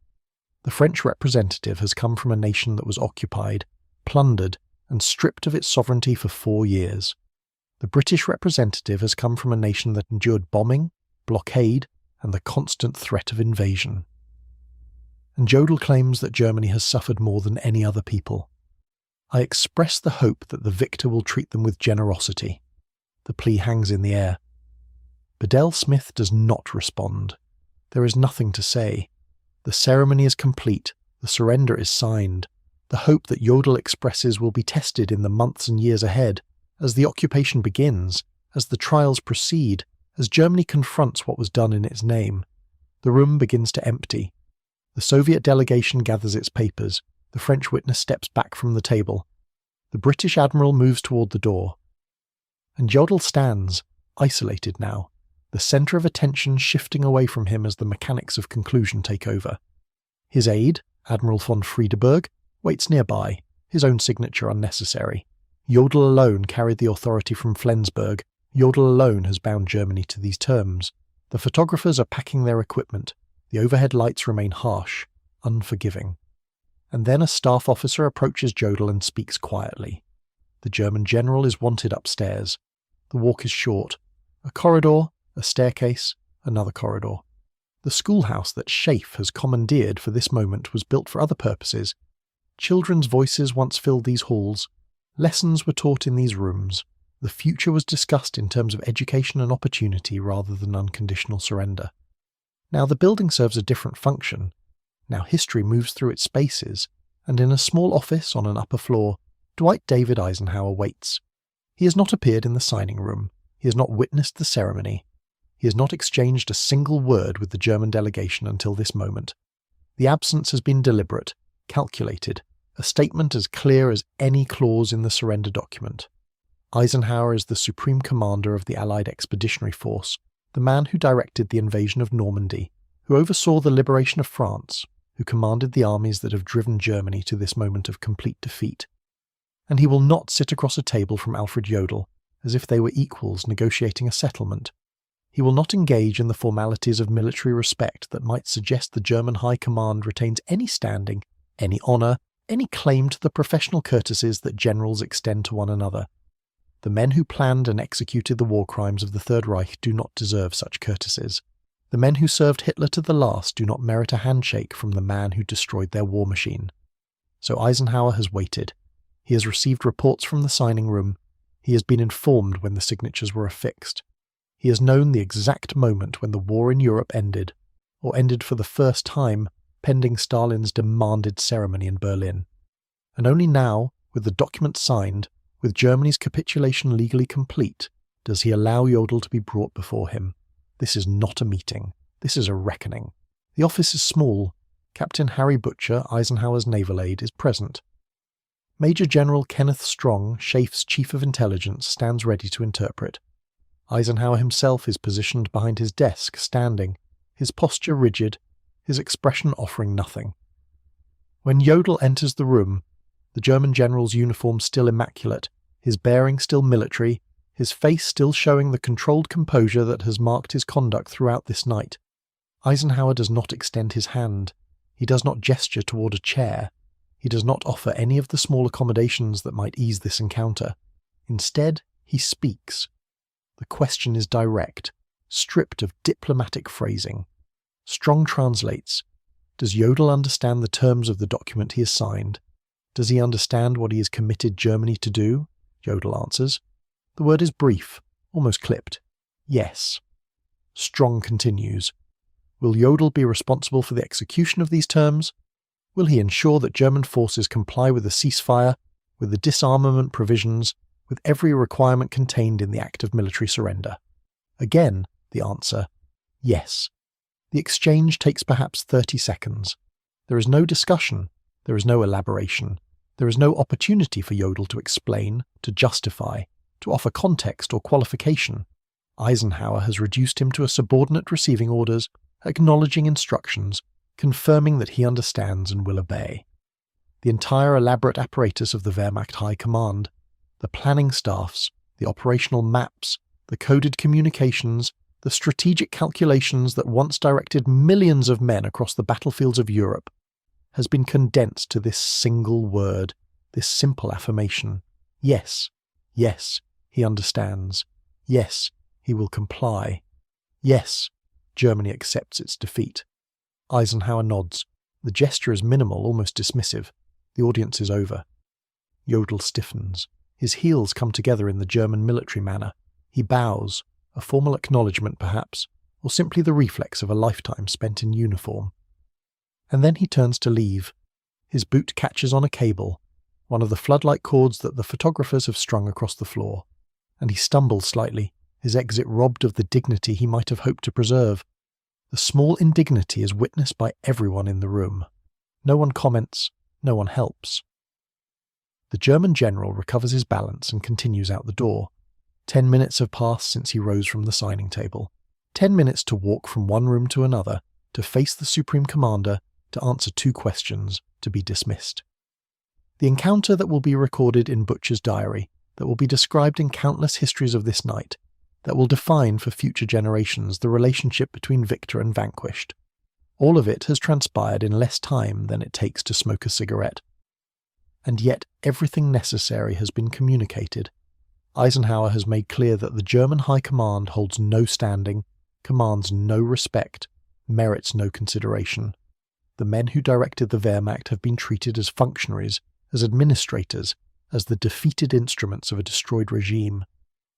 The French representative has come from a nation that was occupied, plundered, and stripped of its sovereignty for 4 years. The British representative has come from a nation that endured bombing, blockade, and the constant threat of invasion. And Jodl claims that Germany has suffered more than any other people. I express the hope that the victor will treat them with generosity. The plea hangs in the air. Bedell Smith does not respond. There is nothing to say. The ceremony is complete, the surrender is signed. The hope that Jodl expresses will be tested in the months and years ahead, as the occupation begins, as the trials proceed, as Germany confronts what was done in its name. The room begins to empty. The Soviet delegation gathers its papers. The French witness steps back from the table. The British admiral moves toward the door. And Jodl stands, isolated now, the centre of attention shifting away from him as the mechanics of conclusion take over. His aide, Admiral von Friedeberg, waits nearby, his own signature unnecessary. Jodl alone carried the authority from Flensburg. Jodl alone has bound Germany to these terms. The photographers are packing their equipment. The overhead lights remain harsh, unforgiving. And then a staff officer approaches Jodl and speaks quietly. The German general is wanted upstairs. The walk is short. A corridor, a staircase, another corridor. The schoolhouse that Schaeff has commandeered for this moment was built for other purposes. Children's voices once filled these halls. Lessons were taught in these rooms. The future was discussed in terms of education and opportunity rather than unconditional surrender. Now the building serves a different function. Now history moves through its spaces, and in a small office on an upper floor, Dwight David Eisenhower waits. He has not appeared in the signing room. He has not witnessed the ceremony. He has not exchanged a single word with the German delegation until this moment. The absence has been deliberate, calculated, a statement as clear as any clause in the surrender document. Eisenhower is the supreme commander of the Allied Expeditionary Force, the man who directed the invasion of Normandy, who oversaw the liberation of France, who commanded the armies that have driven Germany to this moment of complete defeat. And he will not sit across a table from Alfred Jodl, as if they were equals negotiating a settlement. He will not engage in the formalities of military respect that might suggest the German High Command retains any standing, any honour, any claim to the professional courtesies that generals extend to one another. The men who planned and executed the war crimes of the Third Reich do not deserve such courtesies. The men who served Hitler to the last do not merit a handshake from the man who destroyed their war machine. So Eisenhower has waited. He has received reports from the signing room. He has been informed when the signatures were affixed. He has known the exact moment when the war in Europe ended, or ended for the first time, pending Stalin's demanded ceremony in Berlin. And only now, with the document signed, with Germany's capitulation legally complete, does he allow Jodl to be brought before him. This is not a meeting. This is a reckoning. The office is small. Captain Harry Butcher, Eisenhower's naval aide, is present. Major General Kenneth Strong, SHAEF's Chief of Intelligence, stands ready to interpret. Eisenhower himself is positioned behind his desk, standing, his posture rigid, his expression offering nothing. When Jodl enters the room, the German general's uniform still immaculate, his bearing still military, his face still showing the controlled composure that has marked his conduct throughout this night, Eisenhower does not extend his hand. He does not gesture toward a chair. He does not offer any of the small accommodations that might ease this encounter. Instead, he speaks. The question is direct, stripped of diplomatic phrasing. Strong translates. Does Jodl understand the terms of the document he has signed? Does he understand what he has committed Germany to do? Jodl answers. The word is brief, almost clipped. Yes. Strong continues. Will Jodl be responsible for the execution of these terms? Will he ensure that German forces comply with the ceasefire, with the disarmament provisions, with every requirement contained in the act of military surrender? Again, the answer, yes. The exchange takes perhaps 30 seconds. There is no discussion. There is no elaboration. There is no opportunity for Jodl to explain, to justify, to offer context or qualification. Eisenhower has reduced him to a subordinate receiving orders, acknowledging instructions, confirming that he understands and will obey. The entire elaborate apparatus of the Wehrmacht High Command, the planning staffs, the operational maps, the coded communications, the strategic calculations that once directed millions of men across the battlefields of Europe, has been condensed to this single word, this simple affirmation. Yes, yes, he understands. Yes, he will comply. Yes, Germany accepts its defeat. Eisenhower nods. The gesture is minimal, almost dismissive. The audience is over. Jodl stiffens. His heels come together in the German military manner. He bows, a formal acknowledgement perhaps, or simply the reflex of a lifetime spent in uniform. And then he turns to leave. His boot catches on a cable, one of the floodlight cords that the photographers have strung across the floor, and he stumbles slightly, his exit robbed of the dignity he might have hoped to preserve. The small indignity is witnessed by everyone in the room. No one comments, no one helps. The German general recovers his balance and continues out the door. 10 minutes have passed since he rose from the signing table. 10 minutes to walk from one room to another, to face the Supreme Commander, to answer 2 questions, to be dismissed. The encounter that will be recorded in Butcher's diary, that will be described in countless histories of this night, that will define for future generations the relationship between victor and vanquished. All of it has transpired in less time than it takes to smoke a cigarette. And yet everything necessary has been communicated. Eisenhower has made clear that the German High Command holds no standing, commands no respect, merits no consideration. The men who directed the Wehrmacht have been treated as functionaries, as administrators, as the defeated instruments of a destroyed regime.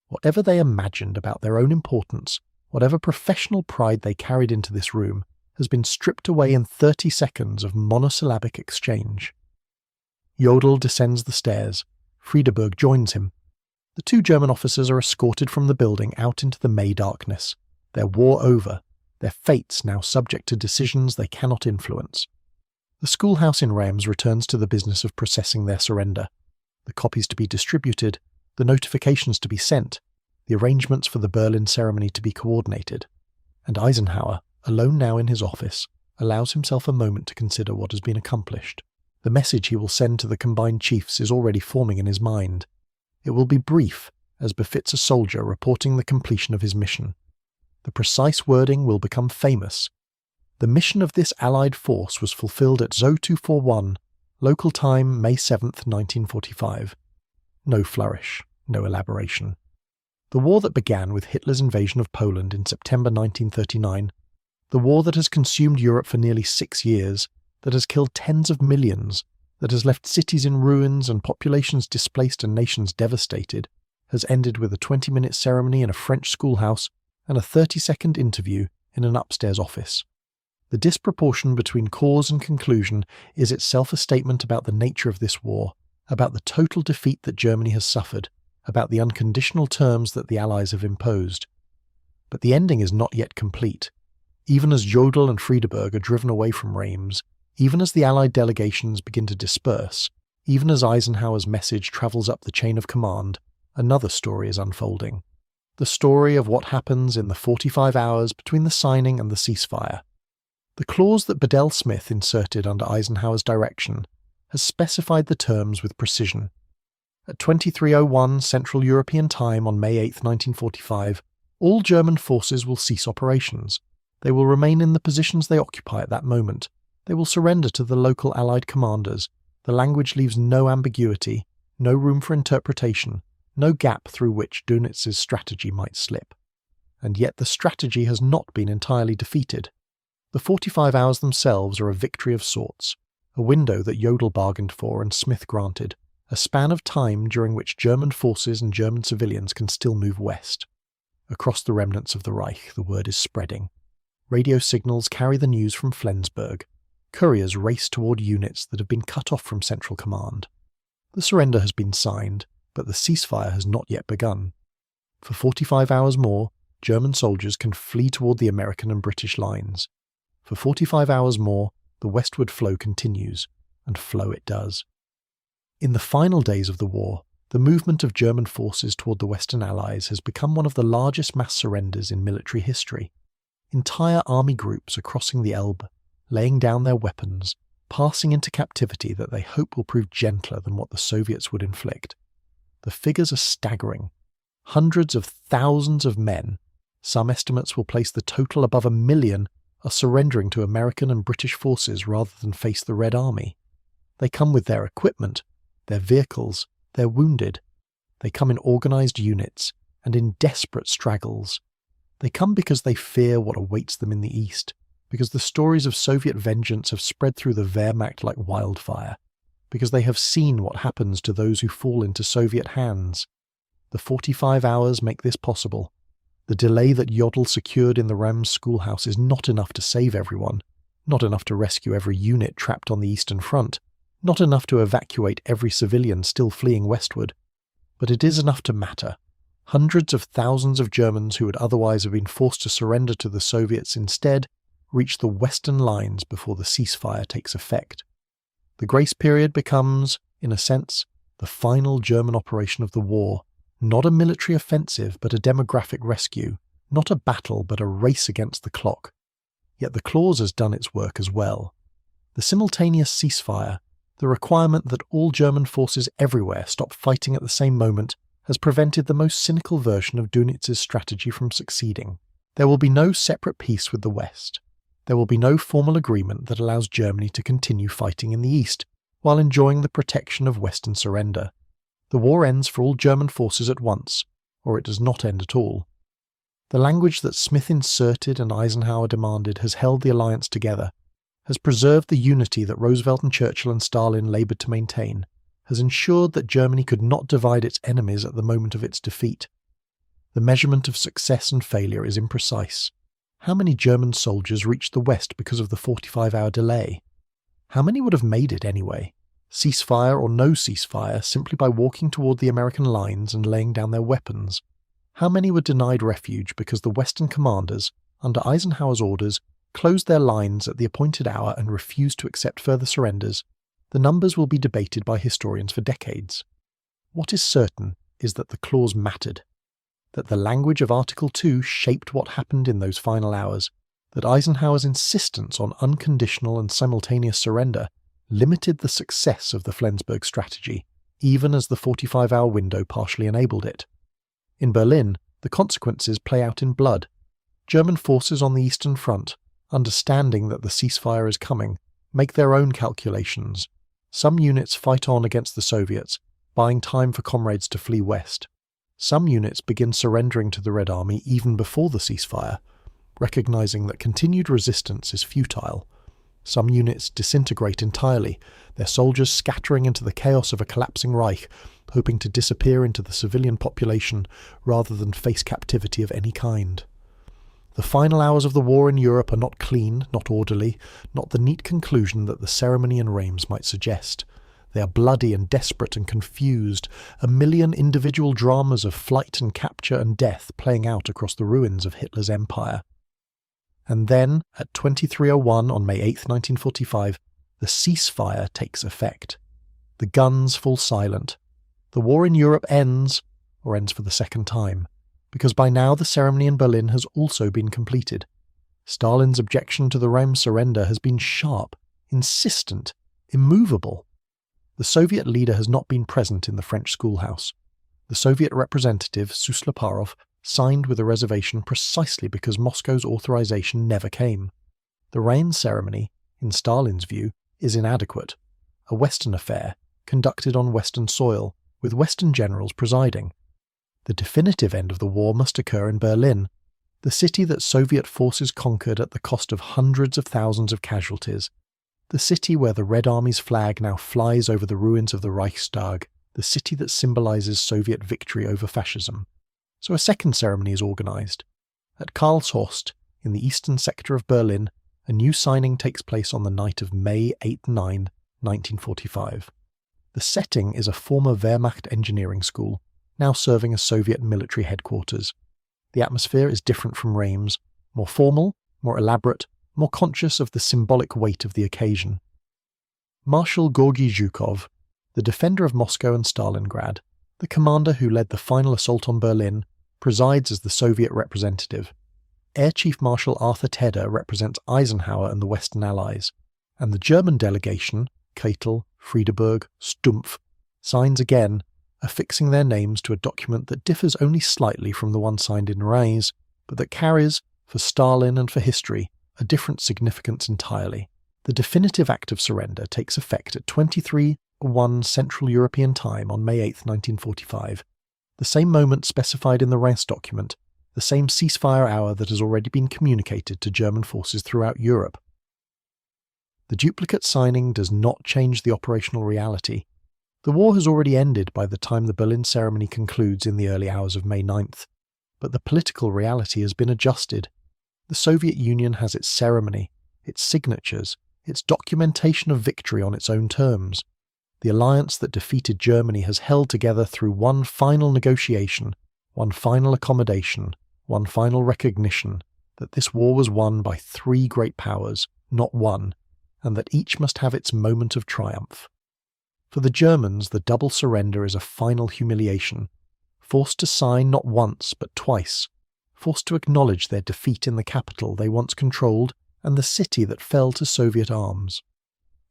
Whatever they imagined about their own importance, whatever professional pride they carried into this room, has been stripped away in 30 seconds of monosyllabic exchange. Jodl descends the stairs. Friedeberg joins him. The 2 German officers are escorted from the building out into the May darkness, their war over, their fates now subject to decisions they cannot influence. The schoolhouse in Reims returns to the business of processing their surrender, the copies to be distributed, the notifications to be sent, the arrangements for the Berlin ceremony to be coordinated, and Eisenhower, alone now in his office, allows himself a moment to consider what has been accomplished. The message he will send to the combined chiefs is already forming in his mind. It will be brief, as befits a soldier reporting the completion of his mission. The precise wording will become famous. The mission of this Allied force was fulfilled at ZO 241, local time May 7th, 1945. No flourish, no elaboration. The war that began with Hitler's invasion of Poland in September 1939, the war that has consumed Europe for nearly 6 years, that has killed tens of millions, that has left cities in ruins and populations displaced and nations devastated, has ended with a 20-minute ceremony in a French schoolhouse and a 30-second interview in an upstairs office. The disproportion between cause and conclusion is itself a statement about the nature of this war, about the total defeat that Germany has suffered, about the unconditional terms that the Allies have imposed. But the ending is not yet complete. Even as Jodl and Friedeberg are driven away from Reims, even as the Allied delegations begin to disperse, even as Eisenhower's message travels up the chain of command, another story is unfolding. The story of what happens in the 45 hours between the signing and the ceasefire. The clause that Bedell Smith inserted under Eisenhower's direction has specified the terms with precision. At 23:01 Central European Time on May 8, 1945, all German forces will cease operations. They will remain in the positions they occupy at that moment. They will surrender to the local Allied commanders. The language leaves no ambiguity, no room for interpretation, no gap through which Dönitz's strategy might slip. And yet the strategy has not been entirely defeated. The 45 hours themselves are a victory of sorts, a window that Jodl bargained for and Smith granted, a span of time during which German forces and German civilians can still move west. Across the remnants of the Reich, the word is spreading. Radio signals carry the news from Flensburg. Couriers race toward units that have been cut off from Central Command. The surrender has been signed, but the ceasefire has not yet begun. For 45 hours more, German soldiers can flee toward the American and British lines. For 45 hours more, the westward flow continues, and flow it does. In the final days of the war, the movement of German forces toward the Western Allies has become one of the largest mass surrenders in military history. Entire army groups are crossing the Elbe, laying down their weapons, passing into captivity that they hope will prove gentler than what the Soviets would inflict. The figures are staggering. Hundreds of thousands of men, some estimates will place the total above 1 million, are surrendering to American and British forces rather than face the Red Army. They come with their equipment, their vehicles, their wounded. They come in organised units and in desperate straggles. They come because they fear what awaits them in the East, because the stories of Soviet vengeance have spread through the Wehrmacht like wildfire, because they have seen what happens to those who fall into Soviet hands. The 45 hours make this possible. The delay that Jodl secured in the Reims schoolhouse is not enough to save everyone, not enough to rescue every unit trapped on the Eastern Front, not enough to evacuate every civilian still fleeing westward. But it is enough to matter. Hundreds of thousands of Germans who would otherwise have been forced to surrender to the Soviets instead reach the western lines before the ceasefire takes effect. The grace period becomes, in a sense, the final German operation of the war, not a military offensive but a demographic rescue, not a battle but a race against the clock. Yet the clause has done its work as well. The simultaneous ceasefire, the requirement that all German forces everywhere stop fighting at the same moment, has prevented the most cynical version of Dönitz's strategy from succeeding. There will be no separate peace with the West. There will be no formal agreement that allows Germany to continue fighting in the East, while enjoying the protection of Western surrender. The war ends for all German forces at once, or it does not end at all. The language that Smith inserted and Eisenhower demanded has held the alliance together, has preserved the unity that Roosevelt and Churchill and Stalin laboured to maintain, has ensured that Germany could not divide its enemies at the moment of its defeat. The measurement of success and failure is imprecise. How many German soldiers reached the West because of the 45-hour delay? How many would have made it anyway, ceasefire or no ceasefire, simply by walking toward the American lines and laying down their weapons? How many were denied refuge because the Western commanders, under Eisenhower's orders, closed their lines at the appointed hour and refused to accept further surrenders? The numbers will be debated by historians for decades. What is certain is that the clause mattered, that the language of Article 2 shaped what happened in those final hours, that Eisenhower's insistence on unconditional and simultaneous surrender limited the success of the Flensburg strategy, even as the 45-hour window partially enabled it. In Berlin, the consequences play out in blood. German forces on the Eastern Front, understanding that the ceasefire is coming, make their own calculations. Some units fight on against the Soviets, buying time for comrades to flee west. Some units begin surrendering to the Red Army even before the ceasefire, recognizing that continued resistance is futile. Some units disintegrate entirely, their soldiers scattering into the chaos of a collapsing Reich, hoping to disappear into the civilian population rather than face captivity of any kind. The final hours of the war in Europe are not clean, not orderly, not the neat conclusion that the ceremony in Reims might suggest. They are bloody and desperate and confused, a million individual dramas of flight and capture and death playing out across the ruins of Hitler's empire. And then, at 23:01 on May 8, 1945, the ceasefire takes effect. The guns fall silent. The war in Europe ends, or ends for the second time, because by now the ceremony in Berlin has also been completed. Stalin's objection to the Reims surrender has been sharp, insistent, immovable. The Soviet leader has not been present in the French schoolhouse. The Soviet representative, Susloparov, signed with a reservation precisely because Moscow's authorization never came. The Reims ceremony, in Stalin's view, is inadequate, a Western affair, conducted on Western soil, with Western generals presiding. The definitive end of the war must occur in Berlin, the city that Soviet forces conquered at the cost of hundreds of thousands of casualties, the city where the Red Army's flag now flies over the ruins of the Reichstag, the city that symbolizes Soviet victory over fascism. So a second ceremony is organized. At Karlshorst, in the eastern sector of Berlin, a new signing takes place on the night of May 8-9, 1945. The setting is a former Wehrmacht engineering school, now serving as Soviet military headquarters. The atmosphere is different from Reims, more formal, more elaborate, more conscious of the symbolic weight of the occasion. Marshal Gorgy Zhukov, the defender of Moscow and Stalingrad, the commander who led the final assault on Berlin, presides as the Soviet representative. Air Chief Marshal Arthur Tedder represents Eisenhower and the Western Allies, and the German delegation, Keitel, Friedeberg, Stumpf, signs again, affixing their names to a document that differs only slightly from the one signed in Reims, but that carries, for Stalin and for history, a different significance entirely. The definitive act of surrender takes effect at 23:01 Central European Time on May 8, 1945, the same moment specified in the Reims document, the same ceasefire hour that has already been communicated to German forces throughout Europe. The duplicate signing does not change the operational reality. The war has already ended by the time the Berlin ceremony concludes in the early hours of May 9th, but the political reality has been adjusted. The Soviet Union has its ceremony, its signatures, its documentation of victory on its own terms. The alliance that defeated Germany has held together through one final negotiation, one final accommodation, one final recognition that this war was won by three great powers, not one, and that each must have its moment of triumph. For the Germans, the double surrender is a final humiliation, forced to sign not once but twice, forced to acknowledge their defeat in the capital they once controlled and the city that fell to Soviet arms.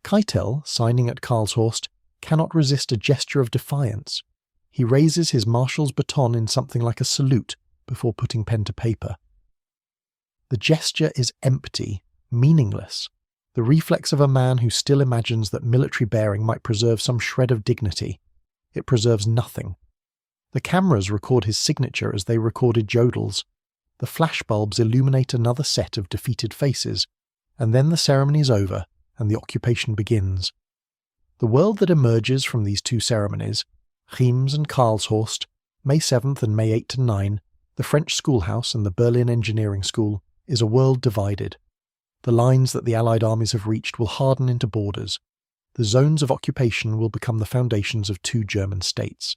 Keitel, signing at Karlshorst, cannot resist a gesture of defiance. He raises his marshal's baton in something like a salute before putting pen to paper. The gesture is empty, meaningless, the reflex of a man who still imagines that military bearing might preserve some shred of dignity. It preserves nothing. The cameras record his signature as they recorded Jodel's. The flashbulbs illuminate another set of defeated faces, and then the ceremony is over and the occupation begins. The world that emerges from these two ceremonies, Reims and Karlshorst, May 7th and May 8-9, the French schoolhouse and the Berlin engineering school, is a world divided. The lines that the Allied armies have reached will harden into borders. The zones of occupation will become the foundations of two German states.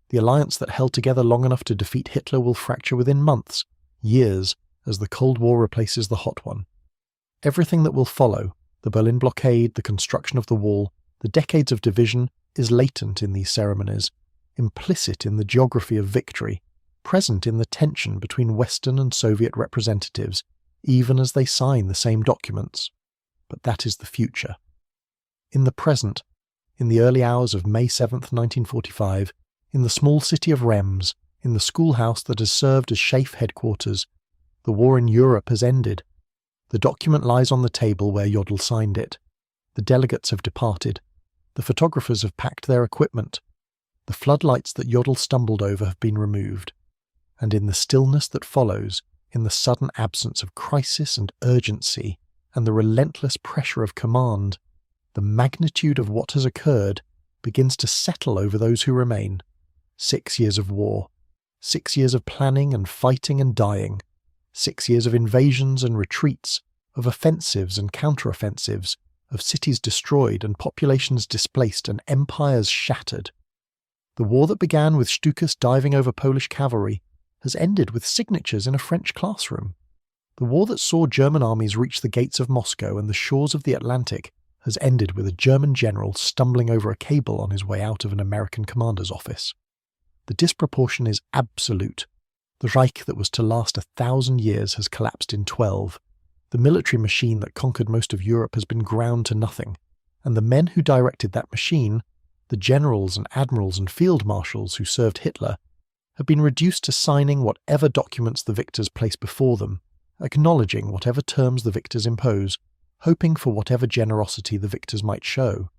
The alliance that held together long enough to defeat Hitler will fracture within months, years, as the Cold War replaces the hot one. Everything that will follow, the Berlin blockade, the construction of the wall, the decades of division, is latent in these ceremonies, implicit in the geography of victory, present in the tension between Western and Soviet representatives, even as they sign the same documents. But that is the future. In the present, in the early hours of May 7th, 1945, in the small city of Reims, in the schoolhouse that has served as Schaeff headquarters, the war in Europe has ended. The document lies on the table where Jodl signed it. The delegates have departed. The photographers have packed their equipment. The floodlights that Jodl stumbled over have been removed. And in the stillness that follows, in the sudden absence of crisis and urgency, and the relentless pressure of command, the magnitude of what has occurred begins to settle over those who remain. 6 years of war, 6 years of planning and fighting and dying, 6 years of invasions and retreats, of offensives and counteroffensives, of cities destroyed and populations displaced and empires shattered. The war that began with Stukas diving over Polish cavalry has ended with signatures in a French classroom. The war that saw German armies reach the gates of Moscow and the shores of the Atlantic has ended with a German general stumbling over a cable on his way out of an American commander's office. The disproportion is absolute. The Reich that was to last 1,000 years has collapsed in 12. The military machine that conquered most of Europe has been ground to nothing, and the men who directed that machine, the generals and admirals and field marshals who served Hitler, have been reduced to signing whatever documents the victors place before them, acknowledging whatever terms the victors impose, hoping for whatever generosity the victors might show.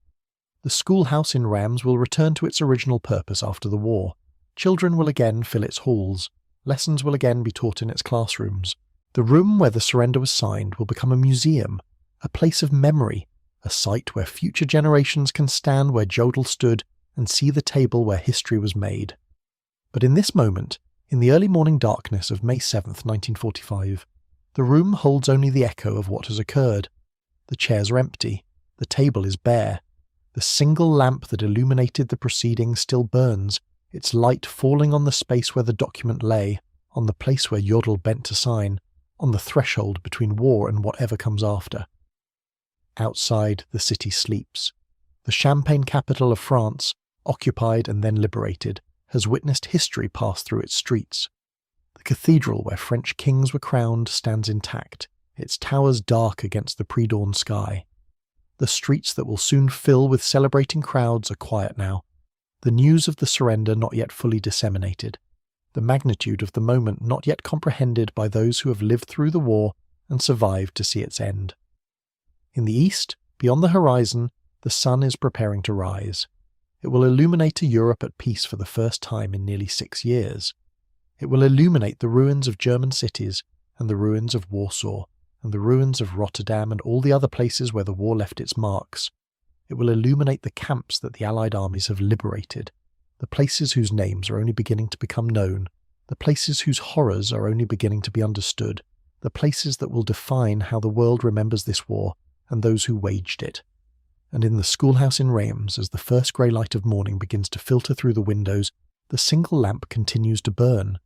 The schoolhouse in Reims will return to its original purpose after the war. Children will again fill its halls. Lessons will again be taught in its classrooms. The room where the surrender was signed will become a museum, a place of memory, a site where future generations can stand where Jodl stood and see the table where history was made. But in this moment, in the early morning darkness of May 7th, 1945, the room holds only the echo of what has occurred. The chairs are empty, the table is bare. The single lamp that illuminated the proceedings still burns, its light falling on the space where the document lay, on the place where Jodl bent to sign, on the threshold between war and whatever comes after. Outside, the city sleeps. The Champagne capital of France, occupied and then liberated, has witnessed history pass through its streets. The cathedral where French kings were crowned stands intact, its towers dark against the pre-dawn sky. The streets that will soon fill with celebrating crowds are quiet now, the news of the surrender not yet fully disseminated, the magnitude of the moment not yet comprehended by those who have lived through the war and survived to see its end. In the east, beyond the horizon, the sun is preparing to rise. It will illuminate a Europe at peace for the first time in nearly 6 years. It will illuminate the ruins of German cities and the ruins of Warsaw and the ruins of Rotterdam and all the other places where the war left its marks. It will illuminate the camps that the Allied armies have liberated, the places whose names are only beginning to become known, the places whose horrors are only beginning to be understood, the places that will define how the world remembers this war and those who waged it. And in the schoolhouse in Reims, as the first grey light of morning begins to filter through the windows, the single lamp continues to burn.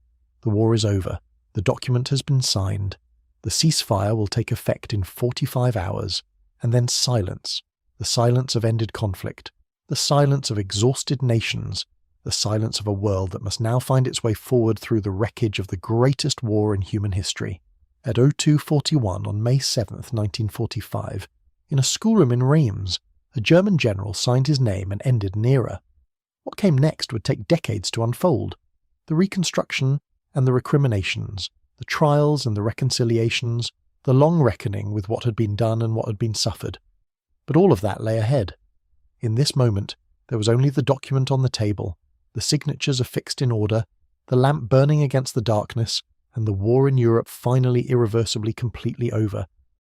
The war is over. The document has been signed. The ceasefire will take effect in 45 hours, and then silence, the silence of ended conflict, the silence of exhausted nations, the silence of a world that must now find its way forward through the wreckage of the greatest war in human history. At 02:41 on May 7th, 1945, in a schoolroom in Reims, a German general signed his name and ended an era. What came next would take decades to unfold. The reconstruction and the recriminations, the trials and the reconciliations, the long reckoning with what had been done and what had been suffered. But all of that lay ahead. In this moment, there was only the document on the table, the signatures affixed in order, the lamp burning against the darkness, and the war in Europe finally irreversibly completely over,